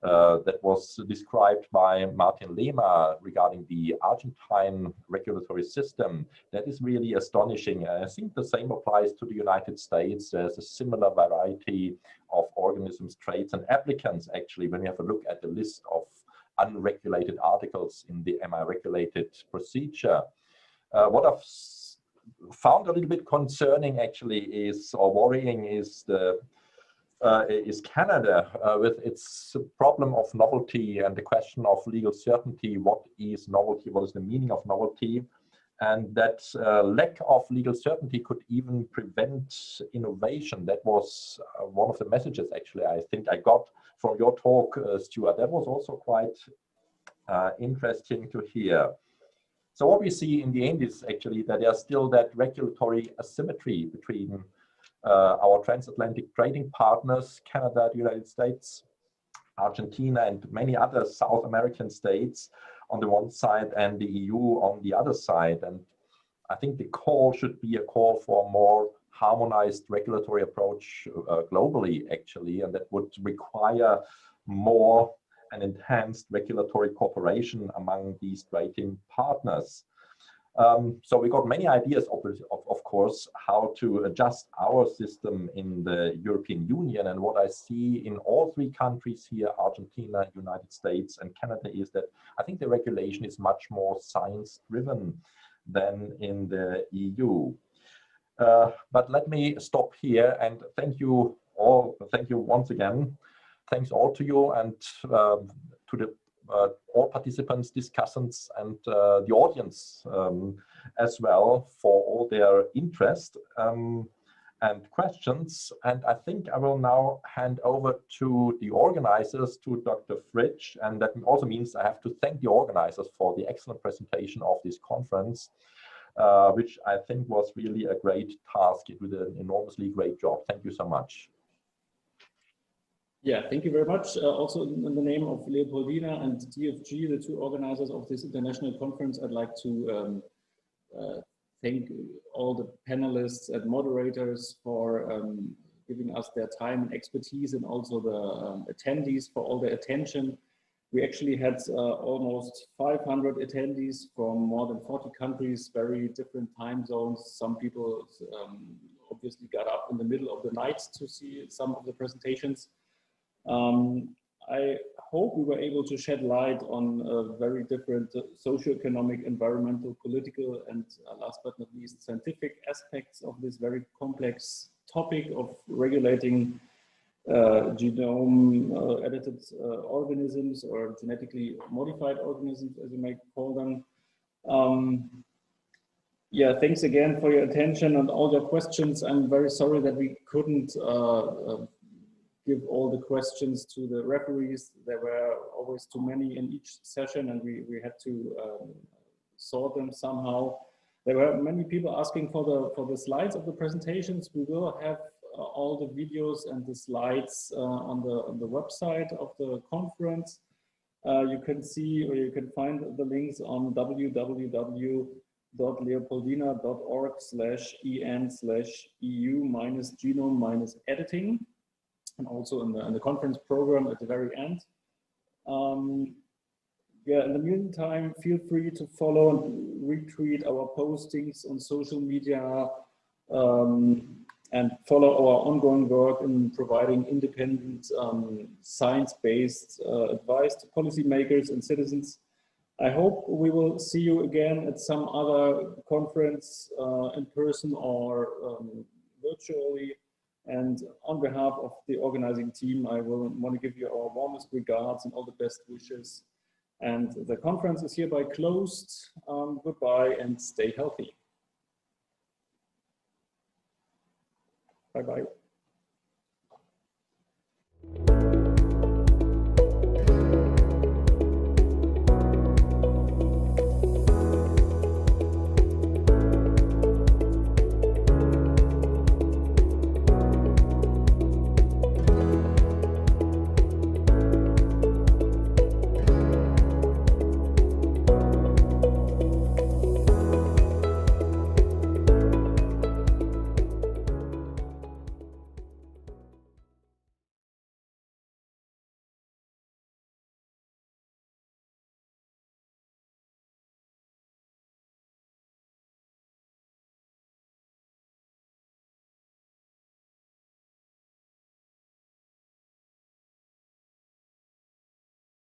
that was described by Martin Lehmer regarding the Argentine regulatory system, that is really astonishing. I think the same applies to the United States. There's a similar variety of organisms, traits, and applicants actually when you have a look at the list of unregulated articles in the regulated procedure. What I've found a little bit concerning actually is, or worrying, is Canada with its problem of novelty and the question of legal certainty. What is novelty? What is the meaning of novelty? And that lack of legal certainty could even prevent innovation. That was one of the messages actually I think I got from your talk, Stuart. That was also quite interesting to hear. So what we see in the end is actually that there's still that regulatory asymmetry between our transatlantic trading partners, Canada, the United States, Argentina, and many other South American states on the one side and the EU on the other side. And I think the call should be a call for a more harmonized regulatory approach globally, actually, and that would require more and enhanced regulatory cooperation among these trading partners. So we got many ideas, of course, how to adjust our system in the European Union. And what I see in all 3 countries here, Argentina, United States, and Canada, is that I think the regulation is much more science-driven than in the EU. But let me stop here and thank you all. Thank you once again. Thanks all to you and to the all participants, discussants, and the audience as well for all their interest and questions. And I think I will now hand over to the organizers, to Dr. Fritsch, and that also means I have to thank the organizers for the excellent presentation of this conference, which I think was really a great task. You did an enormously great job. Thank you so much. Yeah, thank you very much. Also in the name of Leopoldina and DFG, the two organizers of this international conference, I'd like to thank all the panelists and moderators for giving us their time and expertise, and also the attendees for all their attention. We actually had almost 500 attendees from more than 40 countries, very different time zones. Some people obviously got up in the middle of the night to see some of the presentations. I hope we were able to shed light on very different socioeconomic, environmental, political, and last but not least, scientific aspects of this very complex topic of regulating genome edited organisms, or genetically modified organisms, as you may call them. Yeah, thanks again for your attention and all your questions. I'm very sorry that we couldn't give all the questions to the referees. There were always too many in each session, and we had to sort them somehow. There were many people asking for the slides of the presentations. We will have all the videos and the slides on the website of the conference. You can see, or you can find the links on www.leopoldina.org/en/EU-genome-editing. And also in the conference program at the very end. Yeah, in the meantime, feel free to follow and retweet our postings on social media, and follow our ongoing work in providing independent, science-based advice to policymakers and citizens. I hope we will see you again at some other conference in person or virtually. And on behalf of the organizing team, I will want to give you our warmest regards and all the best wishes. And the conference is hereby closed. Goodbye and stay healthy. Bye-bye.